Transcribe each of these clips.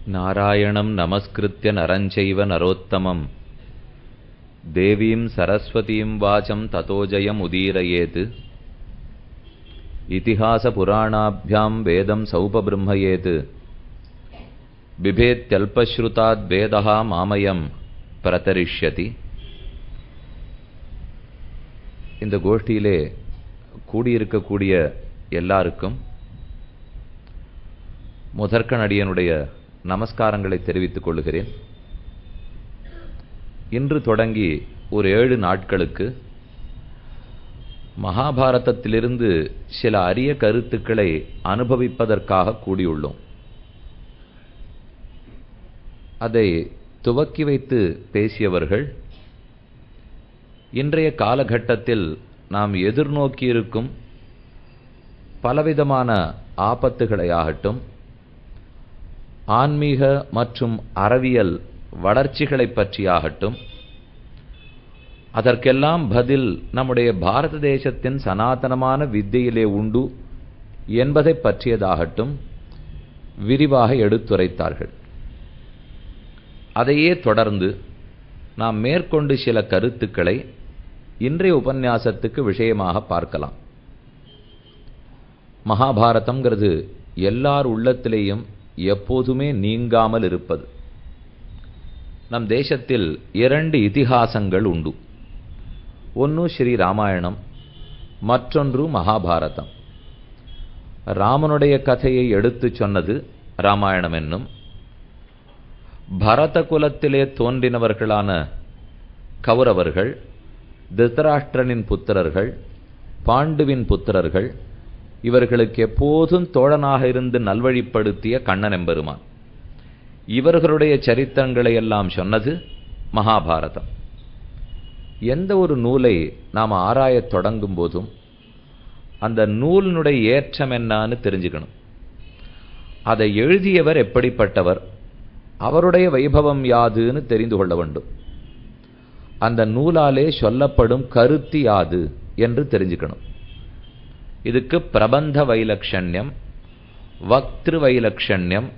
நாராயணம் நமஸ்கிருத்ய நரஞ்சைவ நரோத்தமம் தேவீம் சரஸ்வதீம் வாசம் ததோஜயம் உதீரயேத் இதிஹாச புராணாப்யாம் வேதம் சௌபபிரம்மயேத் பிபேத்யல்பஸ்ருதாத் வேதஹா மாமயம் பிரதரிஷ்யதி. இந்த கோஷ்டியிலே கூடியிருக்கக்கூடிய எல்லாருக்கும் முதற்கணடியனுடைய நமஸ்காரங்களை தெரிவித்துக் கொள்கிறேன். இன்று தொடங்கி ஒரு 7 நாட்களுக்கு மகாபாரதத்திலிருந்து சில அரிய கருத்துக்களை அனுபவிப்பதற்காக கூடியுள்ளோம். அதை துவக்கி வைத்து பேசியவர்கள் இன்றைய காலகட்டத்தில் நாம் எதிர்நோக்கியிருக்கும் பலவிதமான ஆபத்துகளையாகட்டும், ஆன்மீக மற்றும் அறிவியல் வளர்ச்சிகளை பற்றியாகட்டும், அதற்கெல்லாம் பதில் நம்முடைய பாரத தேசத்தின் சனாதனமான வித்தையிலே உண்டு என்பதை பற்றியதாகட்டும் விரிவாக எடுத்துரைத்தார்கள். அதையே தொடர்ந்து நாம் மேற்கொண்டு சில கருத்துக்களை இன்றைய உபன்யாசத்துக்கு விஷயமாக பார்க்கலாம். மகாபாரதம்ங்கிறது எல்லார் உள்ளத்திலேயும் எப்போதுமே நீங்காமல் இருப்பது. நம் தேசத்தில் 2 இதிகாசங்கள் உண்டு. ஒன்று ஸ்ரீ ராமாயணம், மற்றொன்று மகாபாரதம். ராமனுடைய கதையை எடுத்துச் சொன்னது ராமாயணம் என்னும், பரத குலத்திலே தோன்றினவர்களான கௌரவர்கள், திருதராஷ்டிரனின் புத்திரர்கள், பாண்டுவின் புத்திரர்கள், இவர்களுக்கு எப்போதும் தோழனாக இருந்து நல்வழிப்படுத்திய கண்ணன் எம்பெருமான், இவர்களுடைய சரித்திரங்களை எல்லாம் சொன்னது மகாபாரதம். எந்த ஒரு நூலை நாம் ஆராயத் தொடங்கும் போதும் அந்த நூலினுடைய ஏற்றம் என்னான்னு தெரிஞ்சுக்கணும். அதை எழுதியவர் எப்படிப்பட்டவர், அவருடைய வைபவம் யாதுன்னு தெரிந்து கொள்ள வேண்டும். அந்த நூலாலே சொல்லப்படும் கருத்து யாது என்று தெரிஞ்சுக்கணும். இதுக்கு பிரபந்த வைலக்ஷண்யம், வக்திரு வைலக்ஷண்யம்,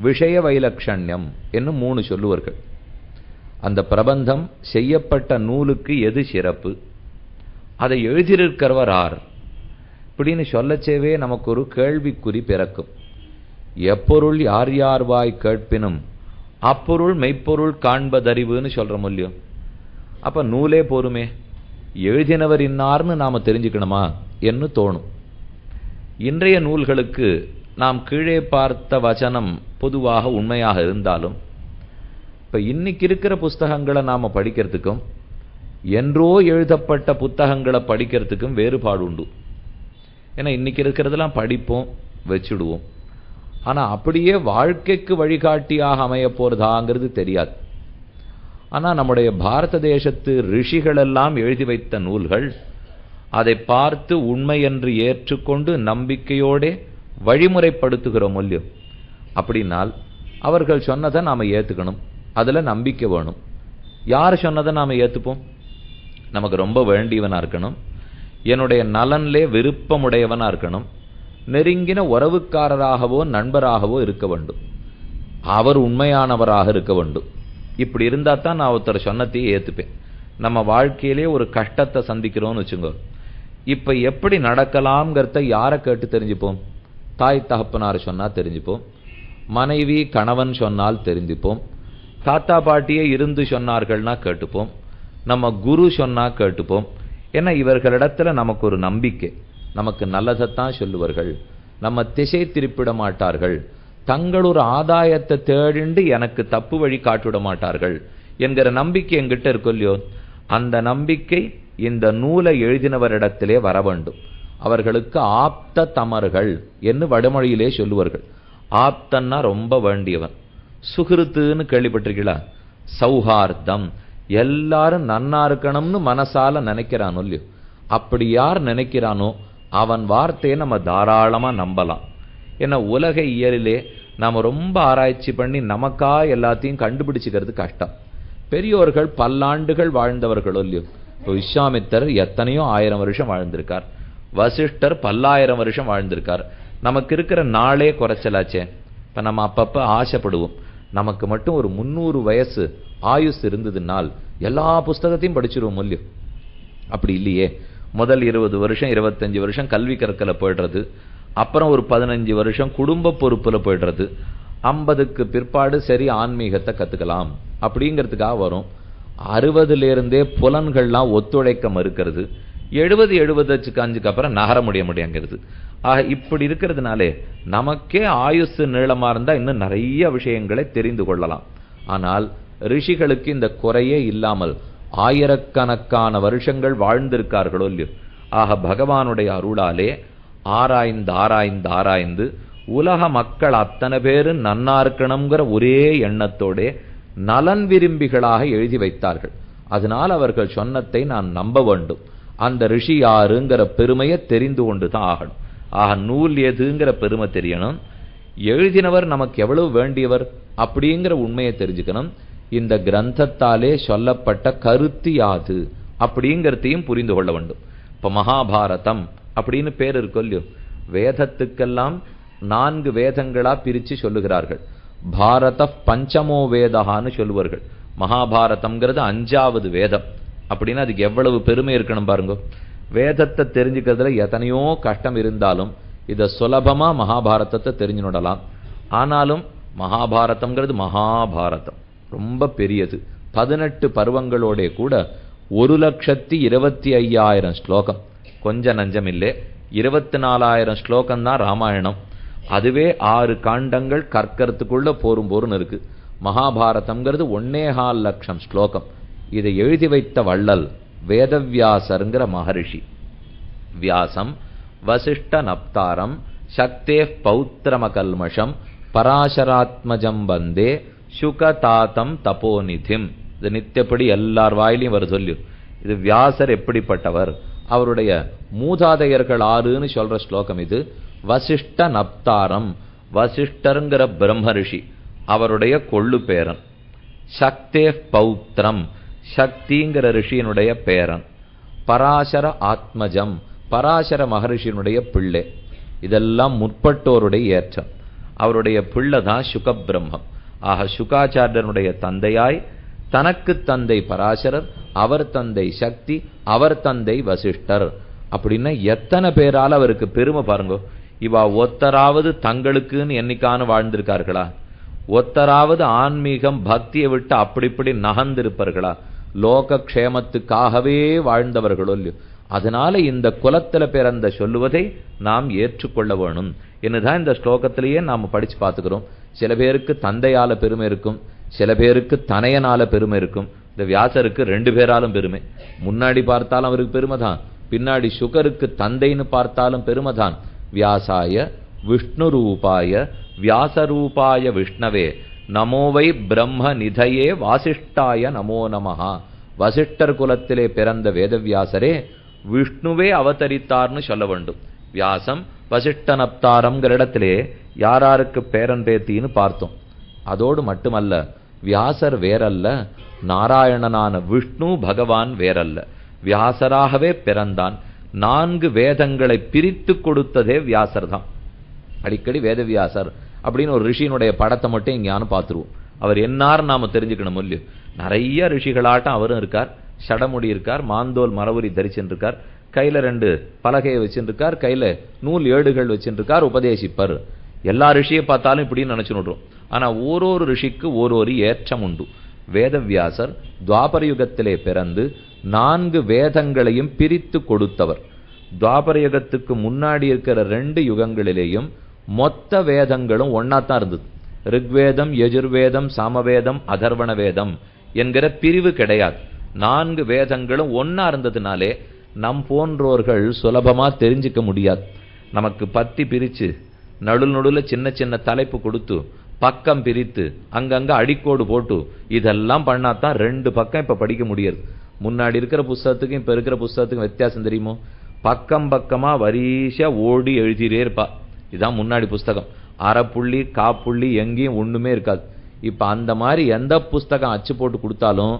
விஷய வைலக்ஷண்யம் என்னும் 3 சொல்லுவார்கள். அந்த பிரபந்தம் செய்யப்பட்ட நூலுக்கு எது சிறப்பு, அதை எழுதியிருக்கிறவர் ஆர் இப்படின்னு சொல்லச்சேவே நமக்கு ஒரு கேள்விக்குறி பிறக்கும். எப்பொருள் யார் யார் வாய் கேட்பினும் அப்பொருள் மெய்ப்பொருள் காண்பதறிவுன்னு சொல்றோம் இல்லையோ. அப்ப நூலே போருமே, எழுதினவர் இன்னார்னு நாம தெரிஞ்சுக்கணுமா என்று தோணும். இன்றைய நூல்களுக்கு நாம் கீழே பார்த்த வசனம் பொதுவாக உண்மையாக இருந்தாலும், இப்ப இன்னைக்கு இருக்கிற புஸ்தகங்களை நாம படிக்கிறதுக்கும் என்றோ எழுதப்பட்ட புத்தகங்களை படிக்கிறதுக்கும் வேறுபாடு உண்டு. ஏன்னா இன்னைக்கு இருக்கிறதெல்லாம் படிப்போம், வச்சுடுவோம். ஆனா அப்படியே வாழ்க்கைக்கு வழிகாட்டியாக அமைய போறதாங்கிறது தெரியாது. ஆனா நம்முடைய பாரத தேசத்து ரிஷிகள் எல்லாம் எழுதி வைத்த நூல்கள், அதை பார்த்து உண்மை என்று ஏற்றுக்கொண்டு நம்பிக்கையோட வழிமுறைப்படுத்துகிறோம் இல்லையோ. அப்படின்னால் அவர்கள் சொன்னதை நாம ஏத்துக்கணும், அதுல நம்பிக்கை வேணும். யார் சொன்னதை நாம ஏத்துப்போம்? நமக்கு ரொம்ப வேண்டியவனா இருக்கணும், என்னுடைய நலன்லே விருப்பமுடையவனா இருக்கணும், நெருங்கின உறவுக்காரராகவோ நண்பராகவோ இருக்க வேண்டும், அவர் உண்மையானவராக இருக்க வேண்டும். இப்படி இருந்தா தான் நான் ஒருத்தர் சொன்னத்தையே ஏத்துப்பேன். நம்ம வாழ்க்கையிலே ஒரு கஷ்டத்தை சந்திக்கிறோம்னு வச்சுங்க, இப்ப எப்படி நடக்கலாம்ங்கிறத யாரை கேட்டு தெரிஞ்சுப்போம்? தாய் தகப்பனார் சொன்னா தெரிஞ்சுப்போம், மனைவி கணவன் சொன்னால் தெரிஞ்சுப்போம், தாத்தா பாட்டியே இருந்து சொன்னார்கள்னா கேட்டுப்போம், நம்ம குரு சொன்னா கேட்டுப்போம். ஏன்னா இவர்களிடத்துல நமக்கு ஒரு நம்பிக்கை, நமக்கு நல்லதைத்தான் சொல்லுவார்கள், நம்ம திசை திருப்பிட மாட்டார்கள், தங்கள் ஒரு ஆதாயத்தை தேடிண்டு எனக்கு தப்பு வழி காட்டிவிட மாட்டார்கள் என்கிற நம்பிக்கை என்கிட்ட இருக்கும் இல்லையோ. அந்த நம்பிக்கை இந்த நூலை எழுதினவரிடத்திலே வர வேண்டும். அவர்களுக்கு ஆப்த தமர்கள் என்று வடமொழியிலே சொல்லுவார்கள். ஆப்தன்னா ரொம்ப வேண்டியவன். சுகிருத்துன்னு கேள்விப்பட்டிருக்கீங்களா? சௌஹார்தம், எல்லாரும் நன்னா இருக்கணும்னு மனசால நினைக்கிறானோ இல்லையோ. அப்படி யார் நினைக்கிறானோ அவன் வார்த்தையை நம்ம தாராளமா நம்பலாம். ஏன்னா உலக இயலிலே நாம ரொம்ப ஆராய்ச்சி பண்ணி நமக்கா எல்லாத்தையும் கண்டுபிடிச்சுக்கிறது கஷ்டம். பெரியோர்கள் பல்லாண்டுகள் வாழ்ந்தவர்களோ இல்லையோ. இப்போ விஸ்வாமித்தர் எத்தனையோ 1000 வருஷம் வாழ்ந்திருக்கார், வசிஷ்டர் 10,000 வருஷம் வாழ்ந்திருக்கார். நமக்கு இருக்கிற நாளே குறைச்சலாச்சே. இப்போ நம்ம அப்பப்போ ஆசைப்படுவோம், நமக்கு மட்டும் ஒரு 300 வயசு ஆயுஸ் இருந்ததுனால் எல்லா புஸ்தகத்தையும் படிச்சிருவோம் இல்லையோ? அப்படி இல்லையே. முதல் 20 வருஷம் 25 வருஷம் கல்வி கற்கல போயிடுறது, அப்புறம் ஒரு 15 வருஷம் குடும்ப பொறுப்புல போயிடுறது, 50க்கு பிற்பாடு சரி ஆன்மீகத்தை கத்துக்கலாம் அப்படிங்கிறதுக்காக வரும். 60லேருந்தே புலன்கள்லாம் ஒத்துழைக்க மறுக்கிறது, 70-75க்கு அப்புறம் நகர முடியாங்கிறது. ஆக இப்படி இருக்கிறதுனாலே நமக்கே ஆயுசு நீளமா இருந்தா இன்னும் நிறைய விஷயங்களை தெரிந்து கொள்ளலாம். ஆனால் ரிஷிகளுக்கு இந்த குறையே இல்லாமல் ஆயிரக்கணக்கான வருஷங்கள் வாழ்ந்திருக்கார்களோ இல்லையோ? ஆக பகவானுடைய அருளாலே ஆராய்ந்து உலக மக்கள் அத்தனை பேரும் நன்னா இருக்கணுங்கிற ஒரே எண்ணத்தோட நலன் விரும்பிகளாக எழுதி வைத்தார்கள். அதனால் அவர்கள் சொன்னதை நான் நம்ப வேண்டும். அந்த ரிஷி யாருங்கிற பெருமையை தெரிந்து கொண்டு தான் ஆகணும். ஆக நூல் எதுங்கிற பெருமை தெரியணும், எழுதினவர் நமக்கு எவ்வளவு வேண்டியவர் அப்படிங்கிற உண்மையை தெரிஞ்சுக்கணும், இந்த கிரந்தத்தாலே சொல்லப்பட்ட கருத்து யாது அப்படிங்கிறதையும் புரிந்து கொள்ள வேண்டும். இப்ப மகாபாரதம் அப்படின்னு பேர் இருக்கும் இல்லையோ? வேதத்துக்கெல்லாம் 4 வேதங்களா பிரிச்சு சொல்லுகிறார்கள். பாரத பஞ்சமோ வேதகான்னு சொல்லுவார்கள். மகாபாரதம்ங்கிறது 5வது வேதம். அப்படின்னா அதுக்கு எவ்வளவு பெருமை இருக்கணும் பாருங்க. வேதத்தை தெரிஞ்சுக்கிறதுல எத்தனையோ கஷ்டம் இருந்தாலும் இதை சுலபமா மகாபாரதத்தை தெரிஞ்சுடலாம். ஆனாலும் மகாபாரதம்ங்கிறது மகாபாரதம் ரொம்ப பெரியது. 18 பருவங்களோட கூட 1,25,000 ஸ்லோகம். கொஞ்சம் நஞ்சம் இல்லை. 24,000 ஸ்லோகம் தான் ராமாயணம். அதுவே 6 காண்டங்கள் கற்கறதுக்குள்ள போரும் இருக்கு. மகாபாரதம்ங்கிறது 1.25 லட்சம் ஸ்லோகம். இதை எழுதி வைத்த வள்ளல் வேதவியாசருங்கிற மகரிஷி. வியாசம் வசிஷ்ட நப்தாரம் சக்தே பௌத்திரமகல்மஷம் பராசராத்மஜம் வந்தே சுகதாத்தம் தபோநிதிம். இது நித்தியப்படி எல்லார் வாயிலையும் வர சொல்லு. இது வியாசர் எப்படிப்பட்டவர், அவருடைய மூதாதையர்கள் 6ன்னு சொல்ற ஸ்லோகம் இது. வசிஷ்ட நப்தாரம், வசிஷ்டருங்கிற பிரம்மரிஷி அவருடைய கொள்ளு பேரன். சக்தே பௌத்திரம், சக்திங்கிற ரிஷியினுடைய பேரன். பராசர ஆத்மஜம், பராசர மகரிஷியினுடைய பிள்ளை. இதெல்லாம் முற்பட்டோருடைய ஏற்றம். அவருடைய பிள்ளை தான் சுகபிரம்மம். ஆக சுகாச்சாரியனுடைய தந்தையாய் தனக்கு தந்தை பராசரர், அவர் தந்தை சக்தி, அவர் தந்தை வசிஷ்டர். அப்படின்னா எத்தனை பேரால் அவருக்கு பெருமை பாருங்க. இவா ஒத்தராவது தங்களுக்குன்னு என்னைக்கான வாழ்ந்திருக்கார்களா? ஒத்தராவது ஆன்மீகம் பக்தியை விட்டு அப்படி நகர்ந்திருப்பார்களா? லோக க்ஷேமத்துக்காகவே வாழ்ந்தவர்களோ இல்லையோ? அதனால இந்த குலத்துல பிறந்த சொல்லுவதை நாம் ஏற்றுக்கொள்ள வேணும் என்னதான் இந்த ஸ்லோகத்திலேயே நாம் படிச்சு பார்த்துக்கிறோம். சில பேருக்கு தந்தையால பெருமை இருக்கும், சில பேருக்கு தனையனால பெருமை இருக்கும். இந்த வியாசருக்கு 2 பேராலும் பெருமை. முன்னாடி பார்த்தாலும் அவருக்கு பெருமை தான், பின்னாடி சுகருக்கு தந்தைன்னு பார்த்தாலும் பெருமை தான். வியாசாய விஷ்ணு ரூபாய வியாசரூபாய விஷ்ணவே நமோவை பிரம்ம நிதையே வாசிஷ்டாய நமோ நமஹா. வசிஷ்டர் குலத்திலே பிறந்த வேதவியாசரே விஷ்ணுவே அவதரித்தார்னு சொல்ல வேண்டும். வியாசம் வசிஷ்டனப்தாரம்ங்கிற இடத்திலே யாராருக்கு பேரன் பேத்தின்னு பார்த்தோம். அதோடு மட்டுமல்ல, வியாசர் வேறல்ல, நாராயணனான விஷ்ணு பகவான் வேறல்ல, வியாசராகவே பிறந்தான். 4 வேதங்களை பிரித்து கொடுத்ததே வியாசர் தான். அடிக்கடி வேதவியாசர் அப்படின்னு ஒரு ரிஷியினுடைய படத்தை மட்டும் இங்கேயானு பார்த்துருவோம். அவர் என்னார் நாம தெரிஞ்சுக்கணும் இல்லையோ? நிறைய ரிஷிகளாட்டம் அவரும் இருக்கார். சடமுடி இருக்கார், மாந்தோல் மரவுரி தரிச்சுருக்கார், கையில 2 பலகையை வச்சுருக்கார், கையில நூல் ஏடுகள் வச்சுருக்கார், உபதேசிப்பர். எல்லா ரிஷியை பார்த்தாலும் இப்படின்னு நினைச்சு விடுறோம். ஆனா ஒரு ரிஷிக்கு ஒரு ஏற்றம் உண்டு. வேதவியாசர் துவாபர யுகத்திலே பிறந்து 4 வேதங்களையும் பிரித்து கொடுத்தவர். துவாபர யுகத்துக்கு முன்னாடி இருக்கிற 2 யுகங்களிலேயும் மொத்த வேதங்களும் ஒன்னாத்தான் இருந்தது. ரிக்வேதம், யஜுர்வேதம், சாமவேதம், அதர்வண வேதம் என்கிற பிரிவு கிடையாது. 4 வேதங்களும் ஒன்னா இருந்ததுனாலே நம் போன்றோர்கள் சுலபமா தெரிஞ்சுக்க முடியாது. நமக்கு பத்தி பிரிச்சு நடுல சின்ன சின்ன தலைப்பு கொடுத்து பக்கம் பிரித்து அங்கங்க அடிக்கோடு போட்டு இதெல்லாம் பண்ணாதான் 2 பக்கம் இப்ப படிக்க முடியாது. முன்னாடி இருக்கிற புஸ்தகத்துக்கும் இப்ப இருக்கிற புஸ்தகத்துக்கும் வித்தியாசம் தெரியுமோ? பக்கம் பக்கமா வரிசையா ஓடி எழுதிட்டே இருப்பா. இதான் முன்னாடி புஸ்தகம். அரைப்புள்ளி காப்புள்ளி எங்கேயும் ஒண்ணுமே இருக்காது. இப்ப அந்த மாதிரி எந்த புஸ்தகம் அச்சு போட்டு கொடுத்தாலும்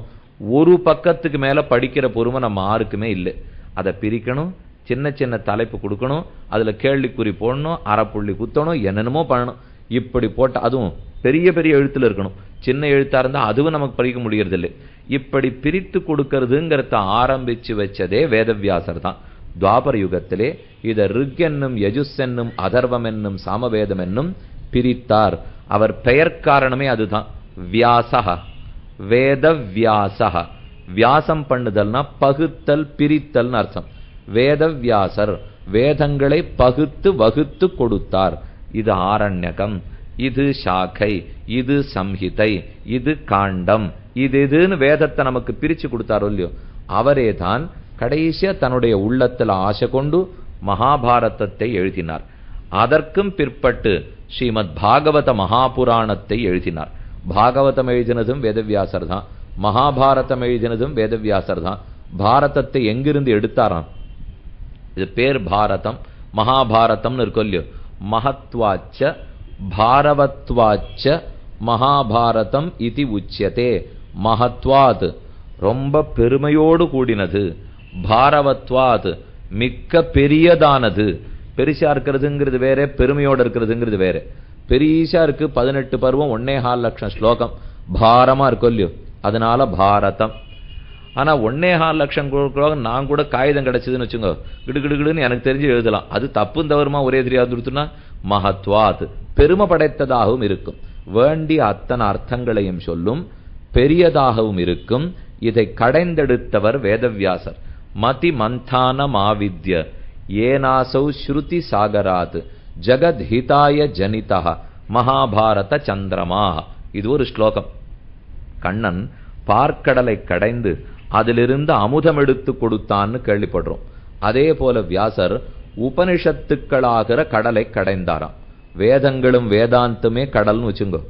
ஒரு பக்கத்துக்கு மேல படிக்கிற பொறுமை நம்ம யாருக்குமே இல்லை. அதை பிரிக்கணும், சின்ன சின்ன தலைப்பு கொடுக்கணும், அதுல கேள்விக்குறி போடணும், அரைப்புள்ளி குத்தணும், என்னென்னமோ பண்ணணும். இப்படி போட்ட அதுவும் பெரிய பெரிய எழுத்துல இருக்கணும். சின்ன எழுத்தா இருந்தா அதுவும் நமக்கு படிக்க முடியறது இல்லை. இப்படி பிரித்து கொடுக்கறதுங்கிறத ஆரம்பிச்சு வச்சதே வேதவியாசர் தான். துவாபர யுகத்திலே இத ரிக் என்னும் யஜுஸ் என்னும் அதர்வம் என்னும் சாமவேதம் என்னும் பிரித்தார். அவர் பெயர் காரணமே அதுதான். வியாசஹ, வேத வியாசஹ. வியாசம் பண்ணுதல்னா பகுத்தல் பிரித்தல் அர்த்தம். வேத வியாசர் வேதங்களை பகுத்து வகுத்து கொடுத்தார். இது ஆரண்யகம், இது சாக்கை, இது சம்ஹிதை, இது காண்டம், இதுன்னு வேதத்தை நமக்கு பிரிச்சு கொடுத்தாரோ இல்லையோ, அவரே தான் கடைசியா தன்னுடைய உள்ளத்துல ஆசை கொண்டு மகாபாரதத்தை எழுதினார். அதற்கும் பிற்பட்டு ஸ்ரீமத் பாகவத மகாபுராணத்தை எழுதினார். பாகவதம் எழுதினதும் வேதவியாசர் தான், மகாபாரதம் எழுதினதும் வேதவியாசர் தான். பாரதத்தை எங்கிருந்து எடுத்தாராம்? இது பேர் பாரதம், மகாபாரதம்னு இருக்கும் இல்லையோ. மகத்வாச்ச பாரவத்வாச்ச மகாபாரதம் இது உச்சியதே. மகத்வாத் ரொம்ப பெருமையோடு கூடினது, பாரவத்வாத் மிக்க பெரியதானது. பெரிசா இருக்கிறதுங்கிறது வேற, பெருமையோடு இருக்கிறதுங்கிறது வேற. பெரிசா இருக்கு 18 பருவம் 1.25 லட்சம் ஸ்லோகம், பாரமா இருக்கும் இல்லையோ, அதனால பாரதம். ஆனா 1.25 லட்சம் ஸ்லோகம் நான் கூட காகிதம் கிடைச்சதுன்னு வச்சுங்க, கிடுகிடுன்னு எனக்கு தெரிஞ்சு எழுதலாம். அது தப்பும் தவறுமா ஒரே தெரியாதுன்னா மகத்வாத் பெருமை படைத்ததாகவும் இருக்கும். வேண்டிய அத்தனை அர்த்தங்களையும் சொல்லும், பெரியதாகவும் இருக்கும். இதை கடைந்தெடுத்தவர் வேதவியாசர். மதி மந்தானம் ஆவித்ய ஏனாசௌ ஸ்ருதி சாகராத் ஜகத் ஹிதாய ஜனிதா மகாபாரத சந்திரமா. இது ஒரு ஸ்லோகம். கண்ணன் பார்க்கடலை கடைந்து அதிலிருந்து அமுதம் எடுத்து கொடுத்தான்னு கேள்விப்படுறோம். அதே போல வியாசர் உபனிஷத்துக்களாகிற கடலை கடைந்தாராம். வேதங்களும் வேதாந்தமே கடல்னு வச்சுங்கோ.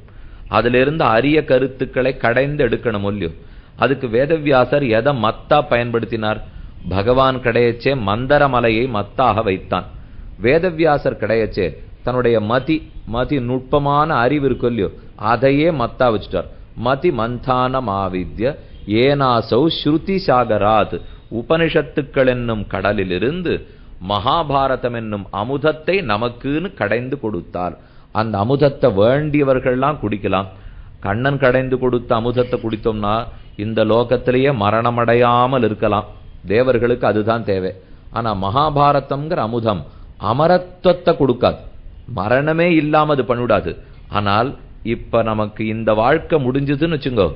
அதிலிருந்து அரிய கருத்துக்களை கடைந்து எடுக்கணும் இல்லையோ. அதுக்கு வேதவியாசர் எதை மத்தா பயன்படுத்தினார்? பகவான் கடையச்சே மந்தரமலையை மத்தாக வைத்தான். வேதவியாசர் கடையச்சே தன்னுடைய மதி நுட்பமான அறிவு இருக்கும் இல்லையோ, அதையே மத்தா வச்சுட்டார். மதி மந்தானம் ஆவித்ய ஏனாசௌ ஸ்ருதி சாகராத். உபனிஷத்துக்கள் என்னும் கடலிலிருந்து மகாபாரதம் என்னும் அமுதத்தை நமக்குன்னு கடைந்து கொடுத்தார். அந்த அமுதத்தை வேண்டியவர்கள்லாம் குடிக்கலாம். கண்ணன் கடைந்து கொடுத்த அமுதத்தை குடித்தோம்னா இந்த லோகத்திலேயே மரணமடையாமல் இருக்கலாம். தேவர்களுக்கு அதுதான் தேவை. ஆனா மகாபாரதம்ங்கிற அமுதம் அமரத்துவத்தை கொடுக்காது, மரணமே இல்லாம அது பண்ணிவிடாது. ஆனால் இப்ப நமக்கு இந்த வாழ்க்கை முடிஞ்சதுன்னு வச்சுங்கோ,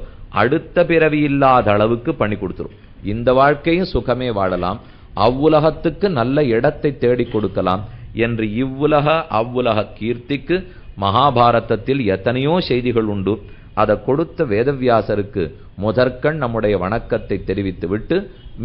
அடுத்த பிறவி இல்லாத அளவுக்கு பண்ணி கொடுத்துரும். இந்த வாழ்க்கையும் சுகமே வாழலாம், அவ்வுலகத்துக்கு நல்ல இடத்தை தேடி கொடுக்கலாம் என்று இவ்வுலக அவ்வுலக கீர்த்திக்கு மகாபாரதத்தில் எத்தனையோ செய்திகள் உண்டு. அதை கொடுத்த வேதவியாசருக்கு முதற்கண் நம்முடைய வணக்கத்தை தெரிவித்து விட்டு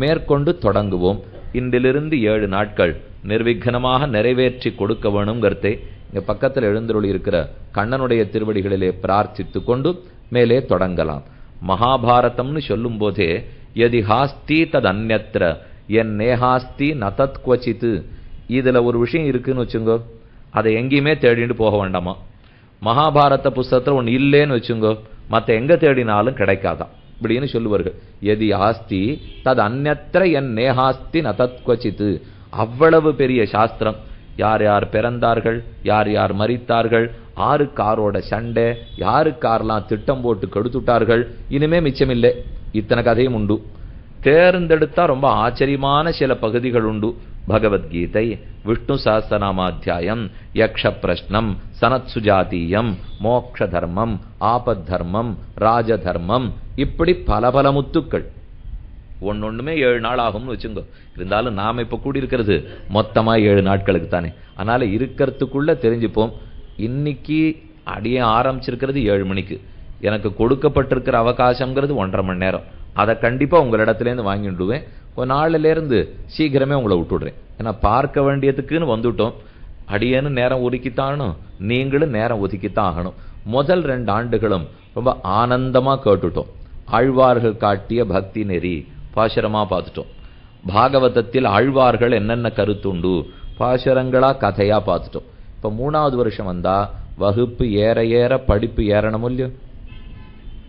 மேற்கொண்டு தொடங்குவோம். இன்றிலிருந்து 7 நாட்கள் நிர்விঘ்னமாக நிறைவேற்றி கொடுக்க வேணுங்கிறதை இங்க பக்கத்தில் எழுந்தருளி இருக்கிற கண்ணனுடைய திருவடிகளிலே பிரார்த்தித்து கொண்டு மேலே தொடங்கலாம். மகாபாரதம்னு சொல்லும் போதே யதி ஹாஸ்தி தத் அந்யத்ர என் நேஹாஸ்தி நதத் குவச்சித்து. இதுல ஒரு விஷயம் இருக்குன்னு வச்சுங்கோ, அதை எங்கேயுமே தேடிட்டு போக வேண்டாமா. மகாபாரத புஸ்தகத்துல ஒன்று இல்லேன்னு வச்சுங்கோ, மற்ற எங்க தேடினாலும் கிடைக்காதான் இப்படின்னு சொல்லுவார்கள். எதி ஆஸ்தி தது அந்நத்திர என் நேஹாஸ்தி நதத் குவச்சித்து. அவ்வளவு பெரிய சாஸ்திரம். யார் யார் பிறந்தார்கள், யார் யார் மரித்தார்கள், ஆறுக்காரோட சண்டை, யாருக்காரெல்லாம் திட்டம் போட்டு கெடுத்துட்டார்கள், இனிமே மிச்சமில்லை. இத்தனை கதையும் உண்டு. தேர்ந்தெடுத்தா ரொம்ப ஆச்சரியமான சில பகுதிகள் உண்டு. பகவத்கீதை, விஷ்ணு சஹஸ்ரநாமாத்தியாயம், யக்ஷ பிரஷ்னம், சனத் சுஜாதீயம், மோக்ஷ தர்மம், ஆபத் தர்மம், ராஜதர்மம், இப்படி பல பல முத்துக்கள். ஒன்னொண்ணுமே 7 நாள் ஆகும்னு வச்சுங்கோ. இருந்தாலும் நாம இப்ப கூடியிருக்கிறது மொத்தமா 7 நாட்களுக்கு தானே. அதனால இருக்கிறதுக்குள்ள தெரிஞ்சுப்போம். இன்னைக்கு அடியே ஆரம்பிச்சிருக்கிறது 7 மணிக்கு. எனக்கு கொடுக்கப்பட்டிருக்கிற அவகாசம்ங்கிறது 1.5 மணி நேரம். அதை கண்டிப்பா உங்களிடத்துலேருந்து வாங்கிடுவேன். கொஞ்ச நாளிலேருந்து சீக்கிரமே உங்களை விட்டுடுறேன். ஏன்னா பார்க்க வேண்டியதுக்குன்னு வந்துட்டோம். அடியேன்னு நேரம் ஒதுக்கித்தானும், நீங்களும் நேரம் ஒதுக்கித்தான் ஆகணும். முதல் 2 ஆண்டுகளும் ரொம்ப ஆனந்தமா கேட்டுட்டோம். ஆழ்வார்கள் காட்டிய பக்தி நெறி பாசுரமா பார்த்துட்டோம். பாகவதத்தில் ஆழ்வார்கள் என்னென்ன கருத்துண்டு பாசுரங்களா கதையா பார்த்துட்டோம். இப்ப 3வது வருஷம் வந்தா வகுப்பு ஏற ஏற படிப்பு ஏறணும் இல்லையோ.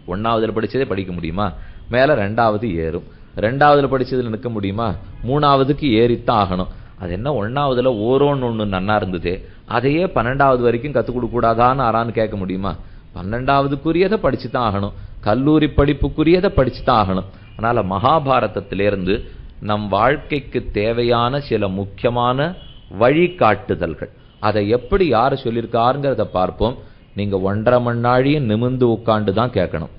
1ஆவதுல படிச்சதே படிக்க முடியுமா? மேல 2வது ஏறும். 2ஆவதுல படிச்சதுல நிற்க முடியுமா? 3ஆவதுக்கு ஏறித்தான் ஆகணும். அது என்ன 1ஆவதுல ஒன்று நன்னா இருந்ததே, அதையே 12ஆவது வரைக்கும் கற்றுக் கொடுக்க கூடாதான்னு ஆறான்னு கேட்க முடியுமா? 12ஆவதுக்குரியதை படிச்சு தான் ஆகணும், கல்லூரி படிப்புக்குரியதை படிச்சு தான் ஆகணும். அதனால மகாபாரதத்திலிருந்து நம் வாழ்க்கைக்கு தேவையான சில முக்கியமான வழிகாட்டுதல்கள், அதை எப்படி யார் சொல்லியிருக்காருங்கிறத பார்ப்போம். நீங்க 1.5 மணி நாழியும் நிமிர்ந்து உட்காண்டு தான் கேட்கணும்.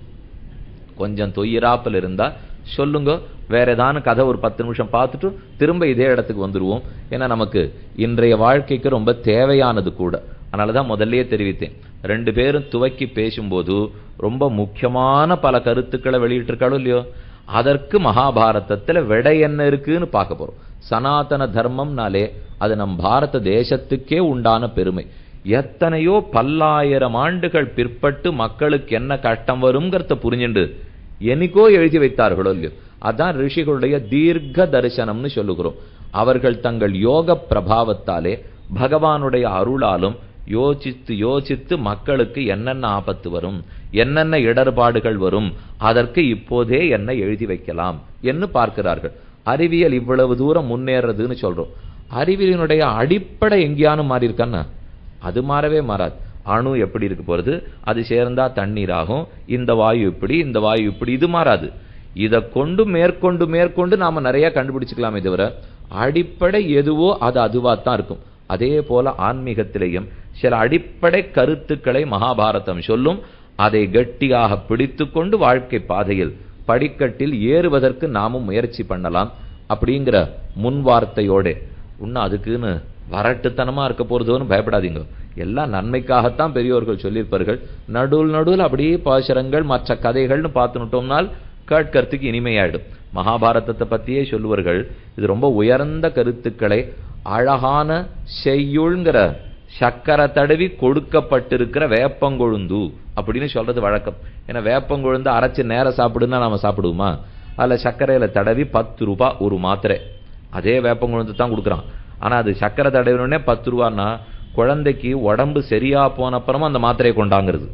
கொஞ்சம் தொய்யிராப்பில் இருந்தா சொல்லுங்க, வேற ஏதான கதை ஒரு 10 நிமிஷம் பார்த்துட்டு திரும்ப இதே இடத்துக்கு வந்துடுவோம். ஏன்னா நமக்கு இன்றைய வாழ்க்கைக்கு ரொம்ப தேவையானது கூட. அதனாலதான் முதல்லயே தெரிவித்தேன், 2 பேரும் துவக்கி பேசும்போது ரொம்ப முக்கியமான பல கருத்துக்களை வெளியிட்டிருக்காளோ இல்லையோ, அதற்கு மகாபாரதத்துல விடை என்ன இருக்குன்னு பார்க்க போறோம். சனாதன தர்மம்னாலே அது நம் பாரத தேசத்துக்கே உண்டான பெருமை. எத்தனையோ பல்லாயிரம் ஆண்டுகள் பிற்பட்டு மக்களுக்கு என்ன கஷ்டம் வருங்கிறத புரிஞ்சுண்டு என்னைக்கோ எழுதி வைத்தார்களோ இல்லையோ, அதான் ரிஷிகளுடைய தீர்க்க தரிசனம்னு சொல்லுகிறோம். அவர்கள் தங்கள் யோக பிரபாவத்தாலே பகவானுடைய அருளாலும் யோசித்து யோசித்து மக்களுக்கு என்னென்ன ஆபத்து வரும், என்னென்ன இடர்பாடுகள் வரும், அதற்கு இப்போதே என்ன எழுதி வைக்கலாம் என்று பார்க்கிறார்கள். அறிவியல் இவ்வளவு தூரம் முன்னேறதுன்னு சொல்றோம். அறிவியலினுடைய அடிப்படை எங்கேயானு மாறி இருக்கான்னா அது மாறவே மாறாது. அணு எப்படி இருக்கு போறது, அது சேர்ந்தா தண்ணீர் ஆகும், இந்த வாயு இப்படி, இந்த வாயு இப்படி, இது மாறாது. இதை கொண்டு மேற்கொண்டு மேற்கொண்டு நாம நிறைய கண்டுபிடிச்சுக்கலாமே தவிர அடிப்படை எதுவோ அது அதுவாத்தான் இருக்கும். அதே போல ஆன்மீகத்திலேயும் சில அடிப்படை கருத்துக்களை மகாபாரதம் சொல்லும். அதை கட்டியாக பிடித்து கொண்டு வாழ்க்கை பாதையில் படிக்கட்டில் ஏறுவதற்கு நாமும் முயற்சி பண்ணலாம் அப்படிங்கிற முன் வார்த்தையோட. இன்னும் அதுக்குன்னு வரட்டுத்தனமா இருக்க போறதோன்னு பயப்படாதீங்க. எல்லாம் நன்மைக்காகத்தான் பெரியோர்கள் சொல்லியிருப்பார்கள். நடுவில் அப்படியே பாசுரங்கள் மற்ற கதைகள்னு பார்த்துட்டோம்னால் கேட்கறதுக்கு இனிமையாயிடும். மகாபாரதத்தை பத்தியே சொல்லுவார்கள், இது ரொம்ப உயர்ந்த கருத்துக்களை அழகான செய்யுள்ங்கிற சக்கரை தடவி கொடுக்கப்பட்டிருக்கிற வேப்பங்கொழுந்து அப்படின்னு சொல்றது வழக்கம். ஏன்னா வேப்பங்கொழுந்து அரைச்சு நேர சாப்பிடுன்னா நாம சாப்பிடுவோமா? அதில் சர்க்கரையில தடவி 10 ரூபாய் ஒரு மாத்திரை. அதே வேப்பங்கொழுந்து தான் கொடுக்குறான். ஆனா அது சக்கரை தடவினே 10 ரூபான்னா குழந்தைக்கு உடம்பு சரியா போன அப்புறமா அந்த மாத்திரையை கொண்டாங்கிறது.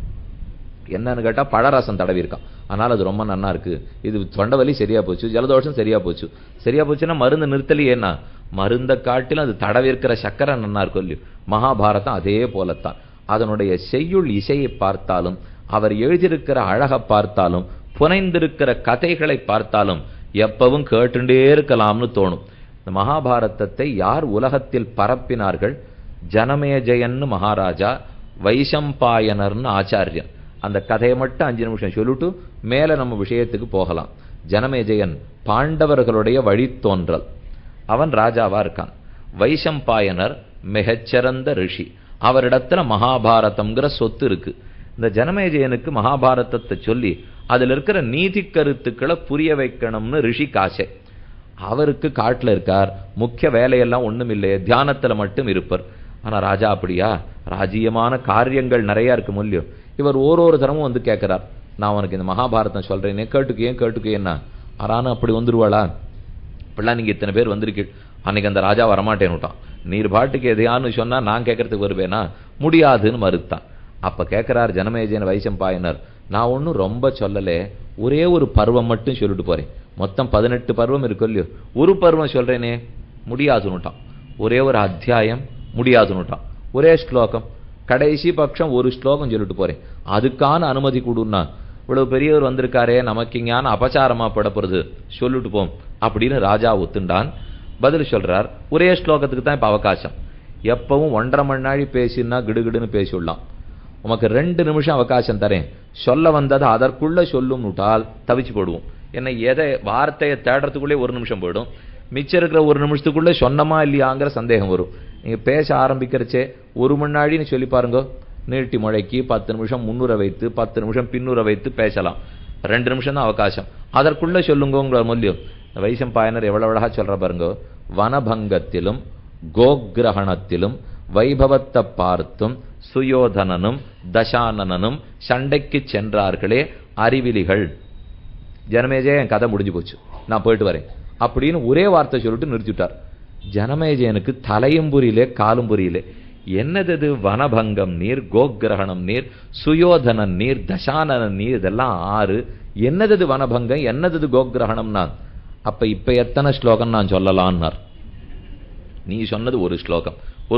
என்னன்னு கேட்டா பழரசம் தடவி இருக்கான், அதனால அது ரொம்ப நன்னா இருக்கு, இது தொண்டை வலி சரியா போச்சு, ஜலதோஷம் சரியா போச்சு. சரியா போச்சுன்னா மருந்து நிறுத்தலையேன்னா மருந்த காட்டிலும் அது தடவி இருக்கிற சக்கரை நன்னா இருக்கும் இல்லையோ. மகாபாரதம் அதே போலத்தான். அதனுடைய செய்யுள் இசையை பார்த்தாலும், அவர் எழுதியிருக்கிற அழகை பார்த்தாலும், புனைந்திருக்கிற கதைகளை பார்த்தாலும் எப்பவும் கேட்டுண்டே இருக்கலாம்னு தோணும். இந்த மகாபாரதத்தை யார் உலகத்தில் பரப்பினார்கள்? ஜனமேஜயன்னு மகாராஜா, வைசம்பாயனர்னு ஆச்சாரியன். அந்த கதையை மட்டும் 5 நிமிஷம் சொல்லிட்டு மேல நம்ம விஷயத்துக்கு போகலாம். ஜனமேஜயன் பாண்டவர்களுடைய வழித்தோன்றல். அவன் ராஜாவா இருக்கான். வைசம்பாயனர் மிகச்சிறந்த ரிஷி. அவரிடத்துல மகாபாரதம்ங்கிற சொத்து இருக்கு. இந்த ஜனமேஜயனுக்கு மகாபாரதத்தை சொல்லி அதுல இருக்கிற நீதி கருத்துக்களை புரிய வைக்கணும்னு ரிஷி காசை. அவருக்கு காட்டுல இருக்கார், முக்கிய வேலையெல்லாம் ஒண்ணும் இல்லையே, தியானத்துல மட்டும் இருப்பார். ஆனா ராஜா அப்படியா? ராஜ்யமான காரியங்கள் நிறைய இருக்கு இல்லையோ. இவர் ஒரு தரமும் வந்து கேட்கிறார், நான் உனக்கு இந்த மகாபாரதம் சொல்றேனே, கேட்டுக்கேன்னா ஆறானு அப்படி வந்துருவாளா? இப்படிலாம் நீங்க இத்தனை பேர் வந்திருக்கீள். அன்னைக்கு அந்த ராஜா வரமாட்டேன்னு விட்டான். நீர் பாட்டுக்கு எதையான்னு சொன்னா நான் கேட்கறதுக்கு வருவேனா? முடியாதுன்னு மறுத்தான். அப்ப கேட்கிறார் ஜனமேஜயன் வைசம்பாயனர், நான் ஒன்னும் ரொம்ப சொல்லலே, ஒரே ஒரு பருவம் மட்டும் சொல்லிட்டு போறேன். மொத்தம் 18 பருவம் இருக்கு இல்லையோ, ஒரு பருவம் சொல்றேனே, முடியாதுன்னுட்டான். ஒரே ஒரு அத்தியாயம் முடியாதுன்னுட்டான். ஒரே ஸ்லோகம், கடைசி பட்சம் ஒரு ஸ்லோகம் சொல்லிட்டு போறேன், அதுக்கான அனுமதி கொடுன்னா. இவ்வளவு பெரியவர் வந்திருக்காரே, நமக்கு இங்கான அபச்சாரமா படப்படுறது, சொல்லிட்டு போம் அப்படின்னு ராஜா ஒத்துண்டான். பதில் சொல்றார், ஒரே ஸ்லோகத்துக்கு தான் இப்ப அவகாசம். எப்பவும் 1.5 மணி நாழி பேசினா கிடுகிடுன்னு பேசிவிடலாம். உமக்கு 2 நிமிஷம் அவகாசம் தரேன், சொல்ல வந்ததை அதற்குள்ள சொல்லும் விட்டால் தவிச்சு போடுவோம். என்ன எதை வார்த்தையை தேடுறதுக்குள்ளே 1 நிமிஷம் போயிடும். மிச்சம் இருக்கிற 1 நிமிஷத்துக்குள்ளே சொன்னமா இல்லையாங்கிற சந்தேகம் வரும். நீங்க பேச ஆரம்பிக்கிறச்சே 1 மணி நாழின்னு சொல்லி பாருங்க, நீட்டி முழைக்கி 10 நிமிஷம் முன்னுரை வைத்து 10 நிமிஷம் பின்னுரை வைத்து பேசலாம். 2 நிமிஷம் தான் அவகாசம், அதற்குள்ள சொல்லுங்கிற மூல்யம். வைசம்பாயனர் எவ்வளவு அழகா சொல்ற பாருங்க, வனபங்கத்திலும் கோகிரகணத்திலும் வைபவத்தை பார்த்தும் சுயோதனனும் தசானனும் சண்டைக்கு சென்றார்களே அறிவிலிகள். ஜனமேஜயன் கதை முடிஞ்சு போச்சு, நான் போயிட்டு வரேன் அப்படின்னு ஒரே வார்த்தை சொல்லிட்டு நிறுத்திவிட்டார். ஜனமேஜயனுக்கு தலையும் புரியலே காலும் புரியலே. என்னது வனபங்கம் நீர், கோகிரகணம் நீர், சுயோதனன் நீர், தசானனன் நீர், இதெல்லாம் 6. என்னது வனபங்கம், என்னது கோகிரகணம்னா? அப்ப இப்ப எத்தனை ஸ்லோகம் நான் சொல்லலான்னார். நீ சொன்னது ஒரு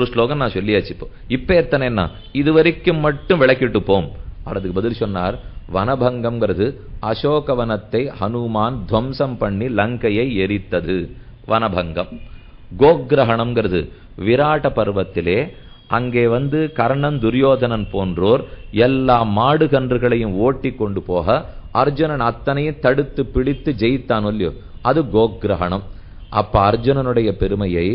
ஸ்லோகம் நான் சொல்லியாச்சு. இப்ப எத்தனைன்னா இதுவரைக்கும் மட்டும் விளக்கிட்டு போம். அதுக்கு பதில் சொன்னார், வனபங்கம்ங்கிறது அசோகவனத்தை ஹனுமான் துவம்சம் பண்ணி லங்கையை எரித்தது வனபங்கம். கோக்கிரகணம்ங்கிறது விராட்ட பருவத்திலே அங்கே கர்ணன் துரியோதனன் போன்றோர் எல்லா மாடு கன்றுகளையும் ஓட்டி கொண்டு போக அர்ஜுனன் அத்தனையும் தடுத்து பிடித்து ஜெயித்தான் இல்லையோ, அது கோக்கிரகணம். அப்ப அர்ஜுனனுடைய பெருமையை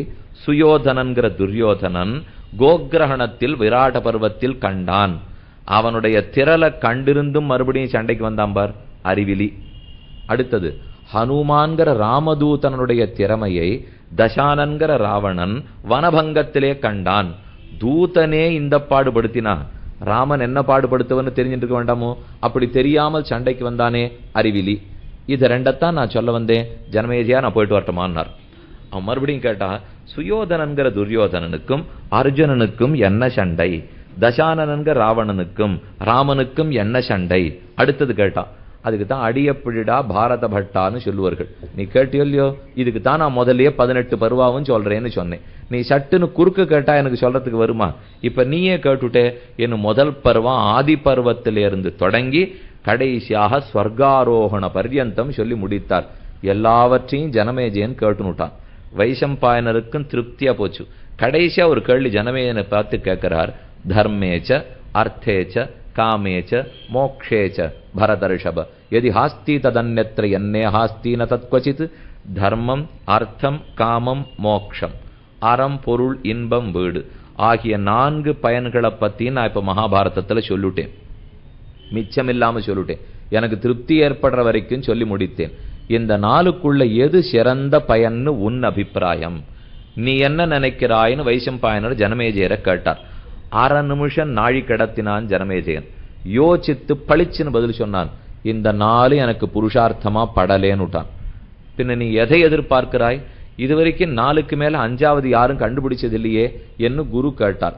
சுயோதனன்கிற துரியோதனன் கோக்கிரகணத்தில் விராட்ட பருவத்தில் கண்டான். அவனுடைய திரளை கண்டிருந்தும் மறுபடியும் சண்டைக்கு வந்தான் பார், அறிவிலி. அடுத்தது ஹனுமான்கிற ராமதூதனுடைய திறமையை தசானன்கிற ராவணன் வனபங்கத்திலே கண்டான். தூதனே இந்த பாடுபடுத்தினா ராமன் என்ன பாடுபடுத்துவன்னு தெரிஞ்சுட்டு இருக்க வேண்டாமோ? அப்படி தெரியாமல் சண்டைக்கு வந்தானே, அறிவிலி. இதை ரெண்டத்தான் நான் சொல்ல வந்தேன். ஜனமேஜியா நான் போயிட்டு வரட்டுமான்னார். அவன் மறுபடியும் கேட்டா, சுயோதனன்கிற துரியோதனனுக்கும் அர்ஜுனனுக்கும் என்ன சண்டை? தசானனன்கிற ராவணனுக்கும் ராமனுக்கும் என்ன சண்டை? அடுத்தது கேட்டான். அதுக்கு தான் அடியப்பிடிடா பாரத பட்டான்னு சொல்லுவார்கள். நீ கேட்டியோ இல்லையோ? இதுக்கு தான் நான் முதல்லயே 18 பருவாவும் சொல்றேன்னு சொன்னேன். நீ சட்டுன்னு குறுக்கு கேட்டா எனக்கு சொல்றதுக்கு வருமா? இப்ப நீயே கேட்டுட்டே. என்ன முதல் பருவம் ஆதி பருவத்திலிருந்து தொடங்கி கடைசியாக ஸ்வர்காரோகண பர்யந்தம் சொல்லி முடித்தார். எல்லாவற்றையும் ஜனமேஜயன் கேட்டுனுட்டான். வைசம்பாயனருக்கும் திருப்தியா போச்சு. கடைசியா ஒரு கேள்வி ஜனமேஜனை பார்த்து கேட்கிறார். தர்மேச்ச அர்த்தேச்ச காமேச்ச மோக்ஷேச்ச பரதர்ஷப யதி ஹாஸ்தி ததன்யத்ர யன்னே ஹாஸ்தி ந தத்க்வசித். தர்மம், அர்த்தம், காமம், மோக்ஷம், அறம், பொருள், இன்பம், வீடு ஆகிய 4 பயன்களை பத்தி நான் இப்ப மகாபாரதத்துல சொல்லிட்டேன். மிச்சம் இல்லாம சொல்லிட்டேன். எனக்கு திருப்தி ஏற்படுற வரைக்கும் சொல்லி முடித்தேன். இந்த 4க்குள்ள எது சிறந்த பயன்னு உன் அபிப்பிராயம்? நீ என்ன நினைக்கிறாய்னு வைசம்பாயனர் ஜனமேஜயரை கேட்டார். 1/2 நிமிஷம் நாழி கடத்தினான் ஜனமேஜயன். யோசித்து பளிச்சுன்னு பதில் சொன்னான். இந்த 4 எனக்கு புருஷார்த்தமா படலேன்னுட்டான். பின்ன நீ எதை எதிர்பார்க்கிறாய்? இதுவரைக்கும் 4க்கு மேல 5வது யாரும் கண்டுபிடிச்சது இல்லையே என்று குரு கேட்டார்.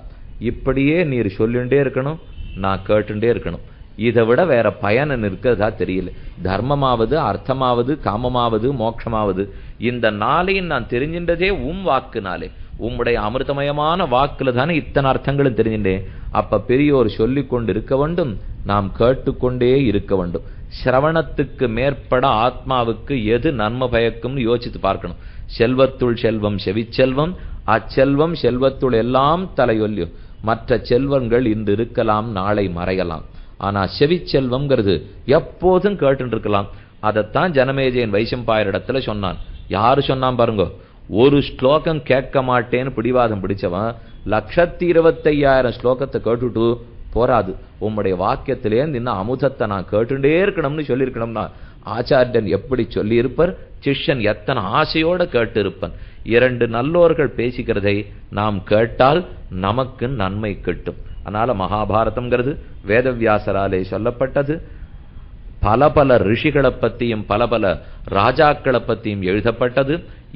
இப்படியே நீர் சொல்லிண்டே இருக்கணும், நான் கேட்டுண்டே இருக்கணும். இதை விட வேற பயன் இருக்கிறதா தெரியல. தர்மமாவது, அர்த்தமாவது, காமமாவது, மோட்சமாவது, இந்த 4ஐயும் நான் தெரிஞ்சின்றதே வாக்குனாலே. உம்முடைய அமிர்தமயமான வாக்குல தானே இத்தனை அர்த்தங்களும் தெரிஞ்சின்றேன். அப்ப பெரியோர் சொல்லிக் கொண்டு இருக்க வேண்டும், நாம் கேட்டுக்கொண்டே இருக்க வேண்டும். சிரவணத்துக்கு மேற்பட ஆத்மாவுக்கு எது நன்மை பயக்கும்னு யோசித்து பார்க்கணும். செல்வத்துள் செல்வம் செவிச்செல்வம், அச்செல்வம் செல்வத்துள் எல்லாம் தலையொல்லியும். மற்ற செல்வங்கள் இன்று இருக்கலாம், நாளை மறையலாம். ஆனா செவிச்செல்வம்ங்கிறது எப்போதும் கேட்டு இருக்கலாம். அதைத்தான் ஜனமேஜயன் வைசம்பாயரிடத்துல சொன்னான். யாரு சொன்னான் பாருங்க? ஒரு ஸ்லோகம் கேட்க மாட்டேன்னு பிடிவாதம் பிடிச்சவன் 1,25,000 ஸ்லோகத்தை கேட்டுட்டு போராது, உம்முடைய வாக்கியத்திலே இன்னும் அமுதத்தை நான் கேட்டுட்டே இருக்கணும்னு சொல்லியிருக்கணும்னா ஆச்சாரியன் எப்படி சொல்லி இருப்பர்? சிஷ்யன் எத்தனை ஆசையோட கேட்டு இருப்பன். 2 நல்லோர்கள் பேசிக்கிறதை நாம் கேட்டால் நமக்கு நன்மை கிட்டும். அதனால மகாபாரதம்ங்கிறது வேதவியாசராலே சொல்லப்பட்டது. பல ரிஷிகளை பத்தியும் பல ராஜாக்களை பத்தியும் எழுதப்பட்டது.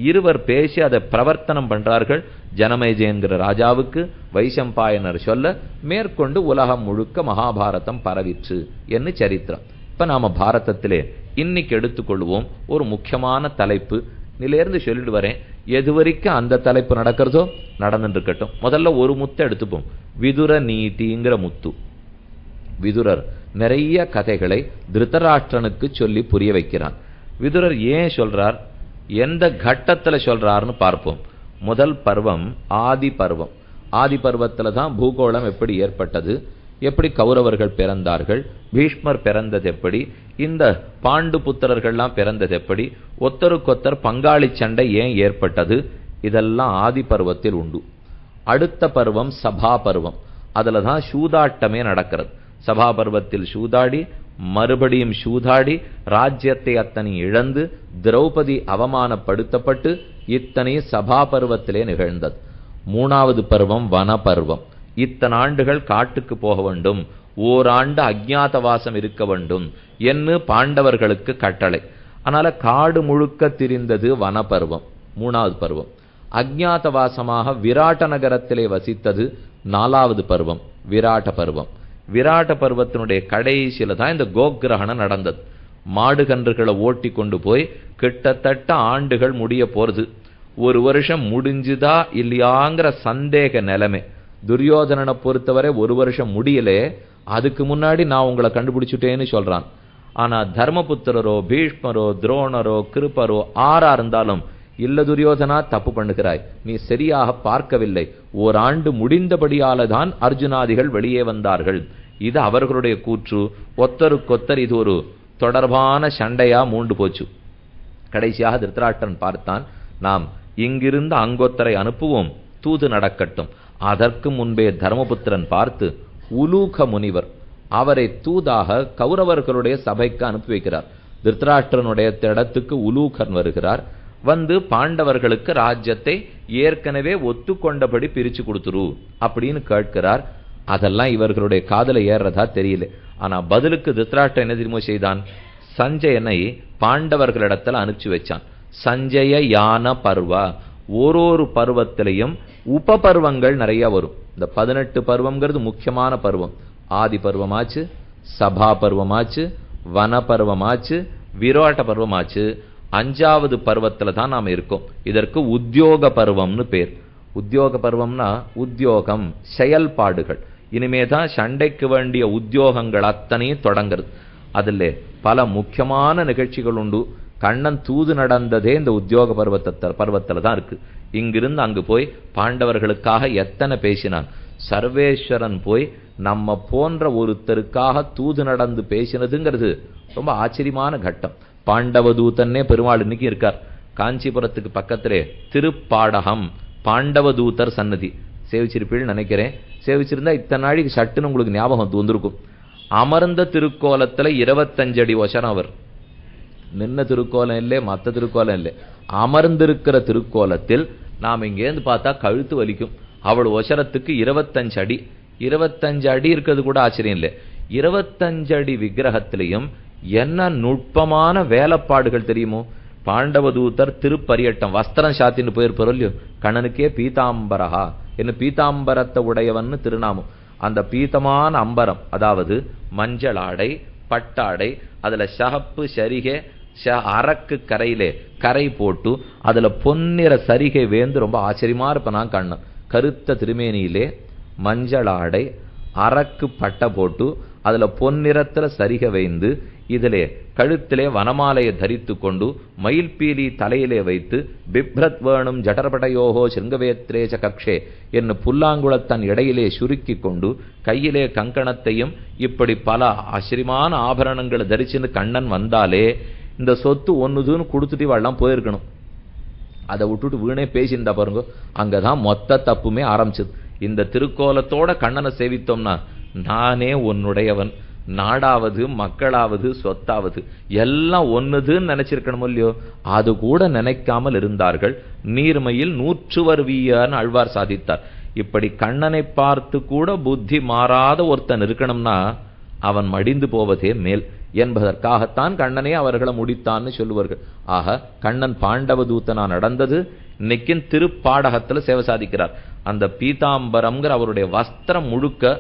இருவர் பேசி அதை பிரவர்த்தனம் பண்றார்கள். ஜனமேஜயன்கிற ராஜாவுக்கு வைசம்பாயனர் சொல்ல மேற்கொண்டு உலகம் முழுக்க மகாபாரதம் பரவிற்று என்று சரித்திரம். இப்ப நாம பாரதத்திலே இன்னைக்கு எடுத்துக்கொள்வோம் ஒரு முக்கியமான தலைப்பு. நிலையிலிருந்து சொல்லிட்டு வரேன். எதுவரைக்கும் அந்த தலைப்பு நடக்கிறதோ நடந்துட்டு இருக்கட்டும். முதல்ல ஒரு முத்தை எடுத்துப்போம். விதுர நீதிங்கிற முத்து. விதுரர் நிறைய கதைகளை திருதராஷ்டிரனுக்கு சொல்லி புரிய வைக்கிறான். விதுரர் ஏன் சொல்றார், எந்த கட்டத்துல சொல்றாருன்னு பார்ப்போம். முதல் பருவம் ஆதி பருவம். ஆதி பருவத்துல தான் பூகோளம் எப்படி ஏற்பட்டது, எப்படி கௌரவர்கள் பிறந்தார்கள், பீஷ்மர் பிறந்தது எப்படி, இந்த பாண்டு புத்திரர்கள்லாம் பிறந்தது எப்படி, ஒத்தருக்கொத்தர் பங்காளி சண்டை ஏன் ஏற்பட்டது, இதெல்லாம் ஆதி பருவத்தில் உண்டு. அடுத்த பருவம் சபா பருவம். அதுல தான் சூதாட்டமே நடக்கிறது. சபா பருவத்தில் சூதாடி மறுபடியும் சூதாடி ராஜ்யத்தை அத்தனை இழந்து திரௌபதி அவமானப்படுத்தப்பட்டு இத்தனை சபா பருவத்திலே நிகழ்ந்தது. 3வது பருவம் வன பருவம். இத்தனை ஆண்டுகள் காட்டுக்கு போக வேண்டும், ஓராண்டு அஜ்ஞாதவாசம் இருக்க வேண்டும் என்று பாண்டவர்களுக்கு கட்டளை. அதனால காடு முழுக்க திரிந்தது வன பருவம் 3வது பருவம். அஜ்ஞாதவாசமாக விராட்ட நகரத்திலே வசித்தது 4வது பருவம் விராட்ட பருவம். விராட்ட பருவத்தினுடைய கடைசியில தான் இந்த கோக்கிரகணம் நடந்தது. மாடு கன்றுகளை ஓட்டி கொண்டு போய் கிட்டத்தட்ட ஆண்டுகள் முடிய போறது. ஒரு வருஷம் முடிஞ்சுதா இல்லையாங்கிற சந்தேக நிலைமை. துரியோதனனை பொறுத்தவரை ஒரு வருஷம் முடியலே, அதுக்கு முன்னாடி நான் உங்களை கண்டுபிடிச்சுட்டேன்னு சொல்றான். ஆனா தர்மபுத்திரரோ பீஷ்மரோ துரோணரோ கிருபரோ ஆறா இருந்தாலும், இல்ல துரியோதனா, தப்பு பண்ணுகிறாய், நீ சரியாக பார்க்கவில்லை, ஓராண்டு முடிந்தபடியால தான் அர்ஜுனாதிகள் வெளியே வந்தார்கள். இது அவர்களுடைய கூற்று. ஒத்தருக்கொத்தர் இது ஒரு தொடர்பான சண்டையா மூண்டு போச்சு. கடைசியாக திருதராஷ்டிரன் பார்த்தான், நாம் இங்கிருந்து அங்கொத்தரை அனுப்புவோம், தூது நடக்கட்டும். அதற்கு முன்பே தர்மபுத்திரன் பார்த்து உலூக முனிவர் அவரை தூதாக கௌரவர்களுடைய சபைக்கு அனுப்பி வைக்கிறார். திருதராஷ்டிரனுடைய இடத்துக்கு உலூகன் வருகிறார். வந்து பாண்டவர்களுக்கு ராஜ்யத்தை ஏற்கனவே ஒத்துக்கொண்டபடி பிரிச்சு கொடுத்துரு அப்படின்னு கேட்கிறார். அதெல்லாம் இவர்களுடைய காதல ஏறதா தெரியல. ஆனா பதிலுக்கு திருதராஷ்டிரன் என்ன தெரியுமோ செய்தான், சஞ்சயனை பாண்டவர்களிடத்துல அனுப்பிச்சு வச்சான். சஞ்சய யான பர்வா, ஓரொரு பருவத்திலையும் உப பருவங்கள் நிறைய வரும். இந்த 18 பருவம்ங்கிறது முக்கியமான பருவம். ஆதி பருவமாச்சு, சபா பருவமாச்சு, வன பருவமாச்சு, விராட்ட பருவமாச்சு. 5வது பருவத்துல தான் நாம இருக்கோம். இதற்கு உத்தியோக பருவம்னு பேர். உத்தியோக பருவம்னா உத்தியோகம், செயல்பாடுகள். இனிமேதான் சண்டைக்கு வேண்டிய உத்தியோகங்கள் அத்தனையும் தொடங்குறது. அதுல பல முக்கியமான நிகழ்ச்சிகள் உண்டு. கண்ணன் தூது நடந்ததே இந்த உத்தியோக பருவத்துல தான் இருக்கு. இங்கிருந்து அங்கு போய் பாண்டவர்களுக்காக எத்தனை பேசினான். சர்வேஸ்வரன் போய் நம்ம போன்ற ஒருத்தருக்காக தூது நடந்து பேசினதுங்கிறது ரொம்ப ஆச்சரியமான கட்டம். பாண்டவதூதன்னே பெருமாள் இன்னைக்கு இருக்கார். காஞ்சிபுரத்துக்கு பக்கத்திலே திருப்பாடகம் பாண்டவதூதர் சன்னதி சேவிச்சிருப்பீள் நினைக்கிறேன். சேவிச்சிருந்தா இத்தனை நாளைக்கு சட்டுன்னு உங்களுக்கு ஞாபகம் வந்திருக்கும். அமர்ந்த திருக்கோலத்துல 25 அடி ஒசரம். அவர் நின்ன திருக்கோலம் இல்லை, மற்ற திருக்கோலம் இல்லை, அமர்ந்திருக்கிற திருக்கோலத்தில் நாம் இங்கேருந்து பார்த்தா கழுத்து வலிக்கும். அவள் ஒசரத்துக்கு 25 அடி. 25 அடி இருக்கிறது கூட ஆச்சரியம் இல்லை. 25 அடி விக்கிரகத்திலையும் என்ன நுட்பமான வேலைப்பாடுகள் தெரியுமோ. பாண்டவதூதர் திருப்பரியட்டம் வஸ்திரம் சாத்தின்னு போயிருப்பாரோ இல்லையோ, கண்ணனுக்கே பீதாம்பரஹா என்ன பீதாம்பரத்தை உடையவன்னு திருநாமம். அந்த பீதமான அம்பரம், அதாவது மஞ்சள் ஆடை, பட்டாடை, அதுல சகப்பு சரிகை, அரக்கு கரையிலே கரை போட்டு அதுல பொன்னிற சரிகை வேந்து ரொம்ப ஆச்சரியமா இருப்பேன் கண்ணன். கருத்த திருமேனியிலே மஞ்சள் ஆடை, அரக்கு பட்டை போட்டு அதுல பொன்னிறத்துல சரிகை வைந்து, இதிலே கழுத்திலே வனமாலையை தரித்து கொண்டு மயில்பீலி தலையிலே வைத்து பிப்ரத் வேணும் ஜடர்படையோகோ சிருங்கவேத்ரேச கக்ஷே என்று புல்லாங்குளத்தன் இடையிலே சுருக்கி கொண்டு கையிலே கங்கணத்தையும் இப்படி பல ஆச்சரியமான ஆபரணங்களை தரிச்சுன்னு கண்ணன் வந்தாலே இந்த சொத்து ஒன்னுதுன்னு கொடுத்துட்டு வாழலாம் போயிருக்கணும். அதை விட்டுட்டு வீணே பேசியிருந்தா பாருங்க, அங்கதான் மொத்த தப்புமே ஆரம்பிச்சது. இந்த திருக்கோலத்தோட கண்ணனை சேவித்தோம்னா, நானே உன்னுடையவன், நாடாவது மக்களாவது சொத்தாவது எல்லாம் ஒன்னுதுன்னு நினைச்சிருக்கணும் இல்லையோ, அது கூட நினைக்காமல் இருந்தார்கள். நீர்மையில் 100 வருவியன்னு ஆழ்வார் சாதித்தார். இப்படி கண்ணனை பார்த்து கூட புத்தி மாறாத ஒருத்தன் இருக்கணும்னா அவன் மடிந்து போவதே மேல் என்பதற்காகத்தான் கண்ணனே அவர்களை முடித்தான்னு சொல்லுவார்கள். ஆக கண்ணன் பாண்டவதூத்தனா நடந்தது இன்னைக்கும் திருப்பாடகத்துல சேவை சாதிக்கிறார். அந்த பீதாம்பரம்ங்கிற அவருடைய வஸ்திரம் முழுக்க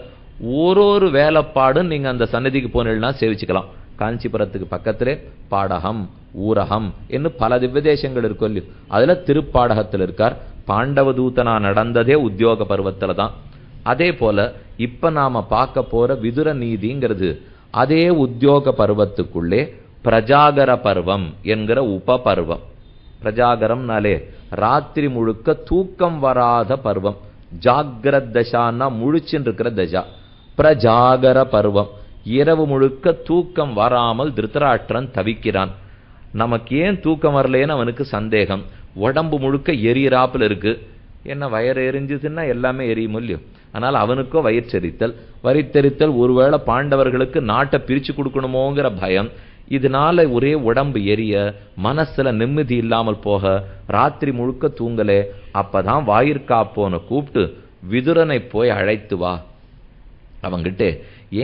ஒரு வேலைப்பாடும் நீங்க அந்த சன்னதிக்கு போனீங்கன்னா சேவிச்சுக்கலாம். காஞ்சிபுரத்துக்கு பக்கத்திலே பாடகம், ஊரகம் என்று பல திவ்யதேசங்கள் இருக்கும் இல்லையோ, அதுல திருப்பாடகத்தில் இருக்கார். பாண்டவதூத்தனா நடந்ததே உத்தியோக பருவத்துல தான். அதே போல இப்ப நாம பார்க்க போற விதுர நீதிங்கிறது அதே உத்தியோக பருவத்துக்குள்ளே பிரஜாகர பருவம் என்கிற உப பருவம். பிரஜாகரம்னாலே ராத்திரி முழுக்க தூக்கம் வராத பருவம். ஜாகிரத் தசான்னா முழிச்சுன்னு இருக்கிற தசா. பிரஜாகர பருவம் இரவு முழுக்க தூக்கம் வராமல் திருதராஷ்டிரன் தவிக்கிறான். நமக்கு ஏன் தூக்கம் வரலேன்னு அவனுக்கு சந்தேகம். உடம்பு முழுக்க எரியறாப்புல இருக்கு. என்ன வயிறு எரிஞ்சுதுன்னா எல்லாமே எரியும் இல்லையோ. ஆனால் அவனுக்கோ வயிற்றெரித்தல். வயிற்றெரித்தல் ஒருவேளை பாண்டவர்களுக்கு நாட்டை பிரிச்சு கொடுக்கணுமோங்கிற பயம். இதனால ஒரே உடம்பு எரிய, மனசுல நிம்மதி இல்லாமல் போக, ராத்திரி முழுக்க தூங்கலே. அப்பதான் வாயிற்காப்போனை கூப்பிட்டு விதுரனை போய் அழைத்து வா. அவங்கிட்ட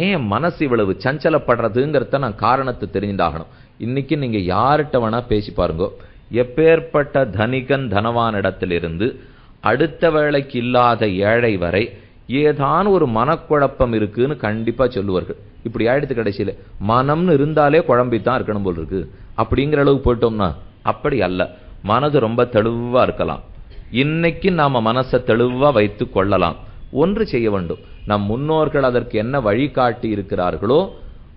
ஏன் மனசு இவ்வளவு சஞ்சலப்படுறதுங்கிறத நான் காரணத்தை தெரிஞ்சாகணும். இன்னைக்கு நீங்க யார்கிட்ட வேணா பேசி பாருங்க, எப்பேற்பட்ட தனிகன் தனவான் இடத்திலிருந்து அடுத்த வேளைக்கு இல்லாத ஏழை வரை ஏதான் ஒரு மனக்குழப்பம் இருக்குன்னு கண்டிப்பா சொல்லுவார்கள். இப்படி ஆயிடுத்து கடைசியில மனம்னு இருந்தாலே குழம்பித்தான் இருக்கணும் போல் இருக்கு அப்படிங்கிற அளவுக்கு போயிட்டோம்னா அப்படி அல்ல. மனது ரொம்ப தெளிவா இருக்கலாம். இன்னைக்கு நாம மனசை தெளிவா வைத்து கொள்ளலாம். ஒன்று செய்ய வேண்டும், நம் முன்னோர்கள் அதற்கு என்ன வழிகாட்டி இருக்கிறார்களோ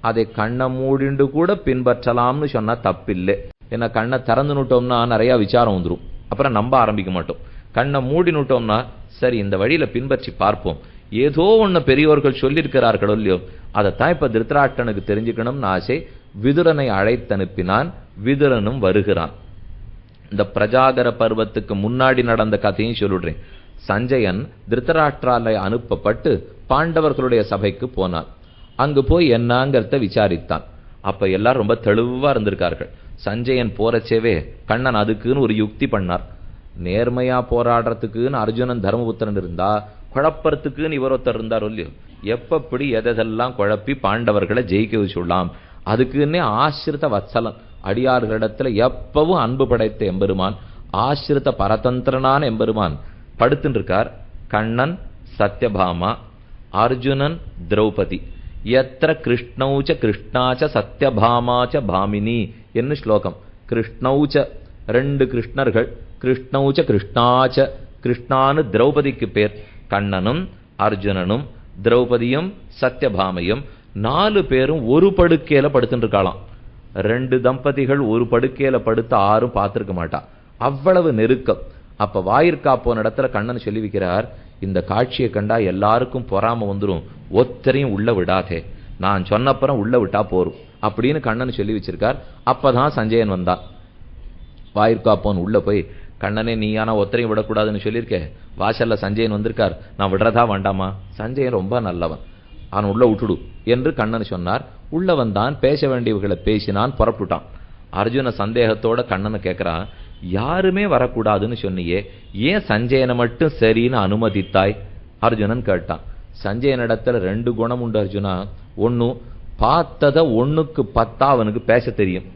அதை கண்ணை மூடிண்டு கூட பின்பற்றலாம்னு சொன்னா தப்பில்லை. ஏன்னா கண்ணை திறந்துனுட்டோம்னா நிறைய விசாரம் வந்துடும், அப்புறம் நம்ப ஆரம்பிக்க மாட்டோம். கண்ணை மூடினுட்டோம்னா சரி இந்த வழியில பின்பற்றி பார்ப்போம், ஏதோ ஒண்ணு பெரியோர்கள் சொல்லியிருக்கிறார்களோ இல்லையோ அதைத்தான் இப்ப திருத்தராஷ்டிரனுக்கு தெரிஞ்சுக்கணும்னு ஆசை. விதுரனை அழைத்தனுப்பினான், விதுரனும் வருகிறான். இந்த பிரஜாகர பருவத்துக்கு முன்னாடி நடந்த கதையும் சொல்லிடுறேன். சஞ்சயன் திருத்தராஷ்டிரால அனுப்பப்பட்டு பாண்டவர்களுடைய சபைக்கு போனான். அங்கு போய் என்னங்கிறத விசாரித்தான். அப்ப எல்லாரும் ரொம்ப தெளிவா இருந்திருக்கார்கள். சஞ்சயன் போறச்சேவே கண்ணன் அதுக்குன்னு ஒரு யுக்தி பண்ணார். நேர்மையா போராடுறதுக்குன்னு அர்ஜுனன் தர்மபுத்திரன் இருந்தா, குழப்பறதுக்குன்னு இவரொருத்தர் இருந்தார் இல்லையோ, எப்படி எதெல்லாம் குழப்பி பாண்டவர்களை ஜெயிக்க வச்சுடலாம், அதுக்குன்னே ஆசிரித வத்சலன் அடியார்களிடத்துல எப்பவும் அன்பு படைத்த எம்பெருமான், ஆசிரித பரதந்திரனான எம்பெருமான் படுத்துட்டு இருக்கார். கண்ணன் சத்யபாமா, அர்ஜுனன் திரௌபதி. எத்திர கிருஷ்ணௌச்ச கிருஷ்ணாச்ச சத்யபாமாச்ச பாமினி என்ன ஸ்லோகம். கிருஷ்ணௌச்ச ரெண்டு கிருஷ்ணர்கள், கிருஷ்ணௌச்ச கிருஷ்ணாச்ச, கிருஷ்ணான்னு திரௌபதிக்கு பேர். கண்ணனும் அர்ஜுனனும் திரௌபதியும் சத்யபாமையும் 4 பேரும் ஒரு படுக்கையில படுத்துட்டு இருக்காளாம். 2 தம்பதிகள் ஒரு படுக்கையில படுத்து யாரும் பார்த்திருக்க மாட்டா, அவ்வளவு நெருக்கம். அப்ப வாயிற்கா போன இடத்துல கண்ணன் சொல்லி வைக்கிறார், இந்த காட்சியை கண்டா எல்லாருக்கும் பொறாம வந்துடும், ஒத்தரையும் உள்ள விடாதே, நான் சொன்னப்புறம் உள்ள விட்டா போரும் அப்படின்னு கண்ணன் சொல்லி வச்சிருக்கார். அப்பதான் சஞ்சயன் வந்தான். வாயிற்காப்போன் உள்ள போய், கண்ணனே நீ ஆனா ஒத்தரையும் விடக்கூடாதுன்னு சொல்லியிருக்க, வாசல்ல சஞ்சயன் வந்திருக்கார், நான் விடுறதா வேண்டாமா? சஞ்சயன் ரொம்ப நல்லவன், அவன் உள்ள விட்டுடு என்று கண்ணன் சொன்னார். உள்ள வந்தான், பேச வேண்டியவர்களை பேசினான், புறப்பட்டுட்டான். அர்ஜுன சந்தேகத்தோட கண்ணனை கேட்கிறான், யாருமே வரக்கூடாதுன்னு சொன்னியே, ஏன் சஞ்சயனை மட்டும் சரின்னு அனுமதித்தாய்? அர்ஜுனன் கேட்டான். சஞ்சயனிடத்துல 2 குணம் உண்டு அர்ஜுனா. ஒன்னு, பார்த்தத 1க்கு 10 அவனுக்கு பேச தெரியும்.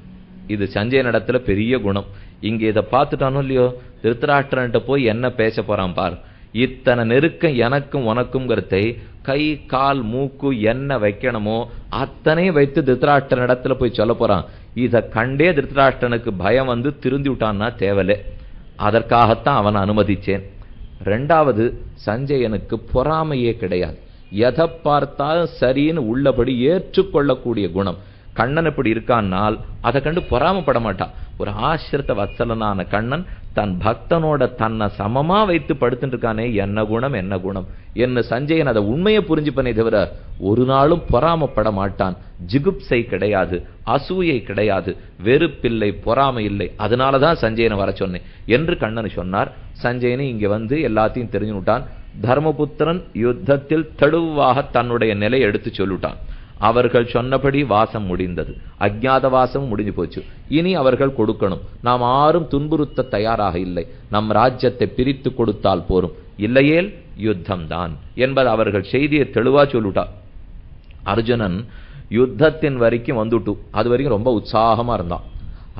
இது சஞ்சயனிடத்துல பெரிய குணம். இங்க இதை பார்த்துட்டானோ இல்லையோ, திருத்தராஷ்டிரன்ட்ட போய் என்ன பேச போறான் பார். இத்தனை நெருக்கம் எனக்கும் உனக்கும்ங்கிறதை கை கால் மூக்கு என்ன வைக்கணுமோ அத்தனை வைத்து திருத்தராஷ்டிரனிடத்துல போய் சொல்ல போறான். இதை கண்டே திருத்தராஷ்டிரனுக்கு பயம் வந்து திருந்தி விட்டான்னா தேவலே, அதற்காகத்தான் அவனை அனுமதிச்சேன். 2வது, சஞ்சயனுக்கு பொறாமையே கிடையாது, எதை பார்த்தாலும் சரின்னு உள்ளபடி ஏற்றுக்கொள்ளக்கூடிய குணம். கண்ணன் எப்படி இருக்கான்னால் அதை கண்டு பொறாமப்பட மாட்டான். ஒரு ஆசிரித்த வத்சலனான கண்ணன் தன் பக்தனோட தன்னை சமமா வைத்து படுத்துட்டு இருக்கானே, என்ன குணம் என்ன குணம் என்ன. சஞ்சயன் அதை உண்மையை புரிஞ்சுப்பனே தவிர ஒரு நாளும் பொறாமப்பட மாட்டான். ஜிகுப்சை கிடையாது, அசூயை கிடையாது, வெறுப்பில்லை, பொறாமை இல்லை. அதனாலதான் சஞ்சயனை வர சொன்னேன் என்று கண்ணன் சொன்னார். சஞ்சயனை இங்க வந்து எல்லாத்தையும் தெரிஞ்சுட்டான். தர்மபுத்திரன் யுத்தத்தில் தெளிவாக தன்னுடைய நிலை எடுத்து சொல்லிட்டான். அவர்கள் சொன்னபடி வாசம் முடிந்தது, அஜ்ஞாத வாசம் முடிஞ்சு போச்சு. இனி அவர்கள் கொடுக்கணும், நாம் யாரும் துன்புறுத்த தயாராக இல்லை, நம் ராஜ்யத்தை பிரித்து கொடுத்தால் போரும், இல்லையேல் யுத்தம் தான் என்பது அவர்கள் செய்தியை தெளிவா சொல்லிட்டா. அர்ஜுனன் யுத்தத்தின் வரைக்கும் வந்துட்டு அது வரைக்கும் ரொம்ப உற்சாகமா இருந்தான்.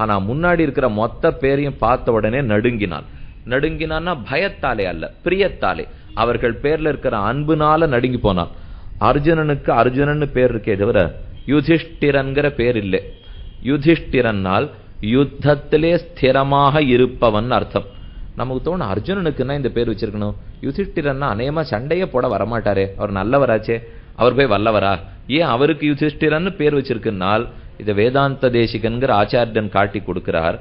ஆனா முன்னாடி இருக்கிற மொத்த பேரையும் பார்த்த உடனே நடுங்கினான். நடுங்கினான்னா பயத்தாலே அல்ல, பிரியத்தாலே, அவர்கள் பேர்ல இருக்கிற அன்புனால நடுங்கி போனான். அர்ஜுனனுக்கு அர்ஜுனன்னு பேர் இருக்கே தவிர யுதிஷ்டிரன்கிற பேர் இல்லை. யுதிஷ்டிரனால் யுத்தத்திலே ஸ்திரமாக இருப்பவன் அர்த்தம். நமக்கு தோணும் அர்ஜுனனுக்குன்னா இந்த பேர் வச்சிருக்கணும், யுதிஷ்டிரன்னா அநேகமா சண்டையே போட வரமாட்டாரே, அவர் நல்லவராச்சே, அவர் போய் வல்லவரா, ஏன் அவருக்கு யுதிஷ்டிரன்னு பேர் வச்சிருக்குன்னால் இதை வேதாந்த தேசிகன்கிற ஆச்சாரியன் காட்டி கொடுக்கிறார்.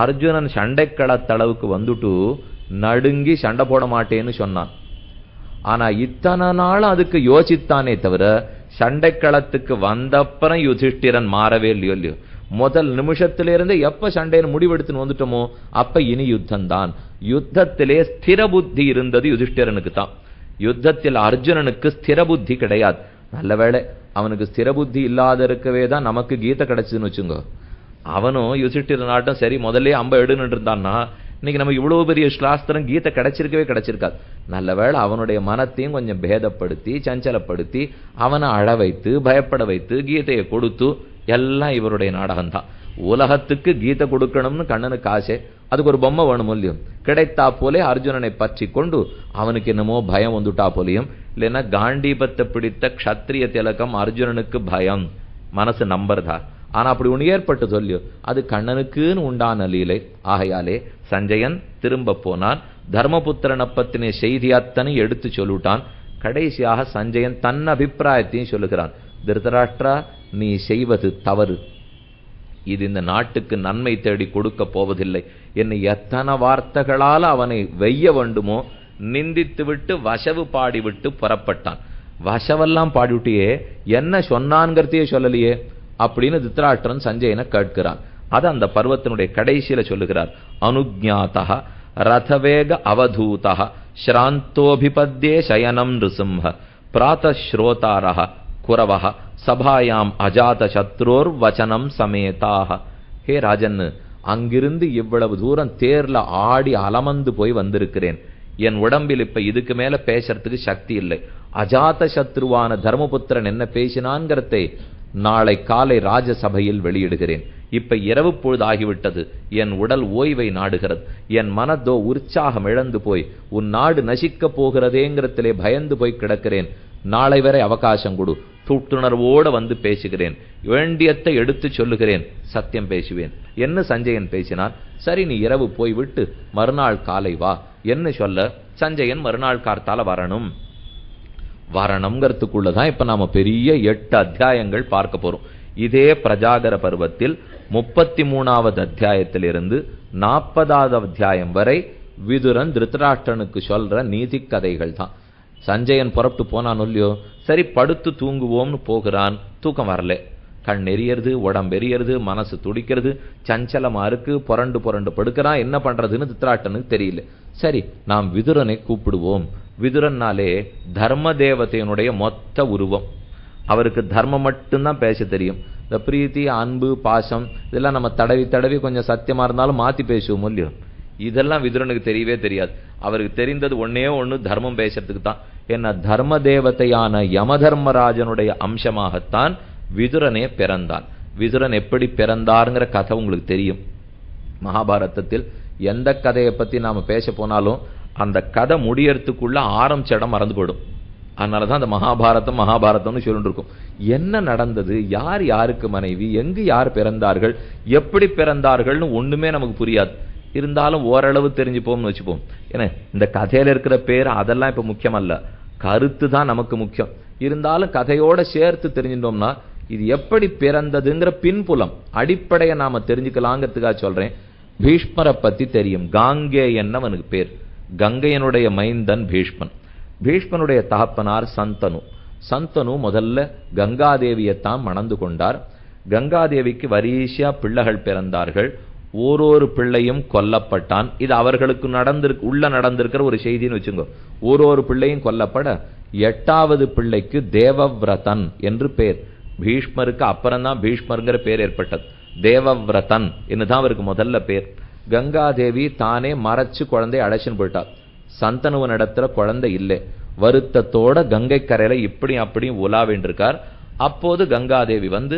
அர்ஜுனன் சண்டைக்களத்தளவுக்கு வந்துட்டு நடுங்கி சண்டை போட மாட்டேன்னு சொன்னான். ஆனா இத்தனை நாள் அதுக்கு யோசித்தானே தவிர சண்டைக்களத்துக்கு வந்தப்புறம் யுதிஷ்டிரன் மாறவே இல்லையோ இல்லையோ. முதல் நிமிஷத்திலிருந்து எப்ப சண்டைன்னு முடிவெடுத்துன்னு வந்துட்டோமோ அப்ப இனி யுத்தம் தான். யுத்தத்திலே ஸ்திர புத்தி இருந்தது யுதிஷ்டிரனுக்கு தான். யுத்தத்தில் அர்ஜுனனுக்கு ஸ்திர புத்தி கிடையாது. நல்ல வேளை அவனுக்கு ஸ்திர புத்தி இல்லாத இருக்கவே தான் நமக்கு கீதை கிடைச்சதுன்னு வச்சுங்க. அவனும் யுதிஷ்டிரனாட்டம் சரி முதல்ல அம்ப எடுன்னு இருந்தான்னா இன்னைக்கு நமக்கு இவ்வளவு பெரிய சாஸ்திரம் கீதை கிடைச்சிருக்காது. நல்ல வேளை அவனுடைய மனத்தையும் கொஞ்சம் பேதப்படுத்தி சஞ்சலப்படுத்தி அவனை அழ வைத்து பயப்பட வைத்து கீதையை கொடுத்து, எல்லாம் இவருடைய நாடகம்தான். உலகத்துக்கு கீதை கொடுக்கணும்னு கண்ணனுக்கு ஆசை, அதுக்கு ஒரு பொம்மை வேணும் இல்லையும். கிடைத்தா போலே அர்ஜுனனை பற்றி கொண்டு அவனுக்கு என்னமோ பயம் வந்துட்டா போலையும். இல்லைன்னா காண்டீபத்தை பிடித்த க்ஷத்ரிய திலகம் அர்ஜுனனுக்கு பயம், மனசு நம்பர்தா. ஆனா அப்படி ஒண்ணு ஏற்பட்டு சொல்லியோ அது கண்ணனுக்குன்னு உண்டான லீலை. ஆகையாலே சஞ்சயன் திரும்ப போனான். தர்மபுத்திரன் பத்தின செய்தி அத்தனை எடுத்து சொல்லிட்டான். கடைசியாக சஞ்சயன் தன் அபிப்பிராயத்தையும் சொல்லுகிறான். திருதராஷ்டிரா, நீ செய்வது தவறு. இது இந்த நாட்டுக்கு நன்மை தேடி கொடுக்க போவதில்லை. என்னை எத்தனை வார்த்தைகளால் அவனை வெய்ய வேண்டுமோ நிந்தித்து விட்டு வசவு பாடிவிட்டு புறப்பட்டான். வசவெல்லாம் பாடிவிட்டியே, என்ன சொன்னான்கிறதையே சொல்லலையே அப்படின்னு திருதராஷ்டிரன் சஞ்சயனை கேட்கிறான். அது அந்த பர்வத்தினுடைய கடைசியில சொல்லுகிறார். அனுஜ்ஞாதா ரதவேக அவதூதா ஸ்ராந்தோபிபத்யே சயனம் நிருசிம்ஹ பிராதஸ்ரோதாரஹ குரவஹ சபாயாம் அஜாத சத்ரோர் வச்சனம் சமேதாக. ஹே ராஜன், அங்கிருந்து இவ்வளவு தூரம் தேர்ல ஆடி அலமந்து போய் வந்திருக்கிறேன். என் உடம்பில் இப்ப இதுக்கு மேல பேசுறதுக்கு சக்தி இல்லை. அஜாத சத்ருவான தர்மபுத்திரன் என்ன பேசினான்கிறதை நாளை காலை ராஜசபையில் வெளியிடுகிறேன். இப்ப இரவு பொழுது ஆகிவிட்டது. என் உடல் ஓய்வை நாடுகிறது. என் மனதோ உற்சாகம் இழந்து போய் உன் நாடு நசிக்க போகிறதேங்கிறதிலே பயந்து போய் கிடக்கிறேன். நாளை வரை அவகாசம் கொடு. துட்டுணர்வோடு வந்து பேசுகிறேன். வேண்டியத்தை எடுத்து சொல்லுகிறேன். சத்தியம் பேசுவேன் என்ன சஞ்சயன் பேசினான். சரி, நீ இரவு போய்விட்டு மறுநாள் காலை வா என்ன சொல்ல. சஞ்சயன் மறுநாள் கார்த்தால வரணும். வரணுங்கிறதுக்குள்ளதான் இப்ப நாம பெரிய 8 அத்தியாயங்கள் பார்க்க போறோம். இதே பிரஜாகர பருவத்தில் 33வது அத்தியாயத்திலிருந்து 40வது அத்தியாயம் வரை விதுரன் திருதராஷ்டிரனுக்கு சொல்ற நீதி கதைகள் தான். சஞ்சயன் புறப்பட்டு போனான் இல்லையோ, சரி படுத்து தூங்குவோம்னு போகிறான். தூக்கம் வரல. கண் எரியறது, உடம்பு எரியறது, மனசு துடிக்கிறது, சஞ்சலமா இருக்கு, புரண்டு புரண்டு படுக்கிறான். என்ன பண்றதுன்னு திருதராஷ்டிரனுக்கு தெரியல. சரி, நாம் விதுரனை கூப்பிடுவோம். விதுரன்னாலே தர்ம தேவதையினுடைய மொத்த உருவம். அவருக்கு தர்மம் மட்டும்தான் பேச தெரியும். இந்த பிரீத்தி, அன்பு, பாசம் இதெல்லாம் நம்ம தடவி தடவி கொஞ்சம் சத்தியமா இருந்தாலும் மாத்தி பேசுவோம் இல்லையோ. இதெல்லாம் விதுரனுக்கு தெரியவே தெரியாது. அவருக்கு தெரிந்தது ஒன்னே ஒண்ணு, தர்மம் பேசுறதுக்கு தான். என்ன, தர்ம தேவதையான யமதர்மராஜனுடைய அம்சமாகத்தான் விதுரனே பிறந்தான். விதுரன் எப்படி பிறந்தாருங்கிற கதை உங்களுக்கு தெரியும். மகாபாரதத்தில் எந்த கதையை பத்தி நாம பேச போனாலும் அந்த கதை முடியறதுக்குள்ள ஆரம்பிச்ச இடம் மறந்து போயிடும். அதனாலதான் அந்த மகாபாரதம்னு சொல்லிட்டு இருக்கும். என்ன நடந்தது, யார் யாருக்கு மனைவி, எங்கு யார் பிறந்தார்கள், எப்படி பிறந்தார்கள்னு ஒண்ணுமே நமக்கு புரியாது. இருந்தாலும் ஓரளவு தெரிஞ்சுப்போம்னு வச்சுப்போம். ஏன்னா இந்த கதையில இருக்கிற பேர் அதெல்லாம் இப்ப முக்கியம் அல்ல, கருத்து தான் நமக்கு முக்கியம். இருந்தாலும் கதையோட சேர்த்து தெரிஞ்சிட்டோம்னா இது எப்படி பிறந்ததுங்கிற பின்புலம் அடிப்படையை நாம தெரிஞ்சுக்கலாங்கிறதுக்காக சொல்றேன். பீஷ்மரை பத்தி தெரியும். காங்கேயன் அவனுக்கு பேர். கங்கையனுடைய மைந்தன் பீஷ்மன். பீஷ்மனுடைய தகப்பனார் சந்தனு. சந்தனு முதல்ல கங்காதேவியைத்தான் மணந்து கொண்டார். கங்காதேவிக்கு வரிசையா பிள்ளைகள் பிறந்தார்கள். ஓரொரு பிள்ளையும் கொல்லப்பட்டான். இது அவர்களுக்கு நடந்திருக்கிற ஒரு செய்தின்னு வச்சுங்க. ஓரொரு பிள்ளையும் கொல்லப்பட 8வது பிள்ளைக்கு தேவவிரதன் என்று பேர். பீஷ்மருக்கு அப்புறம்தான் பீஷ்மருங்கிற பேர் ஏற்பட்டது. தேவவிரதன் என்னதான் அவருக்கு முதல்ல பேர். கங்காதேவி தானே மறைச்சு குழந்தை அழைச்சின்னு போயிட்டார். சந்தனுவன் இடத்துல குழந்தை இல்லை. வருத்தத்தோட கங்கை கரையில இப்படி அப்படியும் உலாவின்றிருக்கார். அப்போது கங்காதேவி வந்து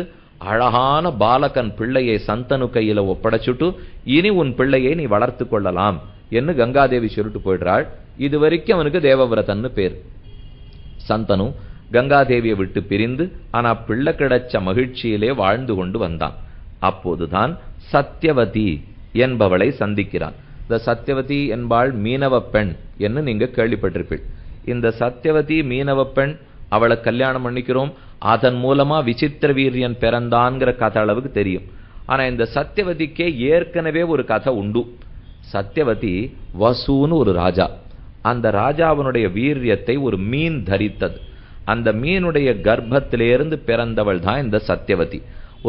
அழகான பாலகன் பிள்ளையை சந்தனு கையில ஒப்படைச்சுட்டு, இனி உன் பிள்ளையை நீ வளர்த்து கொள்ளலாம் என்று கங்காதேவி சொல்லிட்டு போயிடுறாள். இது வரைக்கும் அவனுக்கு தேவவிரதன்னு பேர். சந்தனு கங்காதேவியை விட்டு பிரிந்து ஆனா பிள்ளை கிடைச்ச மகிழ்ச்சியிலே வாழ்ந்து கொண்டு வந்தான். அப்போதுதான் சத்யவதி என்பவளை சந்திக்கிறான். இந்த சத்யவதி என்பாள் மீனவ பெண் என்று நீங்க கேள்விப்பட்டிருப்பீள். இந்த சத்யவதி மீனவ பெண், அவளை கல்யாணம் பண்ணிக்கிறோம், அதன் மூலமா விசித்திர வீரியன் பிறந்தான்ங்கிற கதை அளவுக்கு தெரியும். ஆனா இந்த சத்யவதிக்கே ஏற்கனவே ஒரு கதை உண்டு. சத்யவதி வசுன்னு ஒரு ராஜா. அந்த ராஜாவினுடைய வீரியத்தை ஒரு மீன் தரித்தது. அந்த மீனுடைய கர்ப்பத்திலிருந்து பிறந்தவள் தான் இந்த சத்யவதி.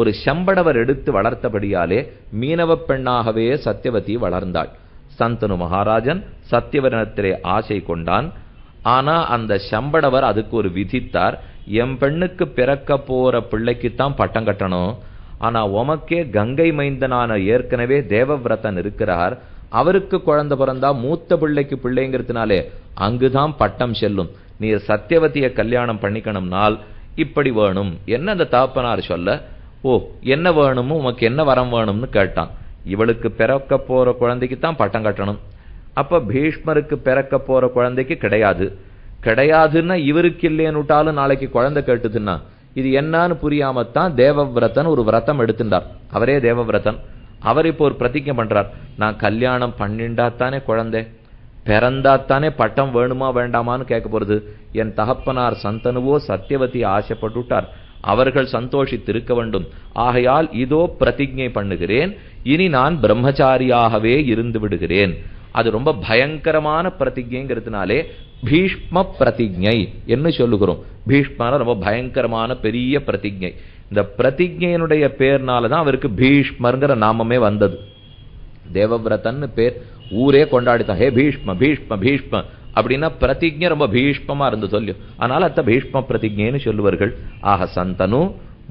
ஒரு செம்படவர் எடுத்து வளர்த்தபடியாலே மீனவ பெண்ணாகவே சத்யவதி வளர்ந்தாள். சந்தனு மகாராஜன் சத்யவதனத்திலே ஆசை கொண்டான். ஆனா அந்த செம்படவர் அதுக்கு ஒரு விதித்தார். என் பெண்ணுக்கு பிறக்க போற பிள்ளைக்குத்தான் பட்டம் கட்டணும். ஆனா உமக்கே கங்கை மைந்தனான ஏற்கனவே தேவவிரதன் இருக்கிறார், அவருக்கு குழந்தை பிறந்தா மூத்த பிள்ளைக்கு பிள்ளைங்கிறதுனாலே அங்குதான் பட்டம் செல்லும். நீ சத்யவதியை கல்யாணம் பண்ணிக்கணும்னால் இப்படி வேணும் என்ன அந்த தாப்பனார் சொல்ல. ஓ, என்ன வேணுமோ உமக்கு என்ன வரம் வேணும்னு கேட்டான். இவளுக்கு பிறக்க போற குழந்தைக்கு தான் பட்டம் கட்டணும். அப்ப பீஷ்மருக்கு பிறக்க போற குழந்தைக்கு கிடையாதுன்னா இவருக்கு இல்லையேன்னு விட்டாலும் நாளைக்கு குழந்தை கேட்டுதுன்னா இது என்னன்னு புரியாமத்தான் தேவவிரதன் ஒரு விரதம் எடுத்துட்டார். அவரே தேவவிரதன். அவர் இப்போ ஒரு பிரதிஜை பண்றார், நான் கல்யாணம் பண்ணிண்டாத்தானே குழந்தை, பிறந்தாத்தானே பட்டம் வேணுமா வேண்டாமான்னு கேட்க போறது. என் தகப்பனார் சந்தனுவோ சத்தியவதி ஆசைப்பட்டுட்டார், அவர்கள் சந்தோஷித்திருக்க வேண்டும். ஆகையால் இதோ பிரதிஜை பண்ணுகிறேன், இனி நான் பிரம்மச்சாரியாகவே இருந்து விடுகிறேன். அது ரொம்ப பயங்கரமான பிரதிஜைங்கிறதுனாலே பீஷ்ம பிரதிஜை என்று சொல்லுகிறோம். பீஷ்மன ரொம்ப பயங்கரமான பெரிய பிரதிஜை. இந்த பிரதிஜையினுடைய பேர்னாலதான் அவருக்கு பீஷ்மர்ங்கிற நாமமே வந்தது. தேவவிரதன் பேர் ஊரே கொண்டாடித்தான். ஹே பீஷ்ம பீஷ்ம பீஷ்ம அப்படின்னா பிரதிஜை ரொம்ப பீஷ்மமா இருந்து சொல்லியும், அதனால அத்த பீஷ்ம பிரதிஜைன்னு சொல்லுவார்கள். ஆக சந்தனு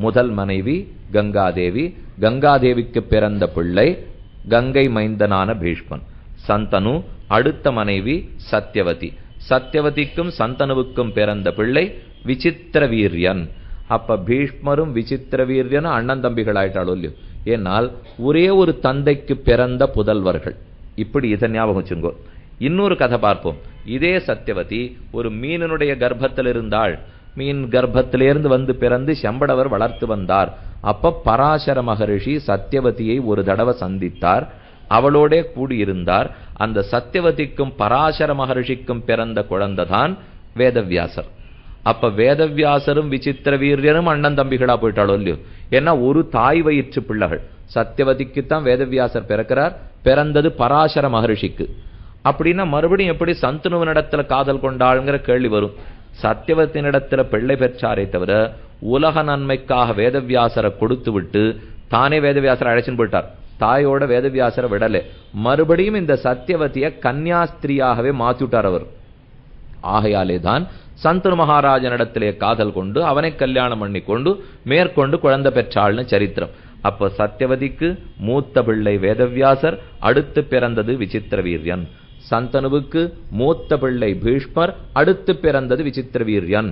முதல் மனைவி கங்காதேவி, கங்காதேவிக்கு பிறந்த பிள்ளை கங்கை மைந்தனான பீஷ்மன். சந்தனு அடுத்த மனைவி சத்தியவதி, சத்தியவதிக்கும் சந்தனுவுக்கும் பிறந்த பிள்ளை விசித்திர வீரியன். அப்ப பீஷ்மரும் விசித்திர வீரியன் அண்ணன் தம்பிகள் ஆயிட்டாளோ இல்லையோ, ஏனால் ஒரே ஒரு தந்தைக்கு பிறந்த புதல்வர்கள். இப்படி இதை ஞாபகம் வச்சுங்கோ. இன்னொரு கதை பார்ப்போம். இதே சத்தியவதி ஒரு மீனனுடைய கர்ப்பத்தில் இருந்தாள். மீன் கர்ப்பத்திலிருந்து வந்து பிறந்து செம்படவர் வளர்த்து வந்தார். அப்ப பராசர மகரிஷி சத்தியவதியை ஒரு தடவை சந்தித்தார், அவளோட கூடியிருந்தார். அந்த சத்தியவதிக்கும் பராசர மகரிஷிக்கும் பிறந்த குழந்தைதான் வேதவியாசர். அப்ப வேதவியாசரும் விசித்திர வீரியனும் அண்ணன் தம்பிகளா போயிட்டாளோ இல்லையோ, ஏன்னா ஒரு தாய் வயிற்று பிள்ளைகள். சத்தியவதிக்குத்தான் வேதவியாசர் பிறக்கிறார், பிறந்தது பராசர மகரிஷிக்கு. அப்படின்னா மறுபடியும் எப்படி சந்தனுவனிடத்துல காதல் கொண்டாளுங்கிற கேள்வி வரும். சத்தியவத்தினிடத்துல பிள்ளை பெற்றாரே தவிர உலக நன்மைக்காக வேதவியாசரை கொடுத்து விட்டு தானே வேதவியாசரை அழைச்சின்னு போயிட்டார். தாயோட வேதவியாசரை விடலே, மறுபடியும் இந்த சத்தியவதியை கன்னியாஸ்திரியாகவே மாத்திவிட்டார் அவர். ஆகையாலே தான் சந்தனு மகாராஜனிடத்திலே காதல் கொண்டு அவனை கல்யாணம் பண்ணி கொண்டு மேற்கொண்டு குழந்தை பெற்றாள்னு சரித்திரம். அப்ப சத்தியவதிக்கு மூத்த பிள்ளை வேதவியாசர், அடுத்து பிறந்தது விசித்திர வீரியன். சந்தனுவுக்கு மூத்த பிள்ளை பீஷ்மர், அடுத்து பிறந்தது விசித்திர வீரியன்.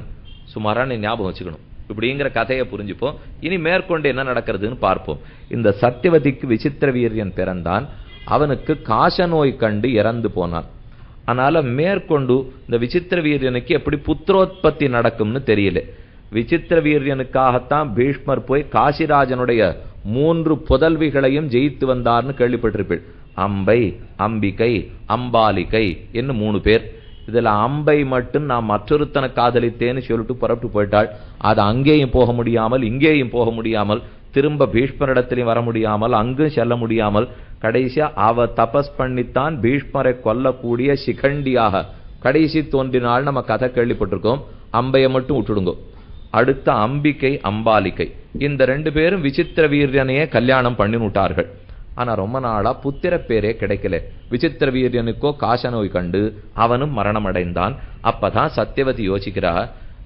சுமாரான ஞாபகம் வச்சுக்கணும். இப்படிங்கிற கதையை புரிஞ்சுப்போம். இனி மேற்கொண்டு என்ன நடக்கிறதுன்னு பார்ப்போம். இந்த சத்தியவதிக்கு விசித்திர வீரியன் பிறந்தான். அவனுக்கு காச நோய் கண்டு இறந்து போனான். அதனால மேற்கொண்டு இந்த விசித்திர வீரியனுக்கு எப்படி புத்திரோத்பத்தி நடக்கும்னு தெரியல. விசித்திர வீரியனுக்காகத்தான் பீஷ்மர் போய் காசிராஜனுடைய 3 புதல்விகளையும் ஜெயித்து வந்தார்னு கேள்விப்பட்டிருப்பீள். அம்பை, அம்பிகை, அம்பாலிகை என்று 3 பேர். இதுல அம்பை மட்டும் நான் மற்றொருத்தனை காதலித்தேன்னு சொல்லிட்டு புறப்பட்டு போயிட்டாள். அது அங்கேயும் போக முடியாமல் இங்கேயும் போக முடியாமல், திரும்ப பீஷ்மரிடத்திலையும் வர முடியாமல் அங்கும் செல்ல முடியாமல், கடைசியா அவ தபஸ் பண்ணித்தான் பீஷ்மரை கொல்லக்கூடிய சிகண்டியாக கடைசி தோன்றினாள். நம்ம கதை கேள்விப்பட்டிருக்கோம். அம்பையை மட்டும் விட்டுடுங்கோ. அடுத்த அம்பிகை, அம்பாலிகை, இந்த 2 பேரும் விசித்திர வீரியனையே கல்யாணம் பண்ணிவிட்டார்கள். ஆனா ரொம்ப நாளா புத்திர பேரே கிடைக்கல. விசித்திர வீரியனுக்கோ காச நோய் கண்டு அவனும் மரணம் அடைந்தான். அப்பதான் சத்தியவதி யோசிக்கிறா,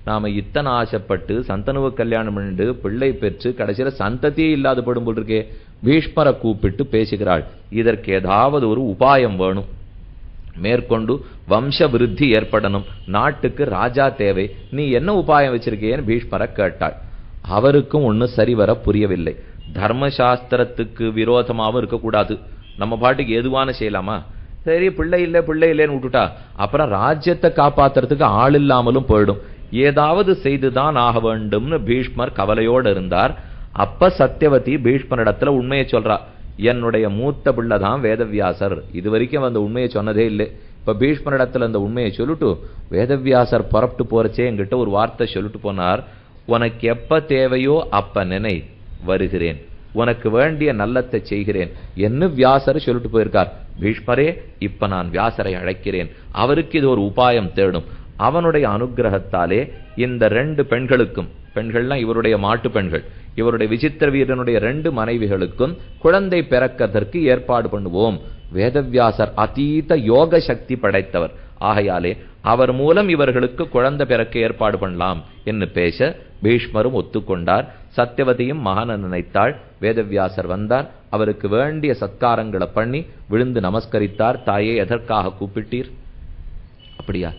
நாம இத்தனை ஆசைப்பட்டு சந்தனுவை கல்யாணம் பண்ணிட்டு பிள்ளை பெற்று கடைசியில சந்ததியே இல்லாத படும் போல் இருக்கே. பீஷ்மரை கூப்பிட்டு பேசுகிறாள், இதற்கு ஏதாவது ஒரு உபாயம் வேணும், மேற்கொண்டு வம்ச விருத்தி ஏற்படணும், நாட்டுக்கு ராஜா தேவை, நீ என்ன உபாயம் வச்சிருக்கேன்னு பீஷ்மரை கேட்டாள். அவருக்கும் ஒண்ணு சரிவர புரியவில்லை. தர்மசாஸ்திரத்துக்கு விரோதமாகவும் இருக்கக்கூடாது, நம்ம பாட்டுக்கு எதுவான செய்யலாமா? சரி, பிள்ளை இல்லை பிள்ளை இல்லைன்னு விட்டுட்டா அப்புறம் ராஜ்யத்தை காப்பாத்துறதுக்கு ஆள் இல்லாமலும் போயிடும், ஏதாவது செய்துதான் ஆக வேண்டும்னு பீஷ்மர் கவலையோடு இருந்தார். அப்ப சத்தியவதி பீஷ்மரிடத்துல உண்மையை சொல்றா, என்னுடைய மூத்த பிள்ளை தான் வேதவியாசர், இது வரைக்கும் அந்த உண்மையை சொன்னதே இல்லை. இப்ப பீஷ்மரிடத்துல அந்த உண்மையை சொல்லிட்டு வேதவியாசர் புறப்பட்டு போறச்சே என்கிட்ட ஒரு வார்த்தை சொல்லிட்டு போனார், உனக்கு எப்ப தேவையோ அப்ப நினை, வருகிறேன், உனக்கு வேண்டிய நல்லத்தை செய்கிறேன் என்று வியாசர் சொல்லிட்டு போயிருக்கார். பீஷ்மரே, இப்ப நான் வியாசரை அழைக்கிறேன், அவருக்கு இது ஒரு உபாயம் தேடும். அவனுடைய அனுகிரகத்தாலே இந்த 2 பெண்களுக்கும், பெண்கள்லாம் இவருடைய மாட்டு பெண்கள், இவருடைய விசித்திர வீரனுடைய 2 மனைவிகளுக்கும் குழந்தை பிறக்கதற்கு ஏற்பாடு பண்ணுவோம். வேதவியாசர் அதீத யோக சக்தி படைத்தவர், ஆகையாலே அவர் மூலம் இவர்களுக்கு குழந்தை பிறக்க ஏற்பாடு பண்ணலாம் என்று பேச பீஷ்மரும் ஒத்துக்கொண்டார். சத்தியவதியும் மகனை நினைத்தாள். வேதவியாசர் வந்தார், அவருக்கு வேண்டிய சத்காரங்களை பண்ணி விழுந்து நமஸ்கரித்தார். தாயே, எதற்காக கூப்பிட்டீர்? அப்படியா,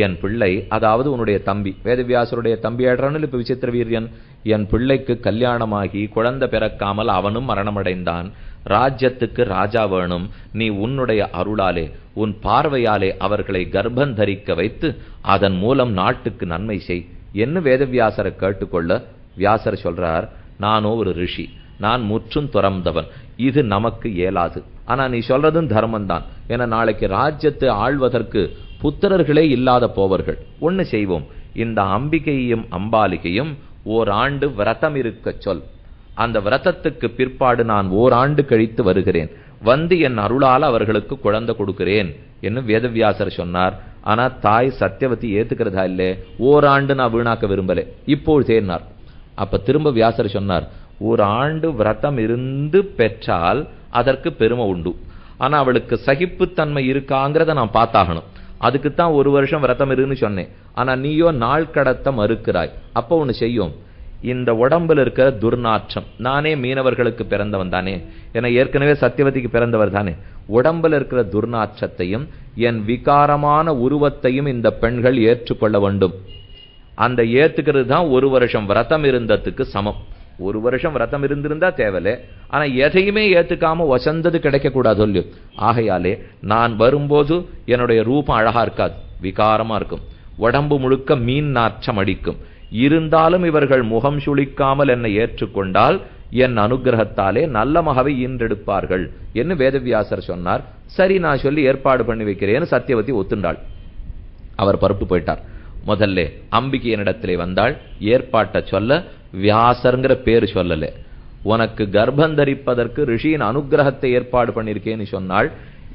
என் பிள்ளை, அதாவது உன்னுடைய தம்பி, வேதவியாசருடைய தம்பி ஆடுறான்னு இப்ப விசித்திர வீரியன், என் பிள்ளைக்கு கல்யாணமாகி குழந்தை பிறக்காமல் அவனும் மரணமடைந்தான். ராஜ்யத்துக்கு ராஜா வேணும், நீ உன்னுடைய அருளாலே உன் பார்வையாலே அவர்களை கர்ப்பந்தரிக்க வைத்து அதன் மூலம் நாட்டுக்கு நன்மை செய் என்று வேதவியாசரை கேட்டுக்கொள்ள வியாசர் சொல்றார், நானோ ஒரு ரிஷி, நான் முற்றும் துறந்தவன், இது நமக்கு இயலாது. ஆனா நீ சொல்றதும் தர்மம்தான். ஏன்னா நாளைக்கு ராஜ்யத்தை ஆள்வதற்கு புத்திரர்களே இல்லாத போவர்கள். ஒன்னு செய்வோம், இந்த அம்பிகையும் அம்பாலிகையும் ஓராண்டு விரதம் இருக்க சொல். அந்த விரதத்துக்கு பிற்பாடு நான் ஓராண்டு கழித்து வருகிறேன், வந்து என் அருளால் அவர்களுக்கு குழந்தை கொடுக்கிறேன் என்று வேதவியாசர் சொன்னார். ஆனா தாய் சத்தியவதி ஏத்துக்கிறதா இல்லே, ஓராண்டு நான் வீணாக்க விரும்பலே, இப்போதேன்னார். அப்ப திரும்ப வியாசர் சொன்னார், ஒரு ஆண்டு விரதம் இருந்து பெற்றால் அதற்கு பெருமை உண்டு. ஆனா அவளுக்கு சகிப்புத்தன்மை இருக்காங்கிறத நான் பார்த்தாகணும். அதுக்குத்தான் ஒரு வருஷம் விரதம் இருன்னு சொன்னேன். ஆனா நீயோ நாள் கடத்த மறுக்கிறாய். அப்போ ஒண்ணு செய்யும், இந்த உடம்புல இருக்கிற துர்நாற்றம், நானே மீனவர்களுக்கு பிறந்தவன் தானே, என ஏற்கனவே சத்தியவதிக்கு பிறந்தவர் தானே, உடம்புல இருக்கிற துர்நாற்றத்தையும் என் விகாரமான உருவத்தையும் இந்த பெண்கள் ஏற்றுக்கொள்ள வேண்டும். அந்த ஏத்துக்கிறது தான் ஒரு வருஷம் விரதம் இருந்ததுக்கு சமம். ஒரு வருஷம் விரதம் இருந்திருந்தா தேவலை, ஆனா எதையுமே ஏத்துக்காம வசந்தது கிடைக்க கூடாது இல்லையோ. ஆகையாலே நான் வரும்போது என்னுடைய ரூபம் அழகா இருக்காது, விகாரமா இருக்கும், உடம்பு முழுக்க மீன் நாற்றம் அடிக்கும். இருந்தாலும் இவர்கள் முகம் சுளிக்காமல் என்னை ஏற்றுக்கொண்டால் என் அனுகிரகத்தாலே நல்ல மகவை ஈன்றெடுப்பார்கள் என்று வேதவியாசர் சொன்னார். சரி, நான் சொல்லி ஏற்பாடு பண்ணி வைக்கிறேன்னு சத்தியவதி ஒத்துண்டாள். அவர் பரப்பு போயிட்டார். முதல்ல அம்பிகை என்னிடத்திலே வந்தாள், ஏற்பாட்டை சொல்ல வியாசர்ங்கிற பேரு சொல்லல, உனக்கு கர்ப்பம் தரிப்பதற்கு ரிஷியின் அனுகிரகத்தை ஏற்பாடு பண்ணிருக்கேன்னு சொன்னாள்.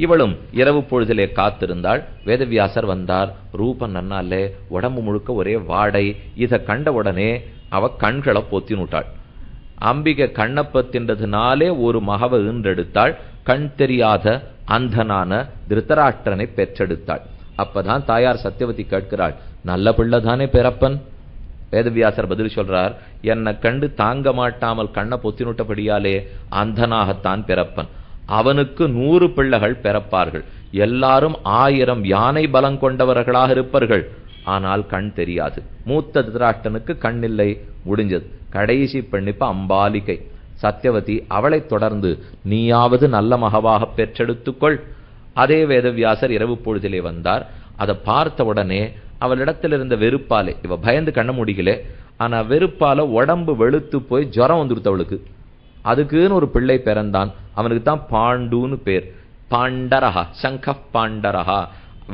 இவளும் இரவு பொழுதிலே காத்திருந்தாள். வேதவியாசர் வந்தார், ரூபம் நன்னாலே, உடம்பு முழுக்க ஒரே வாடை. இதை கண்ட உடனே அவ கண்களை பொத்தினுட்டாள். அம்பிகை கண்ணப்பத்தின்றதுனாலே ஒரு மகவை ஈன்றெடுத்தாள். கண் தெரியாத அந்தனான திருத்தராஷ்டிரனை பெற்றெடுத்தாள். அப்பதான் தாயார் சத்தியவதி கேட்கிறாள், நல்ல பிள்ளைதானே பிறப்பன்? வேதவியாசர் பதில் சொல்றார், என்னை கண்டு தாங்க மாட்டாமல் கண்ணை பொத்தினுட்டபடியாலே அந்தனாகத்தான் பிறப்பன். அவனுக்கு 100 பிள்ளைகள் பிறப்பார்கள், எல்லாரும் 1000 யானை பலம் கொண்டவர்களாக இருப்பார்கள். ஆனால் கண் தெரியாது. மூத்த திருதராஷ்டிரனுக்கு கண் இல்லை, முடிஞ்சது. கடைசி பெண்ணிப்ப அம்பாலிகை சத்தியவதி. அவளை தொடர்ந்து நீயாவது நல்ல மகவாக பெற்றெடுத்துக்கொள். அதே வேதவியாசர் இரவு பொழுதிலே வந்தார். அதை பார்த்த உடனே அவளிடத்தில் இருந்த வெறுப்பாலே, இவ பயந்து கண்ண முடிக்கல, ஆனா வெறுப்பால உடம்பு வெளுத்து போய் ஜுரம் வந்துடுத்து அவளுக்கு. அதுக்குன்னு ஒரு பிள்ளை பிறந்தான். அவனுக்கு தான் பாண்டுன்னு பேர். பாண்டரஹா, சங்க பாண்டரஹா,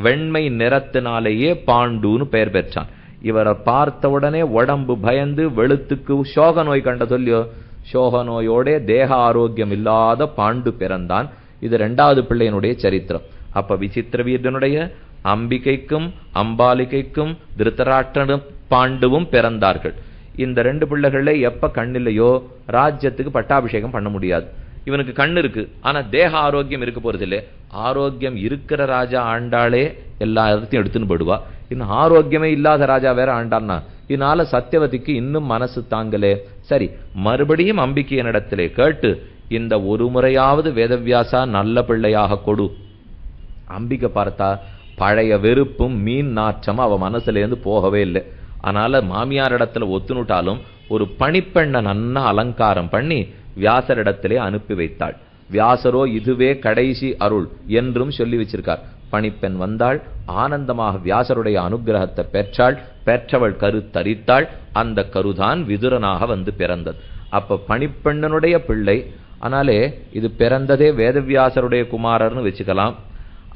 வெண்மை நிறத்தினாலேயே பாண்டுன்னு பெயர் பெற்றான். இவரை பார்த்த உடனே உடம்பு பயந்து வெளுத்துக்கு சோக நோய் கண்ட சொல்லியோ, சோக நோயோட தேக ஆரோக்கியம் இல்லாத பாண்டு பிறந்தான். இது 2வது பிள்ளையினுடைய சரித்திரம். அப்ப விசித்திர வீரனுடைய அம்பிகைக்கும் அம்பாலிகைக்கும் திருத்தராஷ்டிரனும் பாண்டுவும் பிறந்தார்கள். இந்த 2 பிள்ளைகளே எப்ப கண்ணில்லையோ ராஜ்யத்துக்கு பட்டாபிஷேகம் பண்ண முடியாது. இவனுக்கு கண் இருக்கு, ஆனா தேக ஆரோக்கியம் இருக்க போறது இல்லை. ஆரோக்கியம் இருக்கிற ராஜா ஆண்டாளே எல்லா இடத்தையும் எடுத்துன்னு போடுவா. இன்னும் ஆரோக்கியமே இல்லாத ராஜா வேற ஆண்டான்னா, இதனால சத்தியவதிக்கு இன்னும் மனசு தாங்கலே. சரி, மறுபடியும் அம்பிகையினிடத்திலே கேட்டு, இந்த ஒரு முறையாவது வேதவியாசா நல்ல பிள்ளையாக கொடு. அம்பிகை பார்த்தா பழைய வெறுப்பும் மீன் நாற்றமும் அவ மனசுலேருந்து போகவே இல்லை. அதனால மாமியார் இடத்துல ஒத்துனுட்டாலும் ஒரு பணிப்பெண்ணை நன்னா அலங்காரம் பண்ணி வியாசரிடத்திலே அனுப்பி வைத்தாள். வியாசரோ இதுவே கடைசி அருள் என்றும் சொல்லி வச்சிருக்கார். பணிப்பெண் வந்தாள், ஆனந்தமாக வியாசருடைய அனுகிரகத்தை பெற்றாள். பெற்றவள் கரு தரித்தாள். அந்த கருதான் விதுரனாக வந்து பிறந்தது. அப்ப பணிப்பெண்ணனுடைய பிள்ளை. ஆனாலே இது பிறந்ததே வேதவியாசருடைய குமாரர்னு வச்சுக்கலாம்.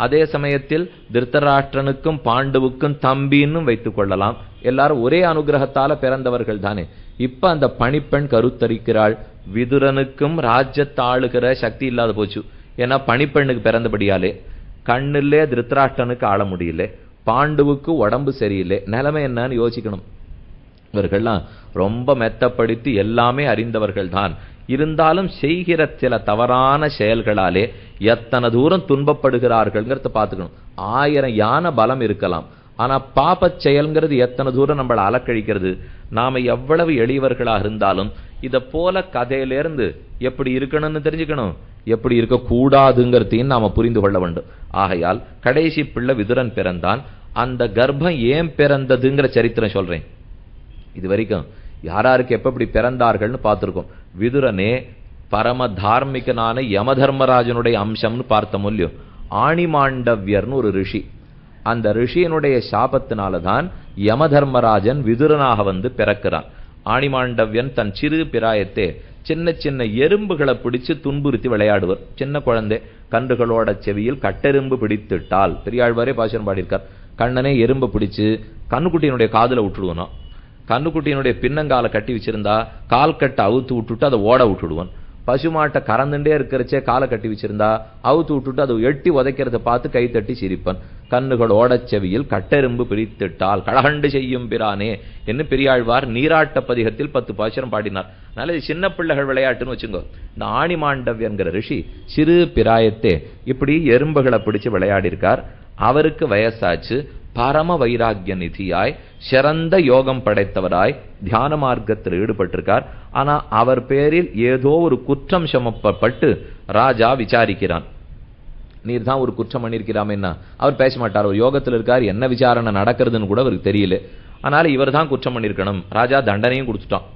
அதே சமயத்தில் திருத்தராஷ்டிரனுக்கும் பாண்டுவுக்கும் தம்பின்னு வைத்துக் கொள்ளலாம். எல்லாரும் ஒரே அனுகிரகத்தால பிறந்தவர்கள் தானே. இப்ப அந்த பணிப்பெண் கருத்தரிக்கிறாள். விதுரனுக்கும் ராஜ்யத்தாளுகிற சக்தி இல்லாத போச்சு. ஏன்னா பணிப்பெண்ணுக்கு பிறந்தபடியாலே கண்ணிலே திருத்தராஷ்டிரனுக்கு ஆள முடியல, பாண்டுவுக்கு உடம்பு சரியில்லை. நிலைமை என்னன்னு யோசிக்கணும். இவர்கள்லாம் ரொம்ப மெத்தப்படுத்தி எல்லாமே அறிந்தவர்கள் தான். இருந்தாலும் செய்கிற சில தவறான செயல்களாலே எத்தனை தூரம் துன்பப்படுகிறார்கள்ங்கிறத பார்த்துக்கணும். 1000 யானை பலம் இருக்கலாம், ஆனா பாபச் செயல்ங்கிறது எத்தனை தூரம் நம்மளை அலக்கழிக்கிறது. நாம எவ்வளவு எளியவர்களாக இருந்தாலும் இதை போல கதையிலிருந்து எப்படி இருக்கணும்னு தெரிஞ்சுக்கணும், எப்படி இருக்கக்கூடாதுங்கிறதையும் நாம புரிந்து கொள்ள வேண்டும். ஆகையால் கடைசி பிள்ளை விதுரன் பிறந்தான். அந்த கர்ப்பம் ஏன் பிறந்ததுங்கிற சரித்திரம் சொல்றேன். இது வரைக்கும் யாராருக்கு எப்படி பிறந்தார்கள்னு பார்த்திருக்கோம். விதுரனே பரம தார்மிகனான யமதர்மராஜனுடைய அம்சம்னு பார்த்த மூல்யம். ஆணிமாண்டவ்யர்னு ஒரு ரிஷி. அந்த ரிஷியனுடைய சாபத்தினால்தான் யமதர்மராஜன் விதுரனாக வந்து பிறக்கிறான். ஆணிமாண்டவ்யன் தன் சிறு பிராயத்தே சின்ன சின்ன எறும்புகளை பிடிச்சு துன்புறுத்தி விளையாடுவர். சின்ன குழந்தை கன்றுகளோட செவியில் கட்டெரும்பு பிடித்துட்டால், பெரியாழ்வாரே பாசுரம் பாடியிருக்கார். கண்ணனே எறும்பு பிடிச்சு கண்ணுக்குட்டியினுடைய காதுல விட்டுடுவனும். கண்ணுக்குட்டியினுடைய பின்னங்காலை கட்டி வச்சிருந்தா கால் கட்டை அவுத்து விட்டுட்டு அதை ஓட விட்டுடுவான். பசுமாட்டை கறந்துட்டே இருக்கிறச்சே காலை கட்டி வச்சிருந்தா அவுத்து விட்டுட்டு அதை எட்டி உதைக்கிறத பார்த்து கை தட்டி சிரிப்பன். கண்ணுகள் ஓடச் செவியில் கட்டெரும்பு பிடித்திட்டால் கழகண்டு செய்யும் பிரானே என்று பெரியாழ்வார் நீராட்ட பதிகத்தில் 10 பாசுரம் பாடினார். அதனால இது சின்ன பிள்ளைகள் விளையாட்டுன்னு வச்சுங்கோ. இந்த ஆணிமாண்டவ்யங்கிற ரிஷி சிறு பிராயத்தே இப்படி எறும்புகளை பிடிச்சு விளையாடி இருக்கார். அவருக்கு வயசாச்சு. பரம வைராக்கிய நிதியாய் சிறந்த யோகம் படைத்தவராய் தியான மார்க்கத்தில் ஈடுபட்டிருக்கார். ஆனா அவர் பேரில் ஏதோ ஒரு குற்றம் சுமப்பட்டு ராஜா விசாரிக்கிறான். நீர் தான் ஒரு குற்றம் பண்ணியிருக்கிறாமேன்னா அவர் பேச மாட்டார். ஒரு யோகத்தில் இருக்கார், என்ன விசாரணை நடக்கிறதுன்னு கூட அவருக்கு தெரியல. அதனால இவர் தான் குற்றம் பண்ணியிருக்கணும். ராஜா தண்டனையும் கொடுத்துட்டான்.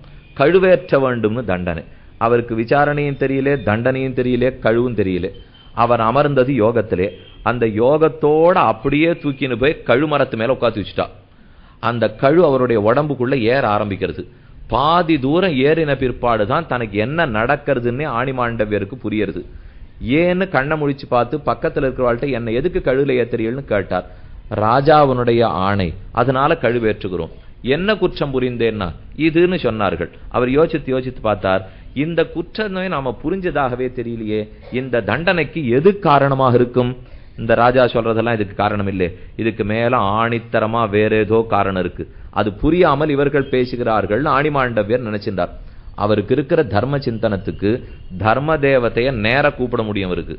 கழுவேற்ற வேண்டும்னு தண்டனை. அவருக்கு விசாரணையும் தெரியல, தண்டனையும் தெரியல, கழுவும் தெரியல. அவர் அமர்ந்தது யோகத்திலே. அந்த யோகத்தோட அப்படியே தூக்கின்னு போய் கழுமரத்து மேல உட்காந்து வச்சுட்டா. அந்த கழு அவருடைய உடம்புக்குள்ள ஏற ஆரம்பிக்கிறது. பாதி தூரம் ஏறின பிற்பாடுதான் தனக்கு என்ன நடக்கிறதுன்னு ஆணிமாண்டவியருக்கு புரியுறது. ஏன்னு கண்ணை முழிச்சு பார்த்து பக்கத்தில் இருக்கிறவாள்கிட்ட என்ன எதுக்கு கழுல ஏத்துறீள்னு கேட்டார். ராஜாவனுடைய ஆணை, அதனால கழுவேற்றுகிறோம். என்ன குற்றம் புரிந்தேன்னா இதுன்னு சொன்னார்கள். அவர் யோசித்து பார்த்தார். இந்த குற்றமே நாம புரிஞ்சதாகவே தெரியலையே. இந்த தண்டனைக்கு எது காரணமாக இருக்கும்? இந்த ராஜா சொல்றதெல்லாம் இதுக்கு காரணம் இல்லை. இதுக்கு மேல ஆணித்தரமா வேற ஏதோ காரணம் இருக்கு. அது புரியாமல் இவர்கள் பேசுகிறார்கள். ஆணிமாண்டவியர் நினைச்சிருந்தார். அவருக்கு இருக்கிற தர்ம சிந்தனத்துக்கு தர்ம தேவதைய நேர கூப்பிட முடியும் அவருக்கு.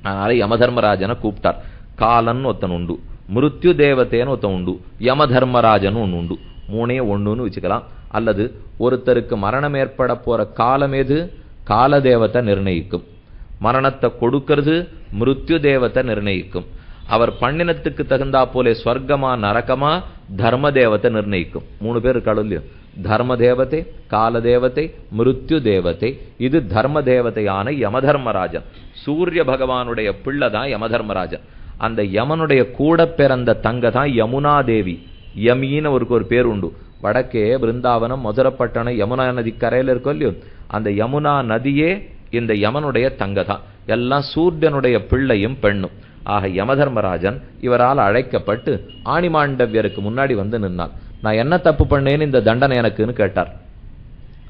அதனால யமதர்மராஜனை கூப்பிட்டார். காலன் ஒருத்தன் உண்டு, மிருத்யு தேவதைன்னு ஒருத்தன் உண்டு, யமதர்மராஜன் ஒன்று உண்டு. மூணே ஒண்ணுன்னு வச்சுக்கலாம். அல்லது ஒருத்தருக்கு மரணம் ஏற்பட போற காலம் எது? கால தேவத்தை நிர்ணயிக்கும். மரணத்தை கொடுக்கிறது மிருத்யு தேவத்தை நிர்ணயிக்கும். அவர் பண்ணினத்துக்கு தகுந்தா போலே ஸ்வர்க்கமா நரகமா தர்ம தேவத்தை நிர்ணயிக்கும். 3 பேர் இருக்காளோ இல்லையோ, தர்ம தேவதை, கால தேவதை, மிருத்யு தேவதை. இது தர்ம தேவதையான யமதர்மராஜன். சூரிய பகவானுடைய பிள்ளை தான் யமதர்மராஜன். அந்த யமனுடைய கூட பிறந்த தங்க தான் யமுனா தேவி. யமின்னு அவருக்கு ஒரு பேர் உண்டு. வடக்கே பிருந்தாவனம், மதுரப்பட்டணம், யமுனா நதி கரையில இருக்கோ இல்லையோ, அந்த யமுனா நதியே இந்த யமனுடைய தங்க தான். எல்லாம் சூரியனுடைய பிள்ளையும் பெண்ணும். ஆக யமதர்மராஜன் இவரால் அழைக்கப்பட்டு ஆணிமாண்டவியருக்கு முன்னாடி வந்து நின்னான். நான் என்ன தப்பு பண்ணேன்னு இந்த தண்டனை எனக்குன்னு கேட்டார்.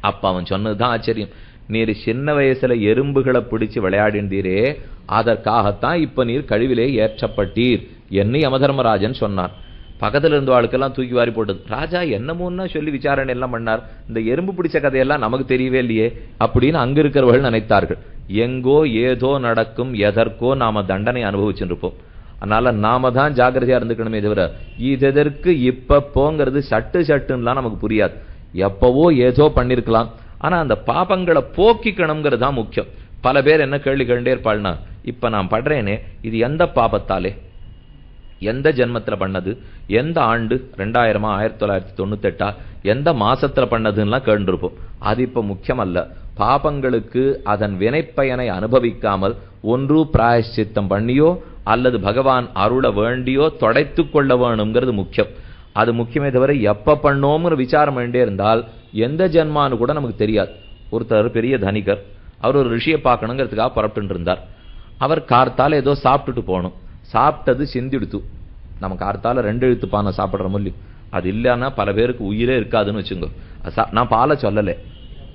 அப்ப அவன் சொன்னதுதான் ஆச்சரியம். நீர் சின்ன வயசுல எறும்புகளை பிடிச்சு விளையாடிந்தீரே, அதற்காகத்தான் இப்ப நீர் கழிவிலே ஏற்றப்பட்டீர் என்று யமதர்மராஜன் சொன்னார். பக்கத்துல இருந்த ஆளுக்கெல்லாம் தூக்கி வாரி போட்டது. ராஜா என்னமோன்னா சொல்லி விசாரணை எல்லாம் பண்ணார். இந்த எறும்பு பிடிச்ச கதையெல்லாம் நமக்கு தெரியவே இல்லையே அப்படின்னு அங்க இருக்கிறவர்கள் நினைத்தார்கள். எங்கோ ஏதோ நடக்கும், எதற்கோ நாம தண்டனை அனுபவிச்சுருப்போம். அதனால நாம தான் ஜாக்கிரதையா இருந்துக்கணுமே தவிர இது எதற்கு இப்ப போங்கிறது சட்டுன்னுலாம் நமக்கு புரியாது. எப்பவோ ஏதோ பண்ணிருக்கலாம். ஆனா அந்த பாபங்களை போக்கிக்கணுங்கிறது தான் முக்கியம். பல பேர் என்ன கேள்வி கேண்டே இருப்பாள்னா, இப்ப நான் படுறேனே இது எந்த பாபத்தாலே, எந்த ஜென்மத்துல பண்ணது, எந்த ஆண்டு 2000 1998 எந்த மாசத்துல பண்ணதுன்னா கேண்டிருப்போம். அது இப்ப முக்கியம் அல்ல. பாபங்களுக்கு அதன் வினைப்பயனை அனுபவிக்காமல் ஒன்று பிராயஷ்சித்தம் பண்ணியோ அல்லது பகவான் அருள வேண்டியோ தொடைத்து கொள்ள வேணுங்கிறது முக்கியம். அது முக்கியமே தவிர எப்ப பண்ணோம்னு விசாரம் வேண்டே இருந்தால் எந்த ஜென்மானு கூட நமக்கு தெரியாது. ஒருத்தர் பெரிய தனிகர், அவர் ஒரு ரிஷியை பார்க்கணுங்கிறதுக்காக புறப்பட்டு இருந்தார். அவர் கார்த்தால ஏதோ சாப்பிட்டுட்டு போகணும். சாப்பிட்டது சிந்திடுத்து. நம்ம கார்த்தால 2 எழுத்து பானை சாப்பிட்ற மொழி அது இல்லைன்னா பல பேருக்கு உயிரே இருக்காதுன்னு வச்சுங்க. நான் பாலை சொல்லலை.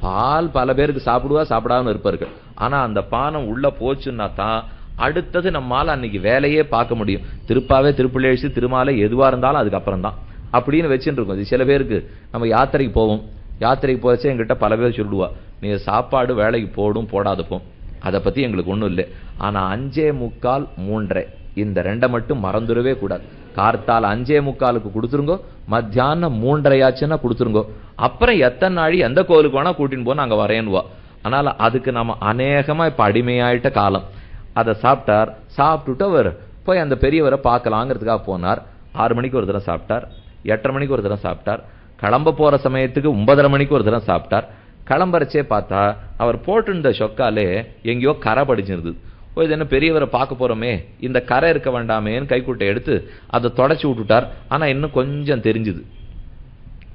பால் பல பேருக்கு சாப்பிடாம இருப்பார்கள். ஆனா அந்த பானம் உள்ள போச்சுன்னா தான் அடுத்தது நம்மால அன்னைக்கு வேலையே பார்க்க முடியும். திருப்பாவே, திருப்பிள்ளேசி, திருமாலை எதுவா இருந்தாலும் அதுக்கப்புறம் தான் அப்படின்னு வச்சுட்டு இருக்கோம். இது சில பேருக்கு நம்ம யாத்திரைக்கு போவோம். யாத்திரைக்கு போச்சே எங்கிட்ட பல பேர் சொல்லுவா, நீ சாப்பாடு வேலைக்கு போடும் போடாதப்போம், அதை பத்தி எங்களுக்கு ஒண்ணும் இல்லை. ஆனா 5:45 3:30 இந்த 2 மட்டும் மறந்துடவே கூடாது. கார்த்தால் 5:45 கொடுத்துருங்கோ, மத்தியானம் 3:30 கொடுத்துருங்கோ. அப்புறம் எத்தனை நாளி எந்த கோவிலுக்கு வேணா கூட்டின்னு போனா அங்க வரேன்னுவா. அதனால அதுக்கு நம்ம அநேகமா இப்ப அடிமையாயிட்ட காலம். அதை சாப்பிட்டார். சாப்பிட்டுட்டு அவர் போய் அந்த பெரியவரை பார்க்கலாங்கிறதுக்காக போனார். 6 மணிக்கு ஒரு தடவை சாப்பிட்டார், 8:30 மணிக்கு ஒரு தடவை சாப்பிட்டார், கிளம்ப போற சமயத்துக்கு 9:30 மணிக்கு ஒரு தடவை சாப்பிட்டார். கிளம்பறச்சே பார்த்தா அவர் போட்டிருந்த சொக்காலே எங்கேயோ கரை படிச்சிருந்தது. இது என்ன பெரியவரை பார்க்க போறோமே, இந்த கரை இருக்க வேண்டாமேன்னு கைக்குட்டை எடுத்து அதை தொடச்சி விட்டுட்டார். ஆனா இன்னும் கொஞ்சம் தெரிஞ்சுது.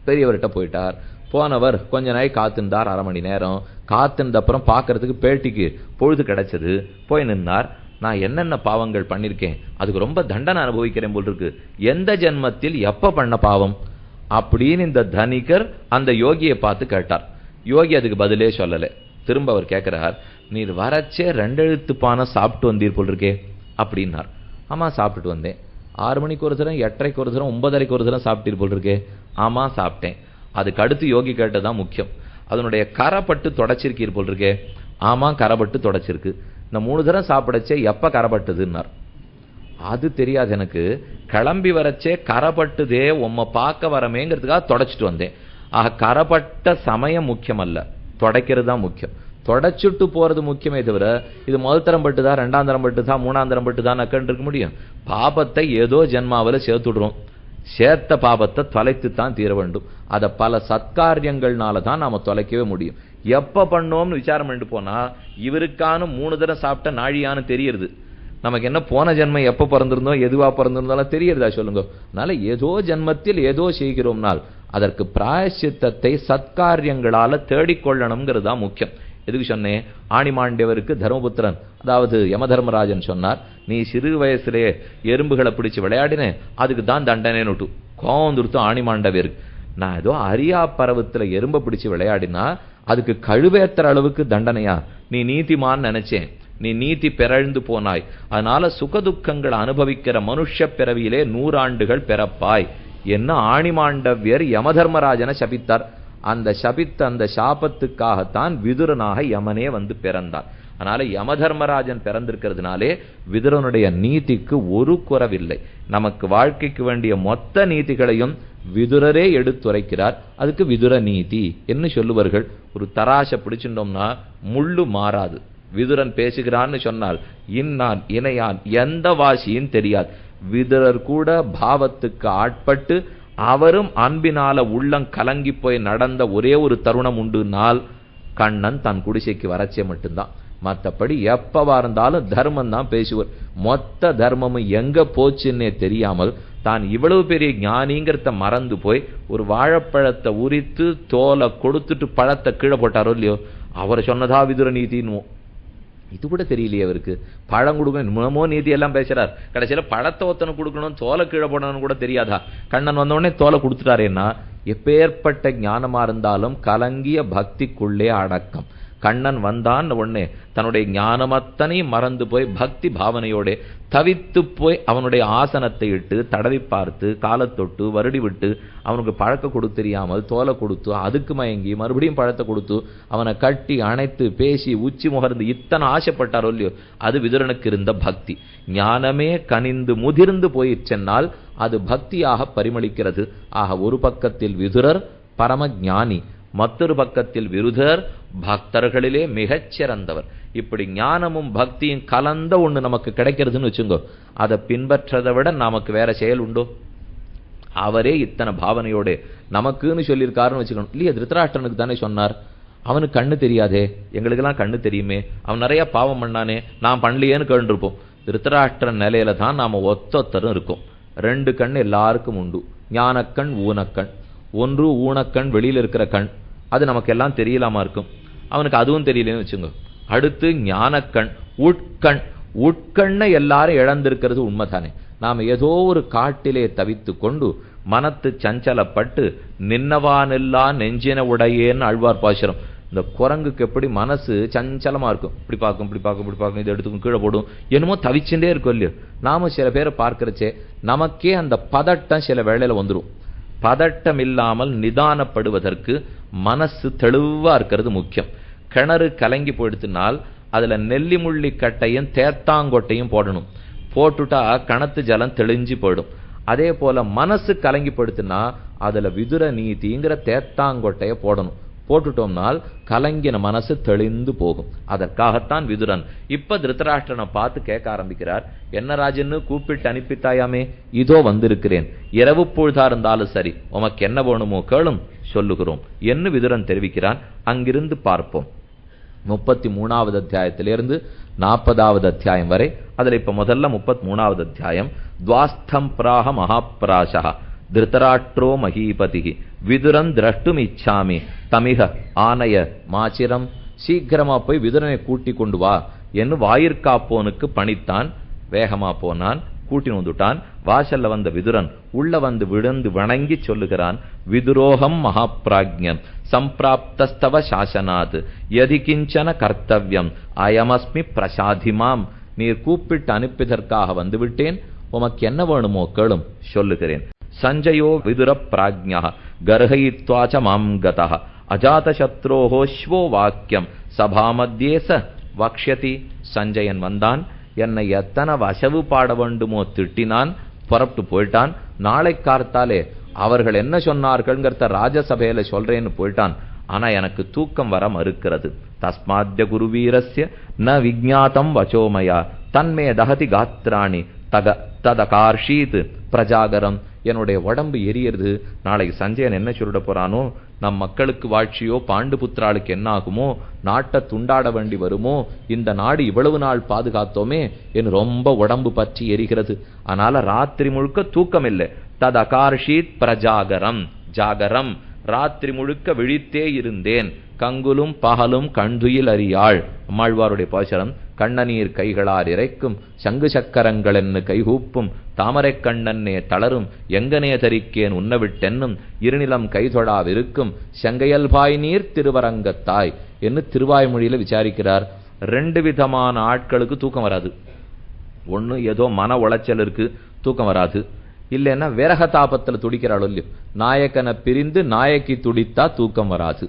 பெரியவர்கிட்ட போயிட்டார். போனவர் கொஞ்ச நாள் காத்திருந்தார், 1/2 மணி நேரம் காத்திருந்த அப்புறம் பார்க்கறதுக்கு பேட்டிக்கு பொழுது கிடைச்சது, போய் நின்னார். நான் என்னென்ன பாவங்கள் பண்ணிருக்கேன், அதுக்கு ரொம்ப தண்டனை அனுபவிக்கிறேன் போல் இருக்கு, எந்த ஜென்மத்தில் எப்ப பண்ண பாவம் அப்படின்னு இந்த தனிகர் அந்த யோகியை பார்த்து கேட்டார். யோகி அதுக்கு பதிலே சொல்லலை. திரும்ப அவர் கேட்கிறார், நீர் வரச்சே 2 எழுத்து பானம் சாப்பிட்டு வந்தீர் போல் இருக்கே அப்படின்னார். ஆமா சாப்பிட்டுட்டு வந்தேன். 6 மணிக்கு ஒரு தரம், 8:30 ஒரு தரம், 9:30 ஒரு தரம் சாப்பிட்டீர் போல் இருக்கே. ஆமா சாப்பிட்டேன். அதுக்கு அடுத்து யோகி கேட்டதான் முக்கியம். அதனுடைய கரைப்பட்டு தொடச்சிருக்கீர் போல் இருக்கே. ஆமா கரைப்பட்டு தொடச்சிருக்கு. இந்த 3 தரம் சாப்பிடச்சே எப்ப கரைப்பட்டுதுன்னார். அது தெரியாது எனக்கு, கிளம்பி வரச்சே கரைப்பட்டுதே உம்மை பார்க்க வரமேங்கிறதுக்காக தொடச்சிட்டு வந்தேன். ஆக கரைப்பட்ட சமயம் முக்கியம் அல்ல, தொடக்கிறது தான் முக்கியம். தொடச்சுட்டு போறது முக்கியமே தவிர இது முதல் தரம் பட்டுதா, 2ஆம் தரம் பட்டுதா, 3ஆம் தரம் பட்டுதான் நக்கண்டு இருக்க முடியும். பாபத்தை ஏதோ ஜென்மாவில் சேர்த்துடுறோம். சேர்த்த பாபத்தை தொலைத்துத்தான் தீர வேண்டும். அதை பல சத்காரியங்கள்னால தான் நாம தொலைக்கவே முடியும். எப்ப பண்ணோம்னு விசாரம் பண்ணிட்டு போனா இவருக்கான 3 தரம் சாப்பிட்ட நாழியான்னு தெரியுது. நமக்கு என்ன போன ஜென்மம் எப்ப பிறந்திருந்தோம், எதுவா பிறந்திருந்தாலும் தெரியறதா சொல்லுங்க. அதனால ஏதோ ஜென்மத்தில் ஏதோ செய்கிறோம்னால் அதற்கு பிராயசித்தத்தை சத்காரியங்களால தேடிக்கொள்ளணுங்கிறது தான் முக்கியம். எதுக்கு சொன்னேன், ஆணிமாண்டவருக்கு தர்மபுத்திரன் அதாவது யமதர்மராஜன் சொன்னார், நீ சிறு வயசுலே எறும்புகளை பிடிச்சு விளையாடினேன், அதுக்கு தான் தண்டனைன்னு விட்டு கோவம் துருத்தும் ஆணிமாண்டவருக்கு. நான் ஏதோ அரியா பருவத்துல எறும்பை பிடிச்சு விளையாடினா அதுக்கு கழுவேத்துற அளவுக்கு தண்டனையா, நீ நீதிமான்னு நினைச்சேன், நீ நீதி பிறழ்ந்து போனாய், அதனால சுகதுக்கங்களை அனுபவிக்கிற மனுஷ பிறவியிலே 100 ஆண்டுகள் பிறப்பாய் என்ன ஆணிமாண்டவியர் யமதர்மராஜனை சபித்தார். அந்த சபித்த அந்த சாபத்துக்காகத்தான் விதுரனாக யமனே வந்து பிறந்தார். அதனால யமதர்மராஜன் பிறந்திருக்கிறதுனாலே விதுரனுடைய நீதிக்கு ஒரு குறவில்லை. நமக்கு வாழ்க்கைக்கு வேண்டிய மொத்த நீதிகளையும் விதுரரே எடுத்துரைக்கிறார். அதுக்கு விதுர நீதி என்ன சொல்லுவார்கள். ஒரு தராசை பிடிச்சிட்டோம்னா முள்ளு மாறாது. விதுரன் பேசுகிறான்னு சொன்னால் இன்னான் இணையான் எந்த வாசியும் தெரியாது. விதுரர் கூட பாவத்துக்கு ஆட்பட்டு அவரும் அன்பினால உள்ளம் கலங்கி போய் நடந்த ஒரே ஒரு தருணம் உண்டுனால் கண்ணன் தன் குடிசைக்கு வரச்சே மட்டும்தான். மற்றபடி எப்பவா இருந்தாலும் தர்மம் தான் பேசுவார். மொத்த தர்மமும் எங்க போச்சுன்னே தெரியாமல் தான் இவ்வளவு பெரிய ஞானிங்கிறத மறந்து போய் ஒரு வாழைப்பழத்தை உரித்து தோலை கொடுத்துட்டு பழத்தை கீழே போட்டாரோ இல்லையோ, அவர் சொன்னதா விதுர நீதின்னு இது கூட தெரியலையே அவருக்கு. பழம் கொடுக்கணும் மூலமோ நீதி எல்லாம் பேசுறார், கடைசியில பழத்தை ஒத்தனை கொடுக்கணும் தோலை கீழே போடணும்னு கூட தெரியாதா. கண்ணன் வந்தோடனே தோலை கொடுத்துட்டாரேன்னா எப்பேற்பட்ட ஞானமா இருந்தாலும் கலங்கிய பக்திக்குள்ளே அடக்கம். கண்ணன் வந்தான் உடனே தன்னுடைய ஞானமத்தனையும் மறந்து போய் பக்தி பாவனையோட தவித்து போய் அவனுடைய ஆசனத்தை இட்டு தடவி பார்த்து காலத்தொட்டு வருடி விட்டு அவனுக்கு பழக்க கொடுத்து தெரியாமல் தோலை கொடுத்து அதுக்கு மயங்கி மறுபடியும் பழத்தை கொடுத்து அவனை கட்டி அணைத்து பேசி உச்சி முகர்ந்து இத்தனை ஆசைப்பட்டாரோ இல்லையோ, அது விதுரனுக்கு இருந்த பக்தி. ஞானமே கனிந்து முதிர்ந்து போயிற்றென்னால் அது பக்தியாக பரிமளிக்கிறது. ஆக ஒரு பக்கத்தில் விதுரர் பரம ஞானி, மற்றொரு பக்கத்தில் விருதர் பக்தர்களிலே மிகச் சிறந்தவர். இப்படி ஞானமும் பக்தியும் கலந்த ஒண்ணு நமக்கு கிடைக்கிறதுன்னு வச்சுங்கோ, அதை பின்பற்றதை விட நமக்கு வேற செயல் உண்டோ? அவரே இத்தனை பாவனையோட நமக்குன்னு சொல்லியிருக்காருன்னு வச்சுக்கணும் இல்லையா. திருத்தராஷ்டிரனுக்கு தானே சொன்னார், அவனுக்கு கண்ணு தெரியாதே, எங்களுக்கெல்லாம் கண்ணு தெரியுமே, அவன் நிறைய பாவம் பண்ணானே, நான் பண்ணலையேன்னு கேட்டுருப்போம். திருத்தராஷ்டிரன் நிலையில தான் நாம ஒத்தொத்தரும் இருக்கும். 2 கண் எல்லாருக்கும் உண்டு, ஞானக்கண் ஊனக்கண். ஒன்று ஊனக்கண் வெளியில இருக்கிற கண், அது நமக்கு எல்லாம் தெரியலாமா இருக்கும், அவனுக்கு அதுவும் தெரியலன்னு வச்சுங்க. அடுத்து ஞானக்கண் உட்கண். உட்கண்ணை எல்லாரும் இழந்திருக்கிறது உண்மைதானே. நாம் ஏதோ ஒரு காட்டிலே தவித்து கொண்டு மனத்து சஞ்சலப்பட்டு நின்னவானெல்லாம் நெஞ்சின உடையேன்னு ஆழ்வார் பாசுரம். இந்த குரங்குக்கு எப்படி மனசு சஞ்சலமா இருக்கும், இப்படி பார்க்கும் இப்படி பார்க்கும் இப்படி பார்க்கும், இதை எடுத்துக்கும் கீழே போடும், என்னமோ தவிச்சுட்டே இருக்கும் இல்லையோ. நாம சில பேரை பார்க்கிறச்சே நமக்கே அந்த பதட்டம் சில வேளையில வந்துடும். பதட்டம் இல்லாமல் நிதானப்படுவதற்கு மனசு தெளிவா இருக்கிறது முக்கியம். கிணறு கலங்கி போயிடுத்துனால் அதுல நெல்லி முள்ளி கட்டையும் தேத்தாங்கொட்டையும் போடணும். போட்டுட்டா கணத்து ஜலம் தெளிஞ்சு போயிடும். அதே போல மனசு கலங்கி போயிடுத்துனா அதுல விதுர நீதிங்கிற தேத்தாங்கொட்டைய போடணும். போட்டுட்டோம்னால் கலங்கின மனசு தெளிந்து போகும். அதற்காகத்தான் விதுரன் இப்ப திருத்தராஷ்டிரனை பார்த்து கேட்க ஆரம்பிக்கிறார், என்ன ராஜன்னு கூப்பிட்டு அனுப்பித்தாயாமே, இதோ வந்திருக்கிறேன், இரவு பொழுதா இருந்தாலும் சரி உமக்கு என்ன வேணுமோ கேளும் சொல்லுகிறோம் என்று விதுரன் தெரிவிக்கிறான். அங்கிருந்து பார்ப்போம் 33வது அத்தியாயத்திலிருந்து 40வது அத்தியாயம் வரை. அதுல இப்ப முதல்ல 33வது அத்தியாயம். துவாஸ்தம் பிராக மகாபிராசா திருதராஷ்டிரோ மகீபதி விதுரன் திரஷ்டும் இச்சாமி தமிக ஆனய மாச்சிரம். சீக்கிரமா போய் விதுரனை கூட்டி கொண்டு வா என்று வாயிற்காப்போனுக்கு பணித்தான். வேகமா போனான், கூட்டி வந்துட்டான். வாசல்ல வந்த விதுரன் உள்ள வந்து விழுந்து வணங்கி சொல்லுகிறான், விதுரோகம் மகாப்ராஜ்யம் சம்பிராப்தஸ்தவ சாசனாத் யதி கிஞ்சன கர்த்தவ்யம் அயமஸ்மி பிரசாதிமாம். நீர் கூப்பிட்டு அனுப்பியதற்காக வந்துவிட்டேன், உமக்கு என்ன வேணுமோ கேளும் சொல்லுகிறேன். சஞ்சயோ விதுர பிராஜ்ஞா கர்ஹயித்வாச மாம் கதः அஜாதசத்ரோஹோ ஸ்வோ வாக்கியம் சபாமத்யே ச வக்ஷ்யதி. சஞ்சயன் வந்தான், என்னை எத்தனை வசவு பாட வேண்டுமோ திட்டினான், புறப்பட்டு போயிட்டான். நாளை கார்த்தாலே அவர்கள் என்ன சொன்னார்கள்ங்கிறத ராஜசபையில சொல்றேன்னு போயிட்டான். ஆனா எனக்கு தூக்கம் வர மறுக்கிறது. தஸ்மாத்ய குருவீரஸ்ய ந விஜ்ஞாதம் வச்சோமயா தன்மே தகதி காத்ராணி ததகார்ஷீத் பிரஜாகரம். என்னுடைய உடம்பு எரியறது. நாளைக்கு சஞ்சயன் என்ன சொல்லிட போறானோ, நம் மக்களுக்கு வாழ்ச்சியோ பாண்டு புத்திராளுக்கு என்ன ஆகுமோ, நாட்டை துண்டாட வேண்டி வருமோ, இந்த நாடு இவ்வளவு நாள் பாதுகாத்தோமே என்று ரொம்ப உடம்பு பற்றி எரிகிறது. அதனால ராத்திரி முழுக்க தூக்கம் இல்லை. ததகார்ஷீத் பிரஜாகரம். ஜாகரம், ராத்திரி முழுக்க விழித்தே இருந்தேன். கங்குலும் பகலும் கண்துயில் அறியாள். அம்மாழ்வாருடைய பாசனம். கண்ணநீர் கைகளார் இறைக்கும் சங்கு சக்கரங்கள் என்று கைகூப்பும் தாமரை கண்ணன்னே தளரும் எங்கனே தரிக்கேன் உன்னவிட்டென்னும் இருநிலம் கைதொழாவிருக்கும் செங்கையல்பாய் நீர் திருவரங்கத்தாய் என்று திருவாய்மொழியில விசாரிக்கிறார். ரெண்டு விதமான ஆட்களுக்கு தூக்கம் வராது. ஒன்று ஏதோ மன உளைச்சல் இருக்கு, தூக்கம் வராது. இல்லைன்னா விரக தாபத்தில் துடிக்கிறாளோ இல்லையோ, நாயக்கனை பிரிந்து நாயக்கி துடித்தா தூக்கம் வராது.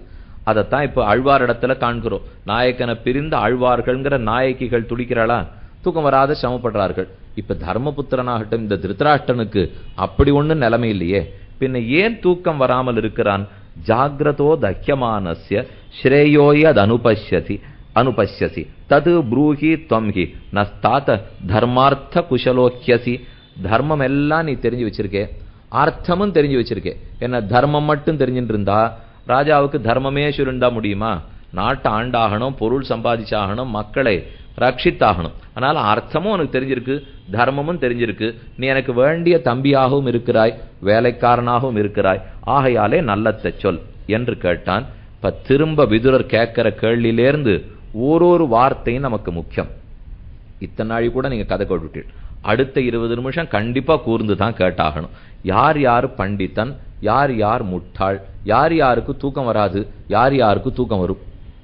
அதைத்தான் இப்போ ஆழ்வார் இடத்துல காண்கிறோம். நாயக்கனை பிரிந்து ஆழ்வார்கள்ங்கிற நாயக்கிகள் துடிக்கிறாளா, தூக்கம் வராத சமப்படுறார்கள். இப்ப தர்மபுத்திரனாகட்டும் இந்த திருதராஷ்டனுக்கு அப்படி ஒண்ணும் நிலைமை இல்லையே, பின்ன ஏன் தூக்கம் வராமல் இருக்கிறான்? ஜாகிரதோ தஹ்யமானஸ்ய ஸ்ரேயோயத் அனுபஷ்யசி தது ப்ரூஹி த்வம்ஹி நஸ்தாத தர்மார்த்த குஷலோக்கியசி. தர்மம் எல்லாம் நீ தெரிஞ்சு வச்சிருக்கே, அர்த்தமும் தெரிஞ்சு வச்சிருக்கே. என்ன தர்மம் மட்டும் தெரிஞ்சுட்டு இருந்தா ராஜாவுக்கு தர்மமே சுருண்டா முடியுமா? நாட்டை ஆண்டாகணும், பொருள் சம்பாதிச்சாகணும், மக்களை ரட்சித்தாகணும். அதனால அர்த்தமும் உனக்கு தெரிஞ்சிருக்கு, தர்மமும் தெரிஞ்சிருக்கு. நீ எனக்கு வேண்டிய தம்பியாகவும் இருக்கிறாய், வேலைக்காரனாகவும் இருக்கிறாய். ஆகையாலே நல்லத்தை சொல் என்று கேட்டான். இப்ப திரும்ப விதுரர் கேட்கிற கேள்வியிலேருந்து ஒரு வார்த்தையும் நமக்கு முக்கியம். இத்தனை நாளி கூட நீங்க கதை கேட்டுட்டீர்கள். அடுத்த 20 நிமிஷம் கண்டிப்பா கூர்ந்து தான் கேட்டாகணும். யார் யார் பண்டிதன், யார் யார் முட்டாள், யார் யாருக்கு தூக்கம் வராது, யார் யாருக்கு தூக்கம் வரும்,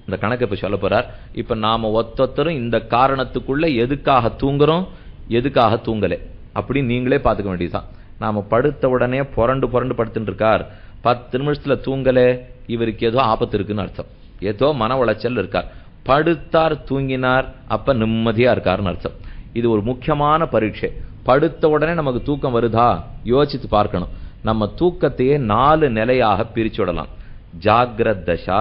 இந்த கணக்கு இப்ப சொல்ல போறார். இப்ப நாம ஒத்தொத்தரும் இந்த காரணத்துக்குள்ள எதுக்காக தூங்குறோம், எதுக்காக தூங்கலை அப்படின்னு நீங்களே பார்த்துக்க வேண்டியதுதான். நாம படுத்த உடனே புரண்டு படுத்துட்டு இருக்கார், 10 நிமிஷத்துல தூங்கலே, இவருக்கு ஏதோ ஆபத்து இருக்குன்னு அர்த்தம், ஏதோ மன உளைச்சல் இருக்கார். படுத்தார் தூங்கினார், அப்ப நிம்மதியா இருக்காருன்னு அர்த்தம். இது ஒரு முக்கியமான பரீட்சை. படுத்த உடனே நமக்கு தூக்கம் வருதா யோசித்து பார்க்கணும். நம்ம தூக்கத்தையே 4 நிலையாக பிரிச்சு விடலாம். ஜாகிரத் தசா,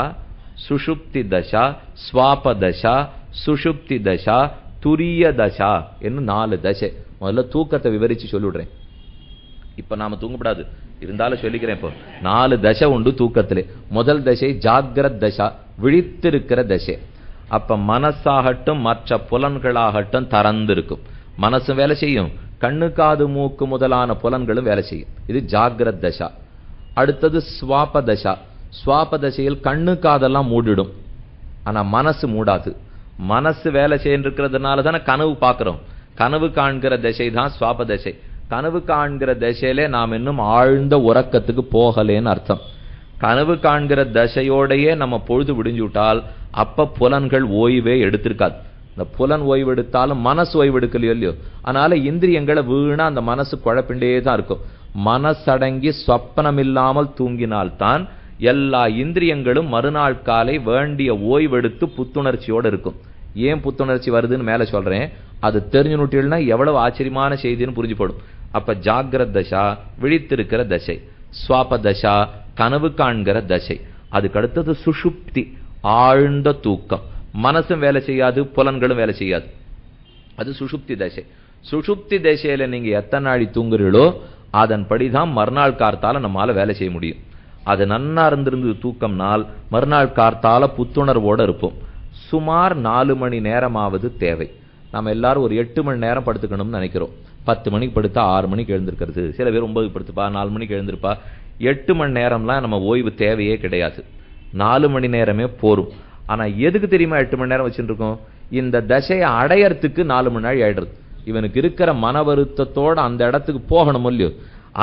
சுஷுப்தி தசா, ஸ்வாப தசா, சுஷுப்தி தசா, துரிய தசா என்று 4 தசை. முதல்ல தூக்கத்தை விவரிச்சு சொல்லிவிடுறேன். இப்ப நாம தூங்கப்படாது, இருந்தாலும் சொல்லிக்கிறேன். இப்போ 4 தசை உண்டு தூக்கத்திலே. முதல் தசை ஜாகிரத் தசா, விழித்திருக்கிற தசை. அப்ப மனசாகட்டும் மற்ற புலன்களாகட்டும் திறந்திருக்கும். மனசு வேலை செய்யும், கண்ணு காது மூக்கு முதலான புலன்களும் வேலை செய்யும். இது ஜாகிரத் தசா. அடுத்தது ஸ்வாப தசா. ஸ்வாப தசையில் கண்ணு காதெல்லாம் மூடிடும், ஆனா மனசு மூடாது. மனசு வேலை செய்யறதுனால தானே கனவு பார்க்கிறோம். கனவு காண்கிற தசை தான் ஸ்வாப தசை. கனவு காண்கிற தசையிலே நாம் இன்னும் ஆழ்ந்த உறக்கத்துக்கு போகலேன்னு அர்த்தம். கனவு காண்கிற தசையோடையே நம்ம பொழுது விடிஞ்சுட்டால் அப்ப புலன்கள் ஓய்வே எடுத்திருக்காது. இந்த புலன் ஓய்வு எடுத்தாலும் மனசு ஓய்வு எடுக்கலையோ இல்லையோ, அதனால இந்திரியங்களை வீணா அந்த மனசு குழப்பிண்டே தான் இருக்கும். மனசடங்கி சொப்பனம் இல்லாமல் தூங்கினால்தான் எல்லா இந்திரியங்களும் மறுநாள் காலை வேண்டிய ஓய்வெடுத்து புத்துணர்ச்சியோடு இருக்கும். ஏன் புத்துணர்ச்சி வருதுன்னு மேல சொல்றேன். அது தெரிஞ்சு நுட்டில்னா எவ்வளவு ஆச்சரியமான செய்தின்னு புரிஞ்சு போடும். அப்ப ஜாகிரத் தசா விழித்திருக்கிற தசை, ஸ்வாப தசா கனவு காண்கிற தசை, அதுக்கு அடுத்தது சுஷுப்தி ஆழ்ந்த தூக்கம். மனசும் வேலை செய்யாது, புலன்களும் வேலை செய்யாது, அது சுஷுப்தி தசை. சுஷுப்தி தசையில நீங்க எத்தனை நாளி தூங்குறீங்களோ அதன்படிதான் மறுநாள் கார்த்தால நம்மால வேலை செய்ய முடியும். அது நன்னா இருந்திருந்து தூக்கம்னால் மறுநாள் கார்த்தால புத்துணர்வோட இருப்போம். சுமார் 4 மணி நேரமாவது தேவை. நம்ம எல்லாரும் ஒரு 8 மணி நேரம் படுத்துக்கணும்னு நினைக்கிறோம். 10 மணிக்கு படுத்தா 6 மணிக்கு எழுந்திருக்கிறது, சில பேர் 9க்கு படுத்துப்பா, 4 மணிக்கு எழுந்திருப்பா. 8 மணி நேரம்லாம் நம்ம ஓய்வு தேவையே கிடையாது, 4 மணி நேரமே போரும். ஆனா எதுக்கு தெரியுமா 8 மணி நேரம் வச்சுட்டு இருக்கோம்? இந்த தசையை அடையறதுக்கு 4 மணி நேரம் ஆயிடுறது. இவனுக்கு இருக்கிற மன வருத்தத்தோட அந்த இடத்துக்கு போகணும் இல்லையோ,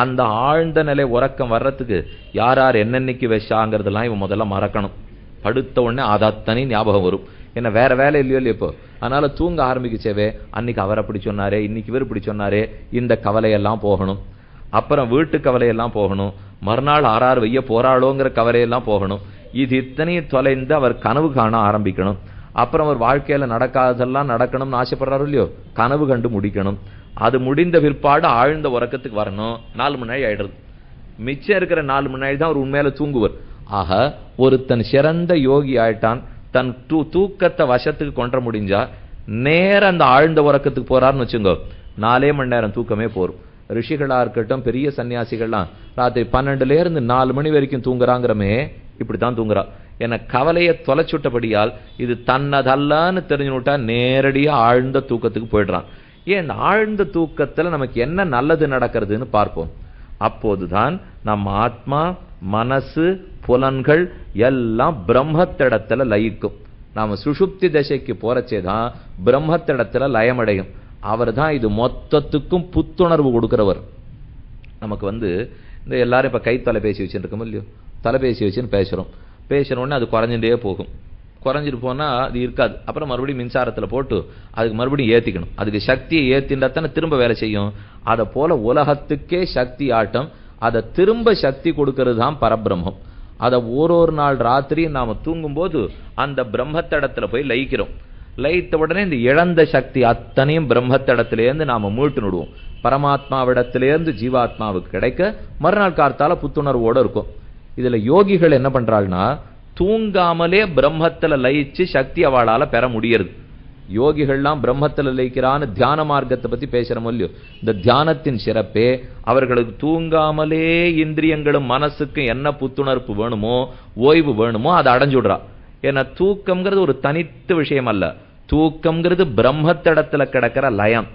அந்த ஆழ்ந்த நிலை உறக்கம் வர்றதுக்கு யார் யார் என்னன்னைக்கு விஷாங்கிறதெல்லாம் இவன் முதல்ல மறக்கணும். படுத்த உடனே அத்தனை ஞாபகம் வரும். என்ன வேற வேலை இல்லையோ இல்லையோ இப்போ, அதனால தூங்க ஆரம்பிக்கச்சேவே அன்னைக்கு அவர் அப்படி சொன்னாரே, இன்னைக்கு இவர் இப்படி சொன்னாரே, இந்த கவலையெல்லாம் போகணும். அப்புறம் வீட்டு கவலையெல்லாம் போகணும். மறுநாள் ஆறாறு வைய போராளோங்கிற கவலையெல்லாம் போகணும். இது இத்தனையும் தொலைந்து அவர் கனவு காண ஆரம்பிக்கணும். அப்புறம் அவர் வாழ்க்கையில நடக்காதெல்லாம் நடக்கணும்னு ஆசைப்படுறாரு இல்லையோ, கனவு கண்டு முடிக்கணும். அது முடிந்த பிற்பாடு ஆழ்ந்த உறக்கத்துக்கு வரணும். 4 மணி நேரம் ஆயிடுறது. மிச்சம் இருக்கிற 4 மணி நேரம் தான் ஒரு உண்மையில தூங்குவர். ஆக ஒருத்தன் சிறந்த யோகி ஆயிட்டான், தன் தூக்கத்தை வசத்துக்கு கொண்ட முடிஞ்சா நேர அந்த ஆழ்ந்த உறக்கத்துக்கு போறாருன்னு வச்சுங்க, 4 மணி நேரம் தூக்கமே போரும். ரிஷிகளா இருக்கட்டும், பெரிய சன்னியாசிகள்லாம் ராத்திரி 12ல இருந்து 4 மணி வரைக்கும் தூங்குறாங்கிறமே, இப்படித்தான் தூங்குறா. என கவலையை தொலைச்சுட்டபடியால் இது தன்னதல்லான்னு தெரிஞ்சுட்டா நேரடியா ஆழ்ந்த தூக்கத்துக்கு போயிடுறான். ஏன் இந்த ஆழ்ந்த தூக்கத்துல நமக்கு என்ன நல்லது நடக்கிறதுன்னு பார்ப்போம். அப்போதுதான் நம்ம ஆத்மா, மனசு, புலன்கள் எல்லாம் பிரம்மத்திடத்துல லயிக்கும். நாம சுஷுப்தி தசைக்கு போறச்சேதான் பிரம்மத்திடத்துல லயமடையும். அவர் தான் இது மொத்தத்துக்கும் புத்துணர்வு கொடுக்கிறவர். நமக்கு இந்த எல்லாரும் இப்ப கை தொலைபேசி வச்சுட்டு இருக்கோம் இல்லையோ, தொலைபேசி வச்சுன்னு பேசுறோம்னு அது குறைஞ்சுட்டே போகும். குறைஞ்சிட்டு போனா அது இருக்காது. அப்புறம் மறுபடியும் மின்சாரத்துல போட்டு அதுக்கு மறுபடியும் ஏத்திக்கணும். அதுக்கு சக்தியை ஏத்தின்றாத்தானே திரும்ப வேலை செய்யும். அதை போல உலகத்துக்கே சக்தி ஆட்டம், அதை திரும்ப சக்தி கொடுக்கிறது தான் பரபிரம்மம். அதை ஒரு நாள் ராத்திரி நாம தூங்கும் போது அந்த பிரம்மத்தடத்துல போய் லயிக்கிறோம். லயித்த உடனே இந்த இழந்த சக்தி அத்தனையும் பிரம்மத்தடத்திலேருந்து நாம மீட்டு நடுவோம். பரமாத்மாவிடத்திலேருந்து ஜீவாத்மாவுக்கு கிடைக்க மறுநாள் கார்த்தால புத்துணர்வோட இருக்கும். இதுல யோகிகள் என்ன பண்றாள்னா, தூங்காமலே பிரம்மத்துல லயிச்சு சக்தி அவளால பெற முடியறது. யோகிகள்லாம் பிரம்மத்துல லயிக்கிறான்னு தியான மார்க்கத்தை பத்தி பேசுறோம் இல்லையோ, இந்த தியானத்தின் சிறப்பே அவர்களுக்கு தூங்காமலே இந்திரியங்களும் மனசுக்கும் என்ன புத்துணர்வு வேணுமோ, ஓய்வு வேணுமோ அதை அடைஞ்சுடுறா. ஏன்னா தூக்கம்ங்கிறது ஒரு தனித்த விஷயம் அல்ல, தூக்கம்ங்கிறது பிரம்மத்திடத்துல கிடக்கிற லயம்.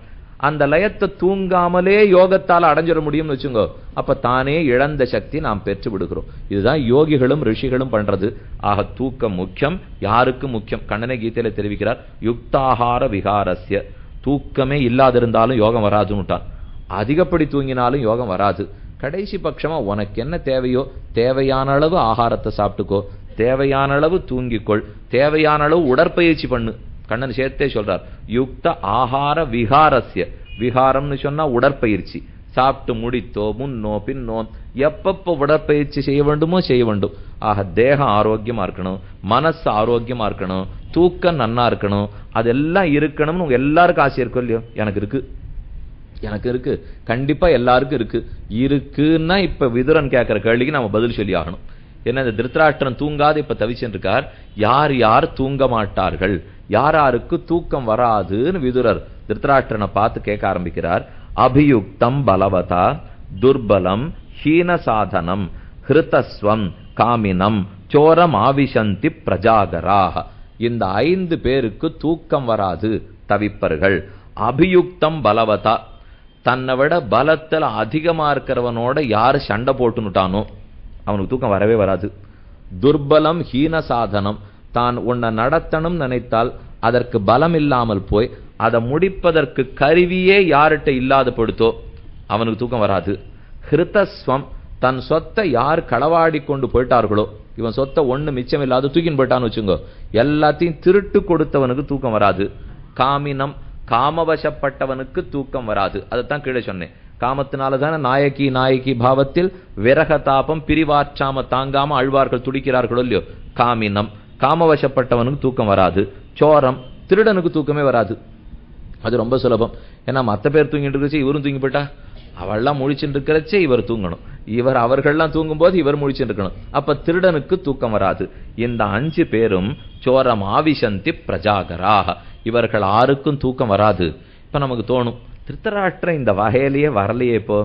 அந்த லயத்தை தூங்காமலே யோகத்தால் அடைஞ்சிட முடியும்னு வச்சுங்கோ, அப்ப தானே இழந்த சக்தி நாம் பெற்று விடுகிறோம். இதுதான் யோகிகளும் ரிஷிகளும் பண்றது. ஆக தூக்கம் முக்கியம். யாருக்கு முக்கியம்? கண்ணனை கீதையில தெரிவிக்கிறார், யுக்தாகார விகாரஸ்ய. தூக்கமே இல்லாதிருந்தாலும் யோகம் வராதுன்னுட்டான். அதிகப்படி தூங்கினாலும் யோகம் வராது. கடைசி பட்சமா உனக்கு என்ன தேவையோ தேவையான அளவு ஆகாரத்தை சாப்பிட்டுக்கோ, தேவையான அளவு தூங்கிக்கொள், தேவையான அளவு உடற்பயிற்சி பண்ணு. கண்ணன் சேர்த்தே சொல்றார், யுக்த ஆகார விகாரஸ்ய. விகாரம்னு சொன்னா உடற்பயிற்சி. சாப்பிட்டு முடித்தோ முன்னோ பின்னோ எப்பப்போ உடற்பயிற்சி செய்ய வேண்டுமோ செய்ய வேண்டும். ஆக தேகம் ஆரோக்கியமா இருக்கணும், மனசு ஆரோக்கியமா இருக்கணும், தூக்கம் நன்னா இருக்கணும். அதெல்லாம் இருக்கணும்னு எல்லாருக்கும் ஆசை இருக்கும் இல்லையோ? எனக்கு இருக்கு, கண்டிப்பா எல்லாருக்கும் இருக்கு. இருக்குன்னா இப்ப விதுரன் கேட்கிற கேள்விக்கு நம்ம பதில் சொல்லி ஆகணும். என்ன, இந்த திருத்தராஷ்டிரன் தூங்காது இப்ப தவிச்சுட்டு இருக்கார். யார் யார் தூங்க மாட்டார்கள், யாராருக்கு தூக்கம் வராதுன்னு விதுரர் திருத்தராஷ்டிரனை பார்த்து கேட்க ஆரம்பிக்கிறார். அபியுக்தம் பலவதா துர்பலம் ஹீன சாதனம் ஹிருதஸ்வம் காமினம் சோரம் ஆவிசந்தி பிரஜாகராக. இந்த 5 பேருக்கு தூக்கம் வராது, தவிப்பர்கள். அபியுக்தம் பலவதா, தன்னை விட பலத்துல அதிகமா இருக்கிறவனோட யாரு சண்டை போட்டுனுட்டானோ அவனுக்கு தூக்கம் வரவே வராது. துர்பலம் ஹீன சாதனம், தான் உன்னை நடத்தணும் நினைத்தால் அதற்கு பலம் இல்லாமல் போய் அதை முடிப்பதற்கு கருவியே யார்கிட்ட இல்லாத படுத்தோ அவனுக்கு தூக்கம் வராது. ஹிருதஸ்வம், தன் சொத்தை யார் களவாடி கொண்டு போயிட்டார்களோ, இவன் சொத்தை ஒண்ணு மிச்சம் இல்லாத தூக்கின்னு போயிட்டான்னு வச்சுங்கோ, எல்லாத்தையும் திருட்டு கொடுத்தவனுக்கு தூக்கம் வராது. காமினம், காமவசப்பட்டவனுக்கு தூக்கம் வராது. அதைத்தான் கீழே சொன்னேன். காமத்தினாலதான நாயகி பாவத்தில் விரகதாபம் பிரிவாற்றாம தாங்காம அழ்வார்கள் துடிக்கிறார்களோ இல்லையோ. காமினம், காமவசப்பட்டவனுக்கு தூக்கம் வராது. சோரம், திருடனுக்கு தூக்கமே வராது. அது ரொம்ப சுலபம். ஏன்னா மற்ற பேர் தூங்கிட்டு இருக்கச்சு இவரும் தூங்கி போயிட்டா, அவள்லாம் முழிச்சுட்டு இருக்கிறச்சே இவர் தூங்கணும், அவர்கள்லாம் தூங்கும் போது இவர் முழிச்சுட்டு இருக்கணும். அப்ப திருடனுக்கு தூக்கம் வராது. இந்த 5 பேரும் சோரம் ஆவிசந்தி பிரஜாகராக. இவர்கள் யாருக்கும் தூக்கம் வராது. இப்ப நமக்கு தோணும், திருத்தராஷ்டிரன் இந்த வகையிலேயே வரலையே, இப்போ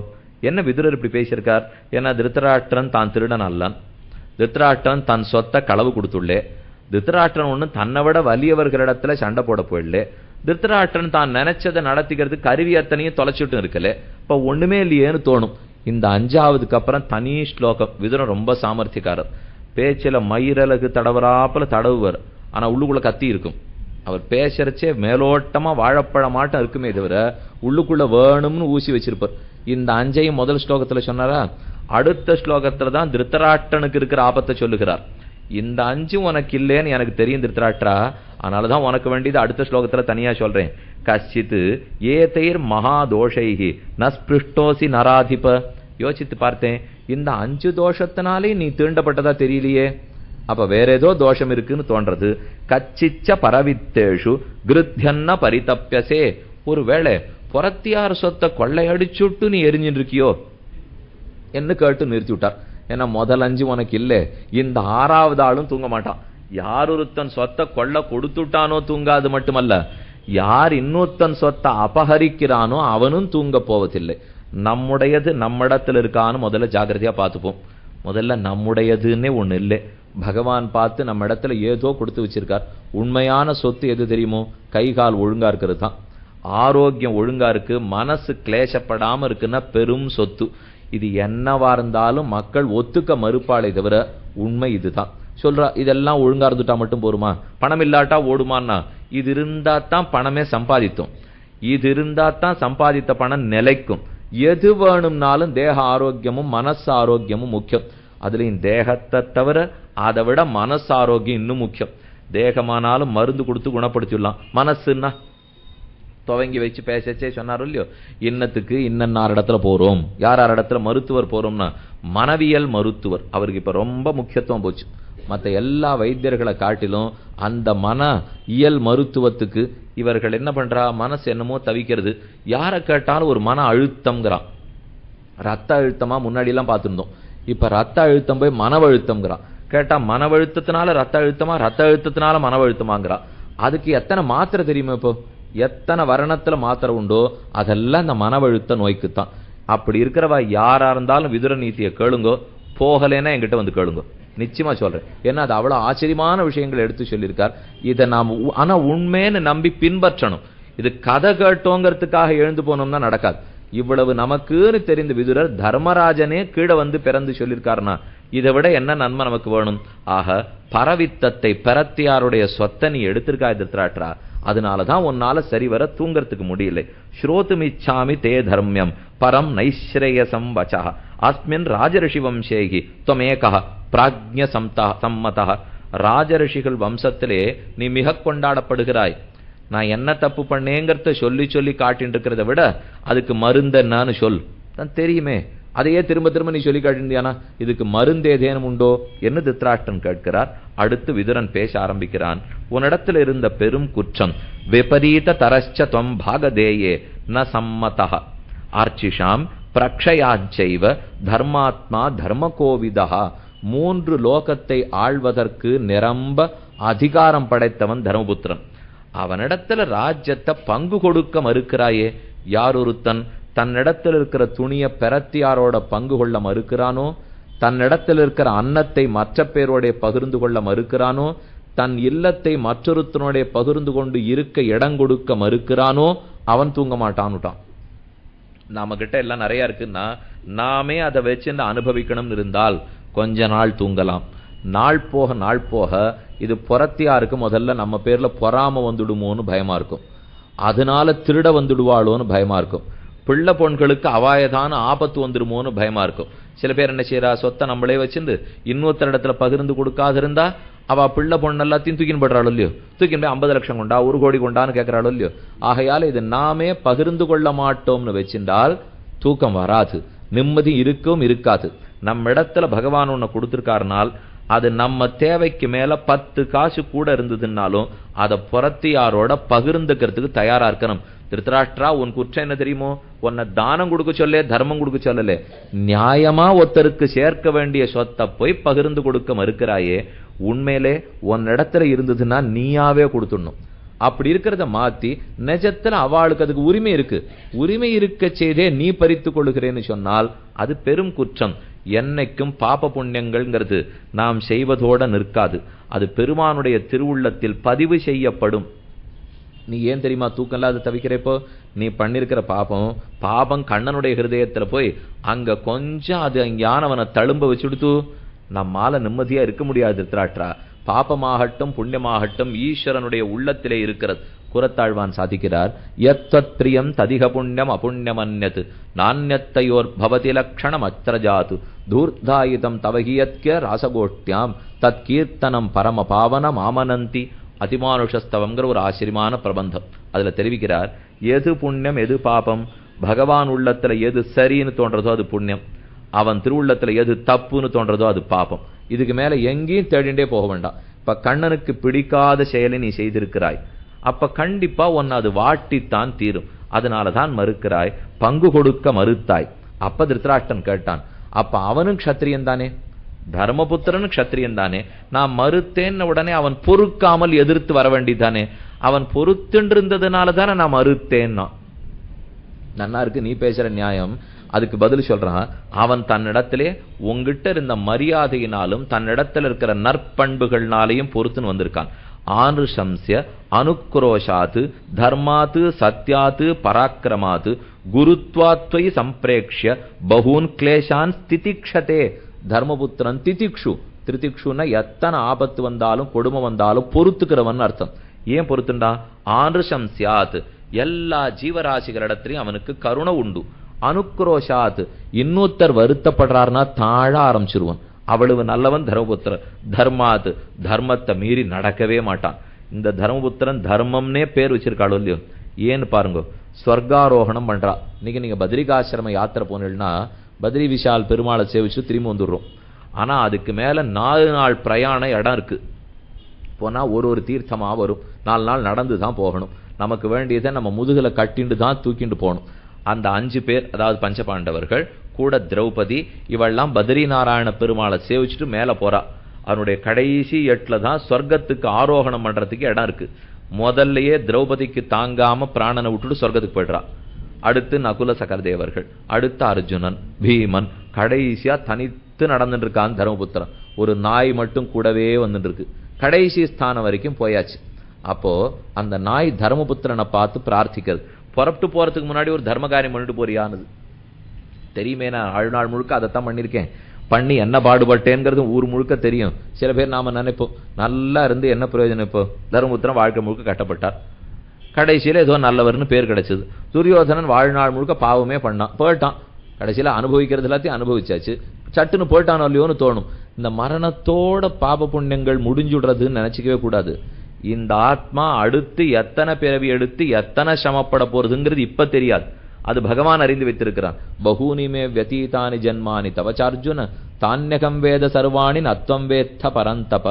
என்ன விதுரர் இப்படி பேசியிருக்கார்? ஏன்னா திருத்தராஷ்டிரன் தான் திருடன் அல்லன், திருத்தராஷ்டிரன் தன் சொத்தை களவு கொடுத்துள்ளே, திருத்தராஷ்டிரன் ஒண்ணு தன்னை விட வலியவர்களிடத்துல சண்டை போட போயிடலே, திருத்தராஷ்டிரன் தான் நினைச்சதை நடத்திக்கிறதுக்கு கருவி அத்தனையும் தொலைச்சிட்டும் இருக்கல, இப்ப ஒண்ணுமே இல்லையேன்னு தோணும். இந்த 5வதுக்கு அப்புறம் தனி ஸ்லோகம். விதுரன் ரொம்ப சாமர்த்தியக்காரர். பேச்சில மயிரலகு தடவராப்புல தடவுவர், ஆனா உள்ளுக்குள்ள கத்தி இருக்கும். அவர் பேசுறச்சே மேலோட்டமா வாழைப்பழமாட்டம் இருக்குமே தவிர உள்ளுக்குள்ள வேணும்னு ஊசி வச்சிருப்பார். இந்த 5ஐயும் முதல் ஸ்லோகத்துல சொன்னாரா, அடுத்த ஸ்லோகத்துல தான் திருத்தராஷ்டிரனுக்கு இருக்கிற ஆபத்தை சொல்லுகிறார். இந்த 5 உனக்கு இல்லேன்னு எனக்கு தெரியும் திருத்தராஷ்டிரா, அதனாலதான் உனக்கு வேண்டியது அடுத்த ஸ்லோகத்துல தனியா சொல்றேன். கஷ்டித் ஏதைர் மகாதோஷைஹி நஸ்பிருஷ்டோசி நராதிப. யோசித்து பார்த்தேன், இந்த 5 தோஷத்தினாலே நீ தீண்டப்பட்டதா தெரியலையே, அப்ப வேற ஏதோ தோஷம் இருக்குன்னு தோன்றது. கச்சிச்ச பரவித்தேஷு கிருத்யன்ன பரிதப்பியசே. ஒருவேளை புறத்தியார் சொத்தை கொள்ளையடிச்சுட்டு நீ எரிஞ்சின்னு இருக்கியோ என்று கேட்டு நிறுத்தி விட்டார். ஏன்னா முதல் 5 உனக்கு இல்லை, இந்த 6வது ஆளும் தூங்க மாட்டான். யார் ஒருத்தன் சொத்தை கொள்ள கொடுத்துட்டானோ தூங்காது மட்டுமல்ல, யார் இன்னொருத்தன் சொத்தை அபகரிக்கிறானோ அவனும் தூங்க போவதில்லை. நம்முடையது நம்மிடத்துல இருக்கான்னு முதல்ல ஜாகிரதையா பார்த்துப்போம். முதல்ல நம்முடையதுன்னே ஒண்ணு இல்லை, பகவான் பார்த்து நம்ம இடத்துல ஏதோ கொடுத்து வச்சிருக்கார். உண்மையான சொத்து எது தெரியுமோ, கை கால் ஒழுங்கா இருக்கிறது தான். ஆரோக்கியம் ஒழுங்கா இருக்கு, மனசு கிளேசப்படாம இருக்குன்னா பெரும் சொத்து. இது என்னவா இருந்தாலும் மக்கள் ஒத்துக்க மறுப்பாளை தவிர உண்மை இதுதான். சொல்றா இதெல்லாம் ஒழுங்கா இருந்துட்டா மட்டும் போருமா, பணம் இல்லாட்டா ஓடுமான்னா, இது இருந்தா தான் பணமே சம்பாதித்தோம், இது இருந்தா தான் சம்பாதித்த பணம் நிலைக்கும். எது வேணும்னாலும் தேக ஆரோக்கியமும் மனசு ஆரோக்கியமும் முக்கியம். அதுலயும் தேகத்தை தவிர அதை விட மனசு ஆரோக்கியம் இன்னும் முக்கியம். தேகமானாலும் மருந்து கொடுத்து குணப்படுத்திடலாம், மனசுன்னா துவங்கி வச்சு பேசச்சே சொன்னாரோ இல்லையோ, இன்னத்துக்கு இன்னன்னார் இடத்துல போறோம், யார் இடத்துல மருத்துவர் போறோம்னா மனவியல் மருத்துவர், அவருக்கு இப்ப ரொம்ப முக்கியத்துவம் போச்சு. மற்ற எல்லா வைத்தியர்களை காட்டிலும் அந்த மன இயல் மருத்துவத்துக்கு இவர்கள் என்ன பண்றா, மனசு என்னமோ தவிக்கிறது. யாரை கேட்டாலும் ஒரு மன அழுத்தம்ங்கிறான். ரத்த அழுத்தமா முன்னாடி எல்லாம் பார்த்துருந்தோம், இப்ப ரத்த அழுத்தம் போய் மனவழுத்தம்ங்கிறான். கேட்டா மனவழுத்தத்தினால ரத்த அழுத்தமா, ரத்த அழுத்தத்தினால மனவழுத்தமாங்கிறா. அதுக்கு எத்தனை மாத்திரை தெரியுமா, இப்போ எத்தனை வரணத்துல மாத்திரை உண்டோ அதெல்லாம் இந்த மனவழுத்த நோய்க்குத்தான். அப்படி இருக்கிறவா யாரா இருந்தாலும் விதுர நீதியை கேளுங்கோ, போகலைன்னா என்கிட்ட வந்து கேளுங்கோ, நிச்சயமா சொல்றேன். ஏன்னா அது அவ்வளவு ஆச்சரியமான விஷயங்கள் எடுத்து சொல்லியிருக்கார். இதை நாம் ஆனா உண்மைன்னு நம்பி பின்பற்றணும். இது கதை கேட்டோங்கிறதுக்காக எழுந்து போனோம்னா நடக்காது. இவ்வளவு நமக்குன்னு தெரிந்த விதுரர் தர்மராஜனே கீழே வந்து பிறந்து சொல்லியிருக்காருன்னா இதை விட என்ன நன்மை நமக்கு வேணும். ஆக பரவித்தத்தை பரத்தியாருடைய சொத்தை நீ எடுத்திருக்கா திருத்தராஷ்டிரா, அதனாலதான் உன்னால சரிவர தூங்கறதுக்கு முடியல. ஸ்ரோதுமிச்சாமி தே தர்மியம் பரம் நைஸ்ரேயசம் வச்சா அஸ்மின் ராஜரிஷி வம்சேகி துவமேகா பிராஜ்ய சம்மதா. ராஜரிஷிகள் வம்சத்திலே நீ மிக கொண்டாடப்படுகிறாய். நான் என்ன தப்பு பண்ணேங்கிறத சொல்லி சொல்லி காட்டின்னு இருக்கிறத விட அதுக்கு மருந்து என்னான்னு சொல், தான் தெரியுமே. அதையே திரும்ப திரும்ப நீ சொல்லி காட்டிண்டியானா இதுக்கு மருந்து ஏதேனும் உண்டோ என்று திருத்தராஷ்டிரன் கேட்கிறார். அடுத்து விதுரன் பேச ஆரம்பிக்கிறான். உன்னிடத்தில் இருந்த பெரும் குற்றம் விபரீத தரச்ச துவம் பாகதேயே ந சம்மதா ஆர்ச்சிஷாம் பிரக்ஷயாஞ்சைவ தர்மாத்மா தர்மகோவிதா. 3 லோகத்தை ஆள்வதற்கு நிரம்ப அதிகாரம் படைத்தவன் தர்மபுத்திரன். அவனிடத்துல ராஜ்யத்தை பங்கு கொடுக்க மறுக்கிறாயே. யார் ஒருத்தன் தன்னிடத்தில் இருக்கிற துணிய பெறத்தியாரோட பங்கு கொள்ள மறுக்கிறானோ, தன்னிடத்தில் இருக்கிற அன்னத்தை மற்ற பேரோடைய பகிர்ந்து கொள்ள மறுக்கிறானோ, தன் இல்லத்தை மற்றொருத்தனுடைய பகிர்ந்து கொண்டு இருக்க இடம் கொடுக்க மறுக்கிறானோ அவன் தூங்க மாட்டான்னுட்டான். நாம கிட்ட எல்லாம் நிறைய இருக்குன்னா நாமே அதை வச்சு அனுபவிக்கணும்னு இருந்தால் கொஞ்ச நாள் தூங்கலாம். நாள் போக இது புறத்தியாருக்கு முதல்ல நம்ம பேர்ல பொறாம வந்துடுமோன்னு பயமா இருக்கும், அதனால திருட வந்துடுவாளோன்னு பயமா இருக்கும். பிள்ளை பொண்களுக்கு அவாயதான ஆபத்து வந்துடுமோன்னு பயமா இருக்கும். சில பேர் என்ன செய்யறா, சொத்தை நம்மளே வச்சிருந்து இன்னொருத்தர் இடத்துல பகிர்ந்து கொடுக்காது இருந்தா அவ பிள்ளை பொண்ணு எல்லாத்தையும் தூக்கின்னு போடுறாளோ இல்லையோ, தூக்கின்னு போய் 50 லட்சம் கொண்டா 1 கோடி கொண்டான்னு கேட்கறாளோ இல்லையோ. ஆகையால இது நாமே பகிர்ந்து கொள்ள மாட்டோம்னு வச்சிருந்தால் தூக்கம் வராது, நிம்மதி இருக்காது. நம்ம இடத்துல பகவான் ஒண்ணு கொடுத்திருக்காருனால் அது நம்ம தேவைக்கு மேல 10 காசு கூட இருந்ததுன்னாலும் அதை புறத்தியாரோட பகிர்ந்துக்கிறதுக்கு தயாரா இருக்கணும். திருத்தராஷ்டிரா, உன் குற்றம் என்ன தெரியுமோ, உன்னை தானம் கொடுக்க சொல்ல தர்மம் கொடுக்க சொல்லல, நியாயமா ஒருத்தருக்கு சேர்க்க வேண்டிய சொத்தை போய் பகிர்ந்து கொடுக்க மறுக்கிறாயே. உண்மையிலே உன் இடத்துல இருந்ததுன்னா நீயாவே கொடுத்துடணும். அப்படி இருக்கிறத மாத்தி நிஜத்துல அவளுக்கு அதுக்கு உரிமை இருக்க செய்தே நீ பறித்து கொள்ளுகிறேன்னு சொன்னால் அது பெரும் குற்றம். என்னைக்கும் பாப புண்ணியங்கள்ங்கிறது நாம் செய்வதோட நிற்காது, அது பெருமானுடைய திருவுள்ளத்தில் பதிவு செய்யப்படும். நீ ஏன் தெரியுமா தூக்கம் இல்லாத தவிக்கிறப்போ? நீ பண்ணிருக்கிற பாபம் கண்ணனுடைய ஹிருதயத்துல போய் அங்க கொஞ்சம் அது ஞானவனை தழும்ப வச்சுடுத்து நம்மால நிம்மதியா இருக்க முடியாது திருத்தராஷ்டிரா. பாபமாகட்டும் புண்ணியமாகட்டும் ஈஸ்வரனுடைய உள்ளத்திலே இருக்கிறது. குரத்தாழ்வான் சாதிக்கிறார், யத்வத்ரியம் ததிக புண்ணியம் அபுண்ணியமன்யத் நான்யத்தையோர் பவதி லக்ஷணம் அத்ரஜாத்து தூர்தாயிதம் தவகியத்ய ராசகோஷ்டியாம் தத் கீர்த்தனம் பரம பாவனம் ஆமனந்தி அதிமானுஷஸ்தவங்கிற ஒரு ஆச்சரியமான பிரபந்தம். அதுல தெரிவிக்கிறார், எது புண்ணியம் எது பாபம், பகவான் உள்ளத்துல எது சரின்னு தோன்றதோ அது புண்ணியம், அவன் திருவுள்ளத்துல எது தப்புன்னு தோன்றதோ அது பாபம். இதுக்கு மேல எங்கேயும் தேடிண்டே போக வேண்டாம். இப்ப கண்ணனுக்கு பிடிக்காத செயலை நீ செய்திருக்கிறாய், அப்ப கண்டிப்பா உன்னை அது வாட்டித்தான் தீரும். அதனாலதான் மறுக்கிறாய், பங்கு கொடுக்க மறுத்தாய். அப்ப திருத்தராஷ்டிரன் கேட்டான், அப்ப அவனும் க்ஷத்திரியன் தானே, தர்மபுத்திரன் க்ஷத்திரியன் தானே, நான் மறுத்தேன்னு உடனே அவன் பொறுக்காமல் எதிர்த்து வர வேண்டிதானே, அவன் பொறுத்துன்றிருந்ததுனால தானே நான் மறுத்தேன்னா. நன்னா இருக்கு நீ பேசுற நியாயம். அதுக்கு பதில் சொல்றான், அவன் தன்னிடத்திலே உங்ககிட்ட இருந்த மரியாதையினாலும் தன்னிடத்தில் இருக்கிற நற்பண்புகள்னாலையும் பொறுத்துன்னு வந்திருக்கான். ஆனுஷம்ஸ்ய அனுக்ரோஷாத்து தர்மாத்து சத்யாத்து பராக்கிரமாத்து குருத்வாத்வை சம்பிரேக்ஷ்ய பகூன் கிளேஷான் திதிக்ஷதே. தர்மபுத்திரன் திதிக்ஷு, திரிதிக்ஷுன்னா எத்தனை ஆபத்து வந்தாலும் கொடுமை வந்தாலும் பொறுத்துக்கிறவன் அர்த்தம். ஏன் பொறுத்துண்டா? ஆனுஷம்ஸ்யாத் எல்லா ஜீவராசிகளிடத்திலையும் அவனுக்கு கருணை உண்டு. அனுக்ரோஷாத் இன்னொருத்தர் வருத்தப்படுறாருன்னா தாழ ஆரம்பிச்சிருவான். அவ்வளவு நல்லவன் தர்மபுத்திரன். தர்மாத் தர்மத்தை மீறி நடக்கவே மாட்டான். இந்த தர்மபுத்திரன் தர்மம்னே பேர் வச்சிருக்காளோ இல்லையோ, ஏன்னு பாருங்க, ஸ்வர்காரோகணம் பண்றா. இன்னைக்கு நீங்க பத்ரிகாசிரம யாத்திரை போனீங்கன்னா பத்ரி விஷால் பெருமாளை சேவிச்சு திரும்பி வந்துடுறோம். ஆனா அதுக்கு மேல 4 நாள் பிரயாண இடம் இருக்கு. போனா ஒரு தீர்த்தமா வரும். 4 நாள் நடந்து தான் போகணும். நமக்கு வேண்டியதை நம்ம முதுகுல கட்டிண்டு தான் தூக்கிண்டு போகணும். அந்த 5 பேர், அதாவது பஞ்சபாண்டவர்கள் கூட திரௌபதி, இவெல்லாம் பத்ரி நாராயண பெருமாளை சேவிச்சுட்டு மேல போறா. அவனுடைய கடைசி 8ல தான் சொர்க்கத்துக்கு ஆரோகணம் பண்றதுக்கு இடம் இருக்கு. முதல்லயே திரௌபதிக்கு தாங்காம பிராணனை விட்டுட்டு சொர்க்கத்துக்கு போயிடுறா. அடுத்து நகுல சகரதேவர்கள், அடுத்து அர்ஜுனன், பீமன், கடைசியா தனித்து நடந்துட்டு இருக்கான் தர்மபுத்திரன். ஒரு நாய் மட்டும் கூடவே வந்துட்டு இருக்கு. கடைசி ஸ்தானம் வரைக்கும் போயாச்சு. அப்போ அந்த நாய் தர்மபுத்திரனை பார்த்து பிரார்த்திக்கிறது, புறப்பட்டு போறதுக்கு முன்னாடி ஒரு தர்மகாரியம் பண்ணிட்டு போறியானது தெரியுமே. நான் ஆழ்நாள் முழுக்க அதைத்தான் பண்ணியிருக்கேன். பண்ணி என்ன பாடுபட்டேங்கிறது ஊர் முழுக்க தெரியும். சில பேர் நாம நினைப்போம் நல்லா இருந்து என்ன பிரயோஜனம், இப்போ தர்மபுத்திரன் வாழ்க்கை முழுக்க கட்டப்பட்டார், கடைசியில ஏதோ நல்லவர்னு பேர் கிடைச்சது. துரியோதனன் வாழ்நாள் முழுக்க பாவமே பண்ணான், போயிட்டான், கடைசியில அனுபவிக்கிறது எல்லாத்தையும் அனுபவிச்சாச்சு, சட்டுன்னு போயிட்டானோ இல்லையோன்னு தோணும். இந்த மரணத்தோட பாப புண்ணியங்கள் முடிஞ்சுடுறதுன்னு நினைச்சிக்கவே கூடாது. இந்த ஆத்மா அடுத்து எத்தனை பிறவி எடுத்து எத்தனை சமப்பட போறதுங்கிறது இப்ப தெரியாது. அது பகவான் அறிந்து வைத்திருக்கிறான். பகூனிமே வியதீதானி ஜன்மானி தவச்சார்ஜுன தான்யகம் வேத சர்வாணி நத்வம் வேத்த பரந்தப.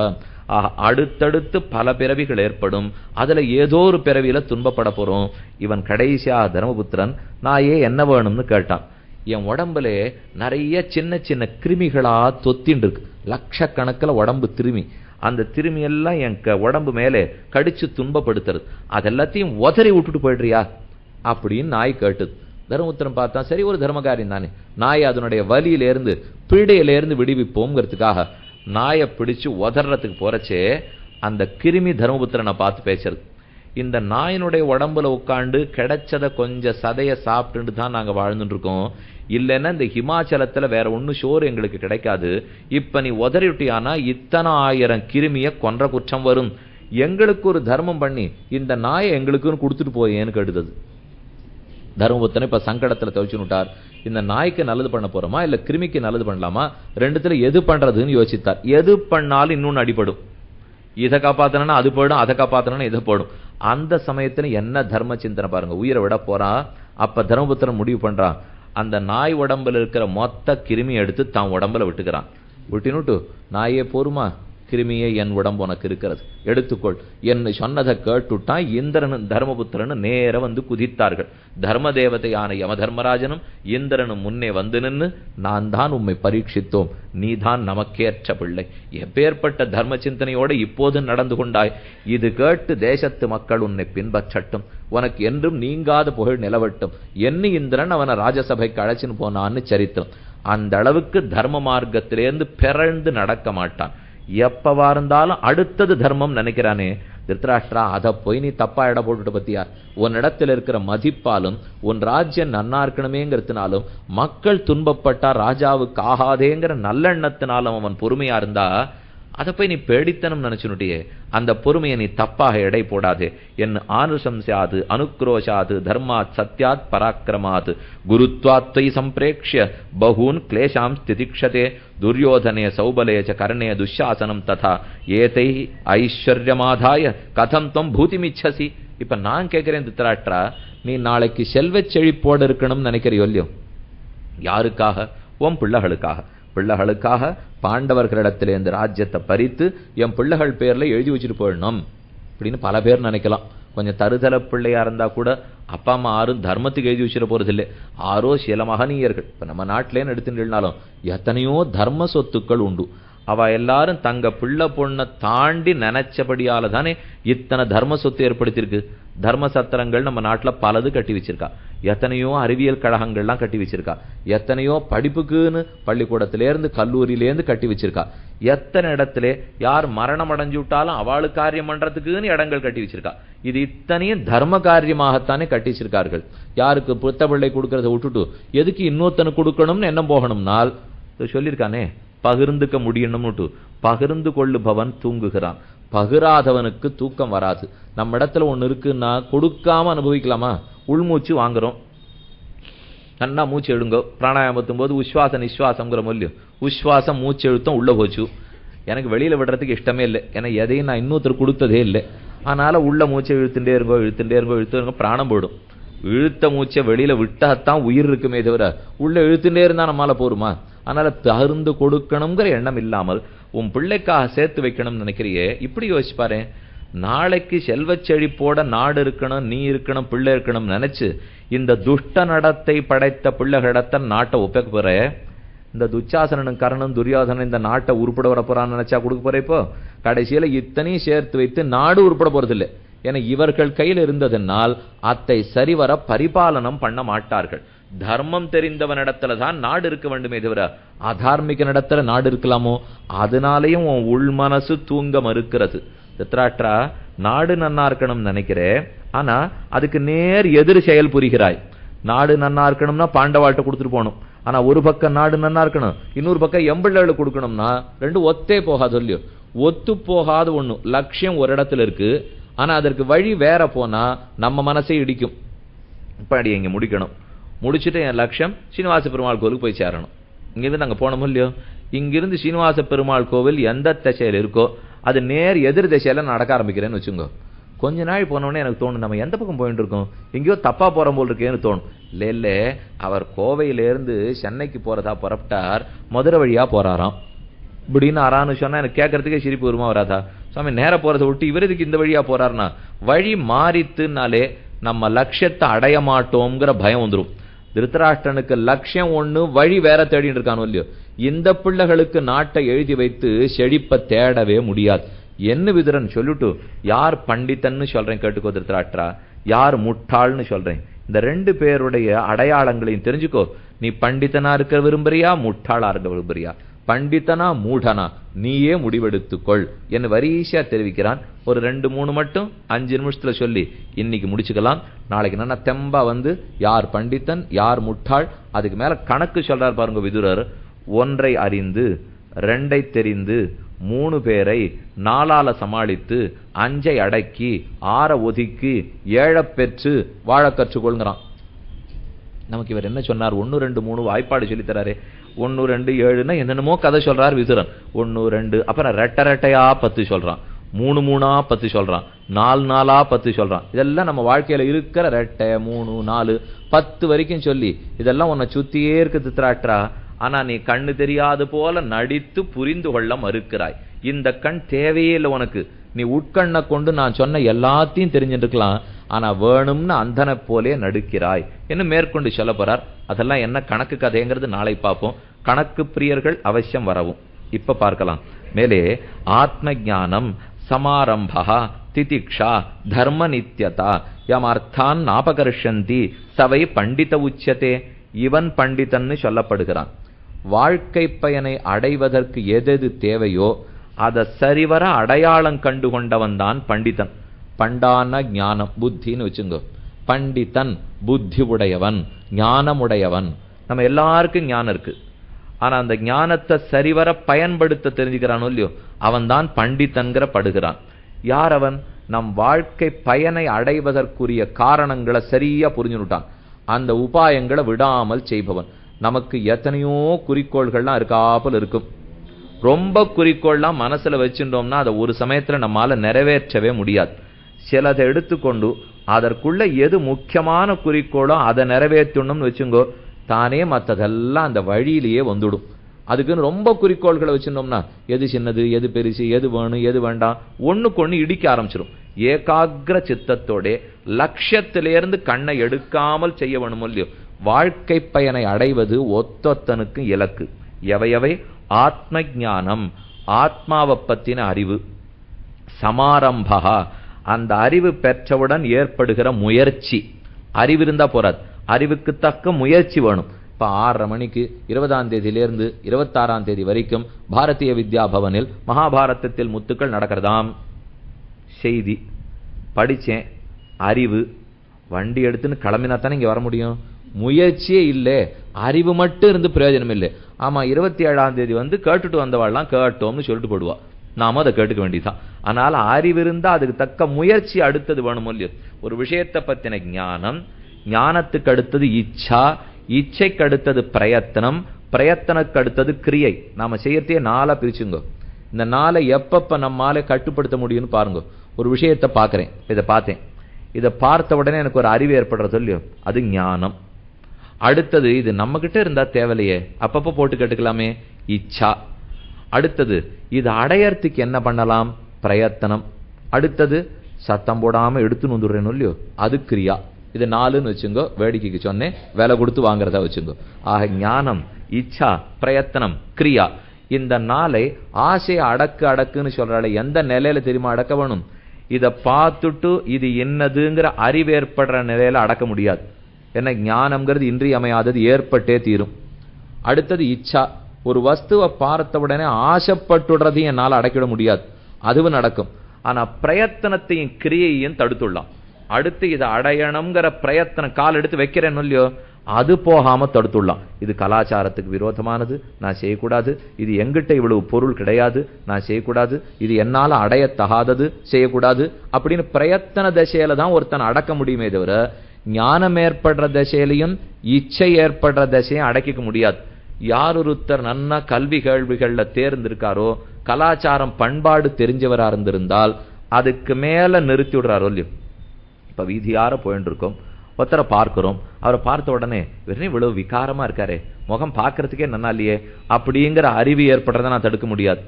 அடுத்தடுத்து பல பிறவிகள் ஏற்படும். அதுல ஏதோ ஒரு பிறவியில துன்பப்பட போறோம். இவன் கடைசியா தர்மபுத்திரன் நான் என்ன வேணும்னு கேட்டான். என் உடம்புல நிறைய சின்ன சின்ன கிருமிகளா தொத்தின்னு இருக்கு, லட்சக்கணக்கில் உடம்பு திருமி. அந்த திருமி எல்லாம் என் உடம்பு மேலே கடிச்சு துன்பப்படுத்துறது, அதெல்லாத்தையும் உதறி விட்டுட்டு போயிடுறியா அப்படின்னு நாய் கேட்டுது. தர்மபுத்திரன் பார்த்தா சரி ஒரு தர்மகாரியம் தானே, நாய் அதனுடைய வலியிலேருந்து பீடையிலேருந்து விடுவிப்போங்கிறதுக்காக நாயை பிடிச்சு உதறதுக்கு போறச்சே அந்த கிருமி தர்மபுத்திரனை பார்த்து பேசுறது. இந்த நாயினுடைய உடம்புல உட்காண்டு கிடைச்சத கொஞ்சம் சதைய சாப்பிட்டு தான் நாங்க வாழ்ந்துட்டு இருக்கோம். இல்லைன்னா இந்த ஹிமாச்சலத்துல வேற ஒன்னும் சோறு எங்களுக்கு கிடைக்காது. இப்ப நீ உதறிட்டியானா இத்தனை 1000 கிருமிய கொன்ற குற்றம் வரும். எங்களுக்கு ஒரு தர்மம் பண்ணி இந்த நாயை எங்களுக்குன்னு கொடுத்துட்டு போயேன்னு கேட்டுது. தர்மபுத்திரன் இப்ப சங்கடத்துல தவிச்சுட்டார். இந்த நாய்க்கு நல்லது பண்ண போறோமா இல்ல கிருமிக்கு நல்லது பண்ணலாமா, ரெண்டுத்துல எது பண்றதுன்னு யோசித்தார். எது பண்ணாலும் இன்னொன்னு அடிபடும். இதை காப்பாத்தனா அது போயிடும், அதை காப்பாத்தனா இதை போயிடும். அந்த சமயத்துல என்ன தர்ம சிந்தனை பாருங்க, உயிரை விட போறான். அப்ப தர்மபுத்திரன் முடிவு பண்றான், அந்த நாய் உடம்புல இருக்கிற மொத்த கிருமி எடுத்து தான் உடம்புல விட்டுக்கிறான். விட்டினுட்டு நாயே போருமா, கிருமியே என் உடம்பு உனக்கு இருக்கிறது, எடுத்துக்கொள் என்று சொன்னதை கேட்டுட்டான். இந்திரனும் தர்மபுத்திரனும் நேர வந்து குதித்தார்கள். தர்ம தேவதையான யம தர்மராஜனும் இந்திரனும் முன்னே வந்து நின்று, நான் தான் உம்மை பரீட்சித்தோம், நீதான் நமக்கேற்ற பிள்ளை, எப்பேற்பட்ட தர்ம சிந்தனையோடு இப்போது நடந்து கொண்டாய், இது கேட்டு தேசத்து மக்கள் உன்னை பின்பற்றட்டும், உனக்கு என்றும் நீங்காத புகழ் நிலவட்டும் என்ன இந்திரன் அவனை ராஜசபைக்கு அழைச்சின்னு போனான்னு சரித்திரம். அந்த அளவுக்கு தர்ம மார்க்கத்திலேருந்து பிறழ்ந்து நடக்க மாட்டான். எப்பவா இருந்தாலும் அடுத்தது தர்மம் நினைக்கிறானே, திருத்தராஷ்டிரா, அதை போய் நீ தப்பா இட போட்டுட்டு பத்தியா? உன்னிடத்தில் இருக்கிற மதிப்பாலும் உன் ராஜ்யம் நன்னா இருக்கணுமேங்கிறதுனாலும் மக்கள் துன்பப்பட்டா ராஜாவுக்கு ஆகாதேங்கிற நல்லெண்ணத்தினாலும் அவன் பொறுமையா இருந்தா அதை போய் நீ பேடித்தனம் நினைச்சுனுட்டியே. அந்த பொறுமையை நீ தப்பாக எடை போடாதே. என் ஆனுசம்சாது அனுக்ரோஷாது தர்மாத் சத்யாத் பராக்கிரமாத் குருத்வாத்வை சம்பிரேக்ஷ்ய பகூன் கிளேஷாம் ஸ்திதிக்ஷதே துரியோதனே சௌபலேச்ச கர்ணே துஷாசனம் ததா ஏதை ஐஸ்வர்யமாதாய கதம் துவம் பூதிமிச்சசி. இப்ப நான் கேட்கிறேன் திருத்தராஷ்டிரா, நீ நாளைக்கு செல்வச் செழிப்போடு இருக்கணும்னு நினைக்கிறியோ இல்லையோ? யாருக்காக? உன் பிள்ளைகளுக்காக. பிள்ளைகளுக்காக பாண்டவர்களிடத்திலே இந்த ராஜ்யத்தை பறித்து என் பிள்ளைகள் பேர்ல எழுதி வச்சுட்டு போயிடணும் அப்படின்னு பல பேர் நினைக்கலாம். கொஞ்சம் தருதல பிள்ளையா இருந்தா கூட அப்பா அம்மா யாரும் தர்மத்துக்கு எழுதி வச்சிட போறது இல்லை. ஆரோ சில மகனீயர்கள் இப்ப நம்ம நாட்டிலேன்னு எடுத்துட்டாலும் எத்தனையோ தர்ம சொத்துக்கள் உண்டு. அவ எல்லாரும் தங்க பிள்ளை பொண்ணை தாண்டி நினைச்சபடியால தானே இத்தனை தர்ம சொத்து ஏற்படுத்தியிருக்கு. தர்ம சத்திரங்கள் நம்ம நாட்டில் பலது கட்டி வச்சிருக்கா. எத்தனையோ அறிவியல் கழகங்கள்லாம் கட்டி வச்சிருக்கா. எத்தனையோ படிப்புக்குன்னு பள்ளிக்கூடத்திலேருந்து கல்லூரியிலேருந்து கட்டி வச்சிருக்கா. எத்தனை இடத்துல யார் மரணம் அடைஞ்சு விட்டாலும் அவளுக்கு காரியம் பண்றதுக்குன்னு இடங்கள் கட்டி வச்சிருக்கா. இது இத்தனையும் தர்ம காரியமாகத்தானே கட்டி வச்சிருக்கார்கள். யாருக்கு புத்த பிள்ளை கொடுக்கறத விட்டுட்டு எதுக்கு இன்னொருத்தனுக்கு கொடுக்கணும்னு என்ன போகணும்னால் சொல்லியிருக்கானே, பகிர்ந்துக்க முடியணும்னுட்டு. பகிர்ந்து கொள்ளுபவன் தூங்குகிறான், பகிராதவனுக்கு தூக்கம் வராது. நம்ம இடத்துல ஒண்ணு இருக்குன்னா கொடுக்காம அனுபவிக்கலாமா? உள்மூச்சு வாங்குறோம், நல்லா மூச்சு எழுங்கோ. பிராணாயாமத்தும் போது உஸ்வாச நிஸ்வாசம்ங்கிற மொழியும் உஸ்வாசம் மூச்சு எழுத்தம் உள்ள போச்சு. எனக்கு வெளியில விடுறதுக்கு இஷ்டமே இல்லை. ஏன்னா எதையும் நான் இன்னொருத்தர் கொடுத்ததே இல்லை. அதனால உள்ள மூச்சை இழுத்துட்டே இருங்கோ இழுத்துட்டே இருங்கோ இழுத்து பிராணம் போயிடும். இழுத்த மூச்சை வெளியில விட்டாத்தான் உயிர் இருக்குமே தவிர உள்ள இழுத்துட்டே இருந்தா நம்மளால போருமா? அதனால பகிர்ந்து கொடுக்கணுங்கிற எண்ணம் இல்லாமல் உன் பிள்ளைக்காக சேர்த்து வைக்கணும்னு நினைக்கிறியே. இப்படி யோசிப்பாரு, நாளைக்கு செல்வச் செழிப்போட நாடு இருக்கணும், நீ இருக்கணும், பிள்ளை இருக்கணும் நினைச்சு இந்த துஷ்ட நடத்தை படைத்த பிள்ளைகளிடத்த நாட்டை ஒப்பக்க போற. இந்த துச்சாசனனும் கர்ணனும் துரியோதனன் இந்த நாட்டை உருப்பட வர போறான்னு நினைச்சா கொடுக்க போற. இப்போ கடைசியில இத்தனையும் சேர்த்து வைத்து நாடு உருப்பட போறது இல்லை. ஏன்னா இவர்கள் கையில் இருந்ததனால் அத்தை சரிவர பரிபாலனம் பண்ண மாட்டார்கள். தர்மம் தெரிந்தவனிடத்துல தான் நாடு இருக்க வேண்டுமே தவிர அதார்மிக இடத்துல நாடு இருக்கலாமோ? அதனாலையும் உன் உள் மனசு தூங்க மறுக்கிறது. திருத்தராஷ்டிரா, நாடு நன்னா இருக்கணும்னு நினைக்கிறேன், ஆனா அதுக்கு நேர் எதிர் செயல் புரிகிறாய். நாடு நன்னா இருக்கணும்னா பாண்டவாள்கிட்ட கொடுத்துட்டு போகணும். ஆனா ஒரு பக்கம் நாடு நன்னா இருக்கணும், இன்னொரு பக்கம் எம்பிள்ளைகளுக்கு கொடுக்கணும்னா ரெண்டு ஒத்தே போகாது இல்லையோ? ஒத்து போகாத ஒண்ணு. லட்சியம் ஒரு இடத்துல இருக்கு, ஆனா அதற்கு வழி வேற போனா நம்ம மனசை இடிக்கும். இப்படி இங்க முடிக்கணும், முடிச்சுட்டு என் லட்சியம் சீனிவாச பெருமாள் கோவிலுக்கு போய் சேரணும். இங்கிருந்து அங்கே போனோமோ இல்லையோ? இங்கிருந்து சீனிவாச பெருமாள் கோவில் எந்த திசையில் இருக்கோ அது நேர் எதிர் திசையில நடக்க ஆரம்பிக்கிறேன்னு வச்சுக்கோ. கொஞ்ச நாள் போனோடனே எனக்கு தோணும், நம்ம எந்த பக்கம் போயிட்டு இருக்கோம், எங்கேயோ தப்பா போற போல் இருக்கேன்னு தோணும். இல்ல அவர் கோவையிலேருந்து சென்னைக்கு போறதா புறப்பட்டார், மதுரை வழியா போறாராம். இப்படின்னு ஆறான்னு சொன்னா எனக்கு கேட்கறதுக்கே சிரிப்பு வருமா வராதா? சுவாமி நேர போறதை விட்டு இவருக்கு இந்த வழியா போறாருன்னா வழி மாறித்துனாலே நம்ம லட்சியத்தை அடைய மாட்டோம்ங்கிற பயம் வந்துடும். திருத்தராஷ்டிரனுக்கு லட்சியம் ஒண்ணு, வழி வேற தேடிட்டு இருக்கானோ இல்லையோ? இந்த பிள்ளைகளுக்கு நாட்டை எழுதி வைத்து செழிப்பை தேடவே முடியாது. என்ன விதுரன் சொல்லிட்டு யார் பண்டிதன்னு சொல்றேன் கேட்டுக்கோ திருத்தராஷ்டிரா, யார் முட்டாள்னு சொல்றேன். இந்த ரெண்டு பேருடைய அடையாளங்களையும் தெரிஞ்சுக்கோ. நீ பண்டிதனா இருக்க விரும்புறியா, முட்டாளா இருக்க விரும்புறியா? பண்டிதனா மூடனா நீயே முடிவெடுத்துக்கொள் என்று வரிசையா தெரிவிக்கிறான். ஒரு 2-3 மட்டும் 5 நிமிஷத்துல சொல்லி இன்னைக்கு முடிச்சுக்கலாம். நாளைக்கு என்ன தெம்பா வந்து யார் பண்டிதன் யார் முட்டாள் அதுக்கு மேல கணக்கு சொல்றார் பாருங்க விதுரர். 1 அறிந்து 2 தெரிந்து 3 பேரை 4 சமாளித்து 5 அடக்கி 6 ஒதுக்கி 7 பெற்று வாழ கற்றுக்கொள்கிறான். நமக்கு இவர் என்ன சொன்னார்? 1 2 3 வாய்ப்பாடு சொல்லித்தராரு. 1 2 7ன்னா என்னென்னமோ கதை சொல்றார் விதுரன். 1 2 அப்புறம் ரெட்டையா 10 சொல்றான், 3 3 10 சொல்றான், 4 4 10 சொல்றான். இதெல்லாம் நம்ம வாழ்க்கையில இருக்கிற ரெட்டை 3 4 10 வரைக்கும் சொல்லி இதெல்லாம் உன்னை சுத்தியே இருக்கு திருத்தராஷ்டிரா. ஆனா நீ கண்ணு தெரியாது போல நடித்து புரிந்து கொள்ள மறுக்கிறாய். இந்த கண் தேவையே இல்லை உனக்கு. நீ உட்கண்ணை கொண்டு நான் சொன்ன எல்லாத்தையும் தெரிஞ்சிருக்கலாம், ஆனா வேணும்னு அந்தனை போலே நடுக்கிறாய் என்று மேற்கொண்டு சொல்ல போறார். அதெல்லாம் என்ன கணக்கு கதைங்கிறது நாளை பார்ப்போம். கணக்கு பிரியர்கள் அவசியம் வரவும். இப்ப பார்க்கலாம். மேலே ஆத்ம ஞானம் சமாரம்பா திதிக்ஷா தர்ம நித்யதா யம் அர்த்தான் நாபகர்ஷந்தி சவை பண்டித உச்சதே. இவன் பண்டிதன்னு சொல்லப்படுகிறான். வாழ்க்கை பயனை அடைவதற்கு எது தேவையோ அதை சரிவர அடையாளம் கண்டு கொண்டவன் தான் பண்டிதன். பண்டான ஞானம் புத்தின்னு வச்சுங்க. பண்டிதன் புத்தி உடையவன், ஞானமுடையவன். நம்ம எல்லாருக்கும் ஞானம் இருக்கு. ஆனா அந்த ஞானத்தை சரிவர பயன்படுத்த தெரிஞ்சுக்கிறானோ இல்லையோ, அவன் தான் பண்டிதன்கிற படுகிறான். யார் அவன்? நம் வாழ்க்கை பயனை அடைவதற்குரிய காரணங்களை சரியா புரிஞ்சுட்டான். அந்த உபாயங்களை விடாமல் செய்பவன். நமக்கு எத்தனையோ குறிக்கோள்கள்லாம் இருக்காப்பல் இருக்கும். ரொம்ப குறிக்கோள்லாம் மனசுல வச்சுட்டோம்னா அதை ஒரு சமயத்துல நம்மால நிறைவேற்றவே முடியாது. சிலதை எடுத்துக்கொண்டு அதற்குள்ள எது முக்கியமான குறிக்கோளோ அதை நிறைவேற்றணும்னு வச்சுங்கோ, தானே மற்றதெல்லாம் அந்த வழியிலேயே வந்துடும். அதுக்குன்னு ரொம்ப குறிக்கோள்களை வச்சுட்டோம்னா எது சின்னது, எது பெருசு, எது வேணும், எது வேண்டாம், ஒண்ணுக்கு ஒண்ணு இடிக்க ஆரம்பிச்சிடும். ஏகாகிர சித்தத்தோட லட்சியத்திலிருந்து கண்ணை எடுக்காமல் செய்ய வேணும் இல்லையோ. வாழ்க்கை பயனை அடைவது ஒத்தொத்தனுக்கு இலக்கு. எவையவை? ஆத்ம ஞானம், ஆத்மாவை பத்தின அறிவு. சமாரம்பா, அந்த அறிவு பெற்றவுடன் ஏற்படுகிற முயற்சி. அறிவு இருந்தா போறாது, அறிவுக்கு தக்க முயற்சி வேணும். இப்ப 6:30 மணிக்கு 20ஆம் தேதியிலிருந்து 26ஆம் தேதி வரைக்கும் பாரதிய வித்யா பவனில் மகாபாரதத்தில் முத்துக்கள் நடக்கிறதாம். செய்தி படிச்சேன், அறிவு. வண்டி எடுத்துன்னு கிளம்பினா தானே இங்க வர முடியும். முயற்சியே இல்லை, அறிவு மட்டும் இருந்து பிரயோஜனம் இல்லை. ஆமா, 27ஆம் தேதி வந்து கேட்டுட்டு வந்தவாள்லாம் கேட்டோம்னு சொல்லிட்டு போடுவா. நாம அதை கேட்டுக்க வேண்டியதான். அதனால அறிவு இருந்தா அதுக்கு தக்க முயற்சி அடுத்தது வேணும் இல்லையோ. ஒரு விஷயத்தை பத்தின ஞானம், ஞானத்துக்கு அடுத்தது இச்சா, இச்சைக்கு அடுத்தது பிரயத்தனம், பிரயத்தனுக்கு அடுத்தது கிரியை. நாம செய்யறதே 4 பிரிச்சுங்க. இந்த 4 எப்பப்ப நம்மால கட்டுப்படுத்த முடியும்னு பாருங்க. ஒரு விஷயத்தை பார்க்கிறேன், இதை பார்த்தேன், இதை பார்த்த உடனே எனக்கு ஒரு அறிவு ஏற்படுறது இல்லையோ, அது ஞானம். அடுத்தது இது நம்ம கிட்ட இருந்தா தேவையில்லையே, அப்பப்ப போட்டு கேட்டுக்கலாமே, இச்சா. அடுத்தது இது அடையறதுக்கு என்ன பண்ணலாம், பிரயத்தனம். அடுத்தது சத்தம் போடாம எடுத்துன்னு வந்துடுறேன்னு இல்லையோ, அது கிரியா. இது 4ன்னு வச்சுங்கோ. வேடிக்கைக்கு சொன்னேன், வேலை கொடுத்து வாங்குறதா வச்சுங்கோ. ஆக ஞானம், இச்சா, பிரயத்தனம், கிரியா. இந்த 4 ஆசையை அடக்குன்னு சொல்றாள். எந்த நிலையில தெரியுமா அடக்க வேணும்? இதை பார்த்துட்டு இது என்னதுங்கிற அறிவு ஏற்படுற நிலையில அடக்க முடியாது. ஏன்னா ஞானம்ங்கிறது இன்றியமையாதது, ஏற்பட்டே தீரும். அடுத்தது இச்சா. ஒரு வஸ்துவை பார்த்த உடனே ஆசைப்பட்டுடுறதையும் என்னால் அடக்கிட முடியாது, அதுவும் நடக்கும். ஆனா பிரயத்தனத்தையும் கிரியையும் தடுத்துடலாம். அடுத்து இதை அடையணுங்கிற பிரயத்தனம் கால் எடுத்து வைக்கிறேன்னு இல்லையோ, அது போகாம தடுத்துடலாம். இது கலாச்சாரத்துக்கு விரோதமானது, நான் செய்யக்கூடாது. இது எங்கிட்ட இவ்வளவு பொருள் கிடையாது, நான் செய்யக்கூடாது. இது என்னால அடையத்தகாதது, செய்யக்கூடாது. அப்படின்னு பிரயத்தன தசையில தான் ஒருத்தன் அடக்க முடியுமே தவிர, ஞானம் ஏற்படுற தசையிலையும் இச்சை ஏற்படுற தசையும் அடக்கிக்க முடியாது. யார் ஒருத்தர் நன்னா கல்வி கேள்விகள்ல தேர்ந்திருக்காரோ, கலாச்சாரம் பண்பாடு தெரிஞ்சவரா இருந்திருந்தால் அதுக்கு மேல நிறுத்தி விடுறாரோ இல்லையோ. இப்ப வீதியார போயிட்டு இருக்கோம், ஒருத்தரை பார்க்கிறோம், அவரை பார்த்த உடனே வெறும் இவ்வளவு விகாரமா இருக்காரே, முகம் பார்க்கறதுக்கே நன்னா இல்லையே அப்படிங்கிற அறிவு ஏற்படுறதை நான் தடுக்க முடியாது.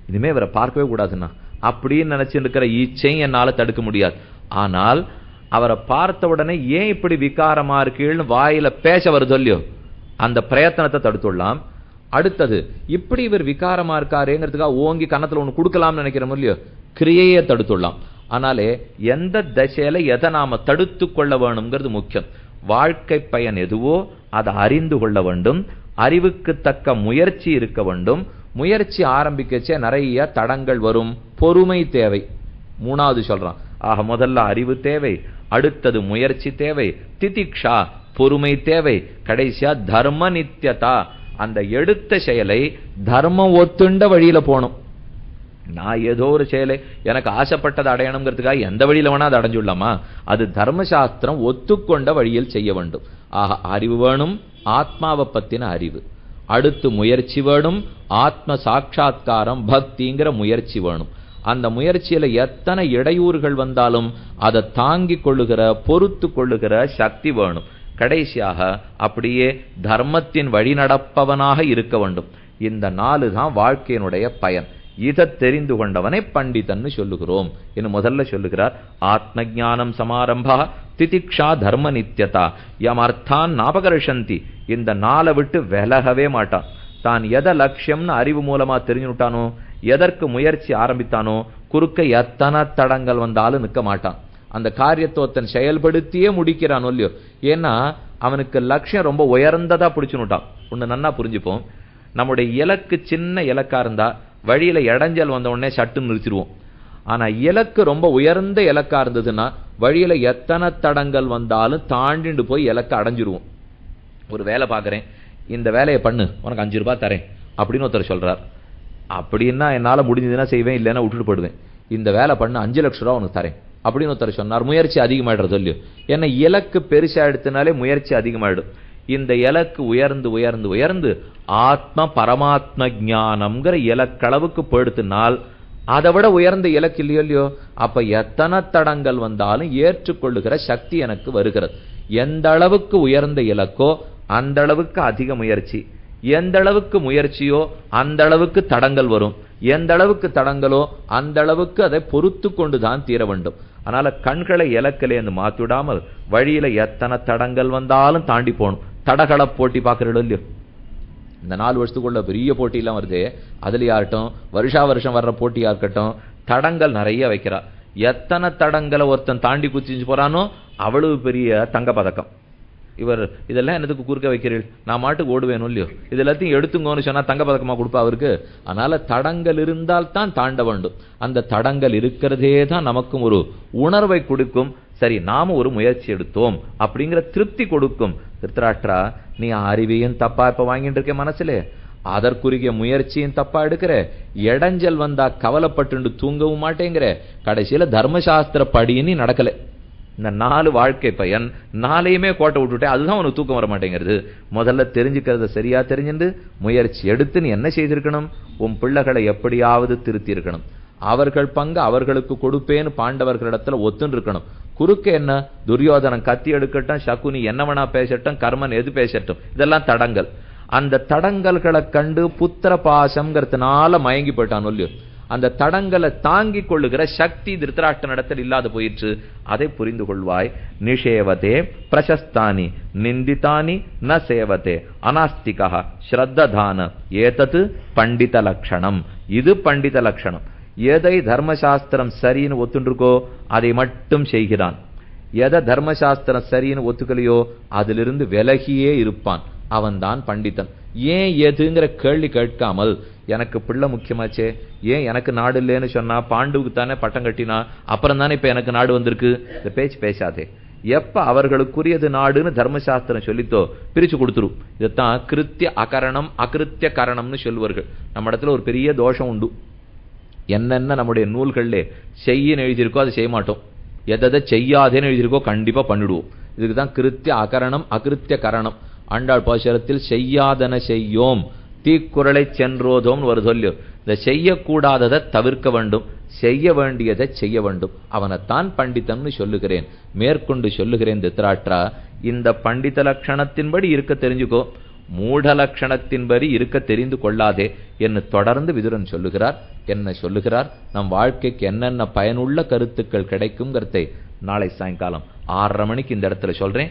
இனிமே இவரை பார்க்கவே கூடாதுன்னா அப்படின்னு நினைச்சுட்டு இருக்கிற இச்சையும் என்னால தடுக்க முடியாது. ஆனால் அவரை பார்த்த உடனே ஏன் இப்படி விகாரமா இருக்கீள்னு வாயில பேச வருதோ இல்லையோ, அந்த பிரயத்தனத்தை தடுத்துடலாம். அடுத்தது இப்படி இவர் விகாரமா இருக்காருங்கிறதுக்காக ஓங்கி கன்னத்துல ஒண்ணு கொடுக்கலாம்னு நினைக்கிறோம் இல்லையோ, கிரியையை தடுத்துடலாம். ஆனாலே எந்த தசையில எதை நாம தடுத்து கொள்ள வேணுங்கிறது முக்கியம். வாழ்க்கை பயன் எதுவோ அதை அறிந்து கொள்ள வேண்டும். அறிவுக்கு தக்க முயற்சி இருக்க வேண்டும். முயற்சி ஆரம்பிக்கச்சே நிறைய தடங்கள் வரும். பொறுமை தேவை. 3வது சொல்றான். ஆக முதல்ல அறிவு தேவை, அடுத்தது முயற்சி தேவை, திதிக்ஷா பொறுமை தேவை, கடைசியா தர்ம நித்தியதா, அந்த எடுத்த செயலை தர்மம் ஒத்துண்ட வழியில போகணும். நான் ஏதோ ஒரு செயலை எனக்கு ஆசைப்பட்டதை அடையணுங்கிறதுக்காக எந்த வழியில வேணா அதை அடைஞ்சுடலாமா? அது தர்மசாஸ்திரம் ஒத்துக்கொண்ட வழியில் செய்ய வேண்டும். ஆக அறிவு வேணும், ஆத்மாவை பத்தின அறிவு. அடுத்து முயற்சி வேணும், ஆத்ம சாட்சா்காரம் பக்திங்கிற முயற்சி வேணும். அந்த முயற்சியில எத்தனை இடையூறுகள் வந்தாலும் அதை தாங்கிக் கொள்ளுகிற, பொறுத்து கொள்ளுகிற சக்தி வேணும். கடைசியாக அப்படியே தர்மத்தின் வழி நடப்பவனாக இருக்க வேண்டும். இந்த 4 தான் வாழ்க்கையினுடைய பயன். இதை தெரிந்து கொண்டவனை பண்டிதன்னு சொல்லுகிறோம். இன்னும் முதல்ல சொல்லுகிறார், ஆத்ம ஞானம் சமாரம்பா திதிக்ஷா தர்ம நித்தியதா யம் அர்த்தான் நாபகர்ஷந்தி. இந்த 4 விட்டு விலகவே மாட்டான். தான் எதை லட்சியம்னு அறிவு மூலமா தெரிஞ்சுட்டானோ, எதற்கு முயற்சி ஆரம்பித்தானோ, குறுக்க எத்தனை தடங்கள் வந்தாலும் நிற்க மாட்டான். அந்த காரியத்தோத்தன் செயல்படுத்தியே முடிக்கிறானோ இல்லையோ. ஏன்னா அவனுக்கு லட்சியம் ரொம்ப உயர்ந்ததா பிடிச்சுட்டான். ஒண்ணு நன்னா புரிஞ்சுப்போம். நம்முடைய இலக்கு சின்ன இலக்கா இருந்தா வழியில இடைஞ்சல் வந்த உடனே சட்டுன்னு நிறுத்திடுவோம். ஆனா இலக்கு ரொம்ப உயர்ந்த இலக்கா இருந்ததுன்னா வழியில எத்தனை தடங்கள் வந்தாலும் தாண்டிண்டு போய் இலக்கை அடைஞ்சிருவோம். ஒரு வேலை பார்க்குறேன், இந்த வேலையை பண்ணு, உனக்கு 5 ரூபாய் தரேன் அப்படின்னு ஒருத்தர் சொல்றார். அப்படின்னா என்னால் முடிஞ்சதுன்னா செய்வேன், இல்லைன்னா விட்டுட்டு போடுவேன். இந்த வேலை பண்ணு, 5 லட்சம் ரூபா உனக்கு தரேன் அப்படின்னு ஒருத்தர் சொன்னார். முயற்சி அதிகமாயிடுறது இல்லையோ? ஏன்னா இலக்கு பெருசா எடுத்தனாலே முயற்சி அதிகமாயிடும். இந்த இலக்கு உயர்ந்து உயர்ந்து உயர்ந்து ஆத்ம பரமாத்ம ஞானம்ங்கிற இலக்களவுக்கு போயிடுத்தினால் அதை விட உயர்ந்த இலக்கு இல்லையோ? அப்ப எத்தனை தடங்கள் வந்தாலும் ஏற்றுக்கொள்ளுகிற சக்தி எனக்கு வருகிறது. எந்த அளவுக்கு உயர்ந்த இலக்கோ அந்த அளவுக்கு அதிக முயற்சி, எந்த அளவுக்கு முயற்சியோ அந்த அளவுக்கு தடங்கள் வரும், எந்த அளவுக்கு தடங்களோ அந்த அளவுக்கு அதை பொறுத்து கொண்டுதான் தீர வேண்டும். அதனால கண்களை இலக்கிலேருந்து மாத்திவிடாமல் வழியில எத்தனை தடங்கள் வந்தாலும் தாண்டி போகணும். தடகள போட்டி பார்க்கறோம் இல்லையோ? இந்த 4 வருஷத்துக்குள்ள பெரிய போட்டியெல்லாம் வருது. அதுல யார்ட்டும் வருஷா வருஷம் வர்ற போட்டியா இருக்கட்டும், தடங்கள் நிறைய வைக்கிறா. எத்தனை தடங்களை ஒருத்தன் தாண்டி குச்சிஞ்சு போறானோ அவ்வளவு பெரிய தங்க பதக்கம். இவர் இதெல்லாம் என்னதுக்கு குறுக்க வைக்கிறீர்கள், நான் மாட்டுக்கு ஓடுவேணும் இல்லையோ? இது எல்லாத்தையும் எடுத்துங்கன்னு சொன்னா தங்க பதக்கமா கொடுப்பா அவருக்கு? அதனால தடங்கள் இருந்தால் தான் தாண்ட வேண்டும். அந்த தடங்கள் இருக்கிறதே தான் நமக்கும் ஒரு உணர்வை கொடுக்கும். சரி, நாம ஒரு முயற்சி எடுத்தோம் அப்படிங்கிற திருப்தி கொடுக்கும். திருத்தராஷ்டிரா, நீ அறிவையும் தப்பா இப்ப வாங்கிட்டு இருக்க, மனசுல அதற்குரிய முயற்சியும் தப்பா எடுக்கிற, இடைஞ்சல் வந்தா கவலைப்பட்டு தூங்கவும் மாட்டேங்கிற, கடைசியில தர்மசாஸ்திர படின்னு நடக்கல. இந்த 4 வாழ்க்கை பயன் 4ஐயுமே கோட்டை விட்டுட்டேன், அதுதான் உனக்கு தூக்கம் வர மாட்டேங்கிறது. முதல்ல தெரிஞ்சுக்கிறத சரியா தெரிஞ்சுட்டு முயற்சி எடுத்து நீ என்ன செய்திருக்கணும்? உன் பிள்ளைகளை எப்படியாவது திருத்தி இருக்கணும். அவர்கள் பங்கு அவர்களுக்கு கொடுப்பேன்னு பாண்டவர்களிடத்துல ஒத்துன்னு இருக்கணும். குறுக்க என்ன, துரியோதனன் கத்தி எடுக்கட்டும், சகுனி என்னவனா பேசட்டும், கர்மன் எது பேசட்டும், இதெல்லாம் தடங்கள். அந்த தடங்கல்களை கண்டு புத்திர பாசம்ங்கிறதுனால மயங்கி போயிட்டான் இல்லையோ? அந்த தடங்களை தாங்கி கொள்ளுகிற சக்தி திருத்தராஷ்டிர நடத்தல் இல்லாத போயிற்று. அதை புரிந்து கொள்வாய். நிஷேவதே பிரசஸ்தானி நிந்திதானி ந சேவதே அநாஸ்திகா ஸ்ரத்ததான ஏதது பண்டித லட்சணம். இது பண்டித லட்சணம். எதை தர்மசாஸ்திரம் சரின்னு ஒத்துண்டிருக்கோ அதை மட்டும் செய்கிறான். எதை தர்மசாஸ்திரம் சரின்னு ஒத்துக்கலையோ அதிலிருந்து விலகியே இருப்பான். அவன்தான் பண்டிதன். ஏன் எதுங்கிற கேள்வி கேட்காமல், எனக்கு பிள்ளை முக்கியமாச்சே, ஏன் எனக்கு நாடு இல்லைன்னு சொன்னா, பாண்டுவுக்கு தானே பட்டம் கட்டினா, அப்புறம் தானே இப்ப எனக்கு நாடு வந்திருக்கு, இந்த பேச்சு பேசாதே. எப்ப அவர்களுக்குரியது நாடுன்னு தர்மசாஸ்திரம் சொல்லித்தோ பிரிச்சு கொடுத்துரு. இதைத்தான் கிருத்திய அகரணம் அகிருத்திய கரணம்னு சொல்லுவார்கள். நம்ம இடத்துல ஒரு பெரிய தோஷம் உண்டு. என்னென்ன நம்முடைய நூல்கள்ல செய்யின்னு எழுதியிருக்கோ அதை செய்ய மாட்டோம், எதை செய்யாதேன்னு எழுதியிருக்கோ கண்டிப்பா பண்ணிடுவோம். இதுக்குதான் கிருத்திய அகரணம் அகிருத்திய கரணம். ஆண்டாள் பாசுரத்தில் செய்யாதன செய்யோம் தீக்குறளை சென்றோதோம்னு ஒரு சொல்லு. இந்த செய்யக்கூடாததை தவிர்க்க வேண்டும், செய்ய வேண்டியதை செய்ய வேண்டும். அவனைத்தான் பண்டிதன்னு சொல்லுகிறேன். மேற்கொண்டு சொல்லுகிறேன் திருத்தராஷ்டிரா, இந்த பண்டித லட்சணத்தின்படி இருக்க தெரிஞ்சுக்கோ, மூட லட்சணத்தின்படி இருக்க தெரிந்து கொள்ளாதே என்று தொடர்ந்து விதுரன் சொல்லுகிறார். என்ன சொல்லுகிறார்? நம் வாழ்க்கைக்கு என்னென்ன பயனுள்ள கருத்துக்கள் கிடைக்கும்ங்கிறதை நாளை சாயங்காலம் 6:30 மணிக்கு இந்த இடத்துல சொல்றேன்.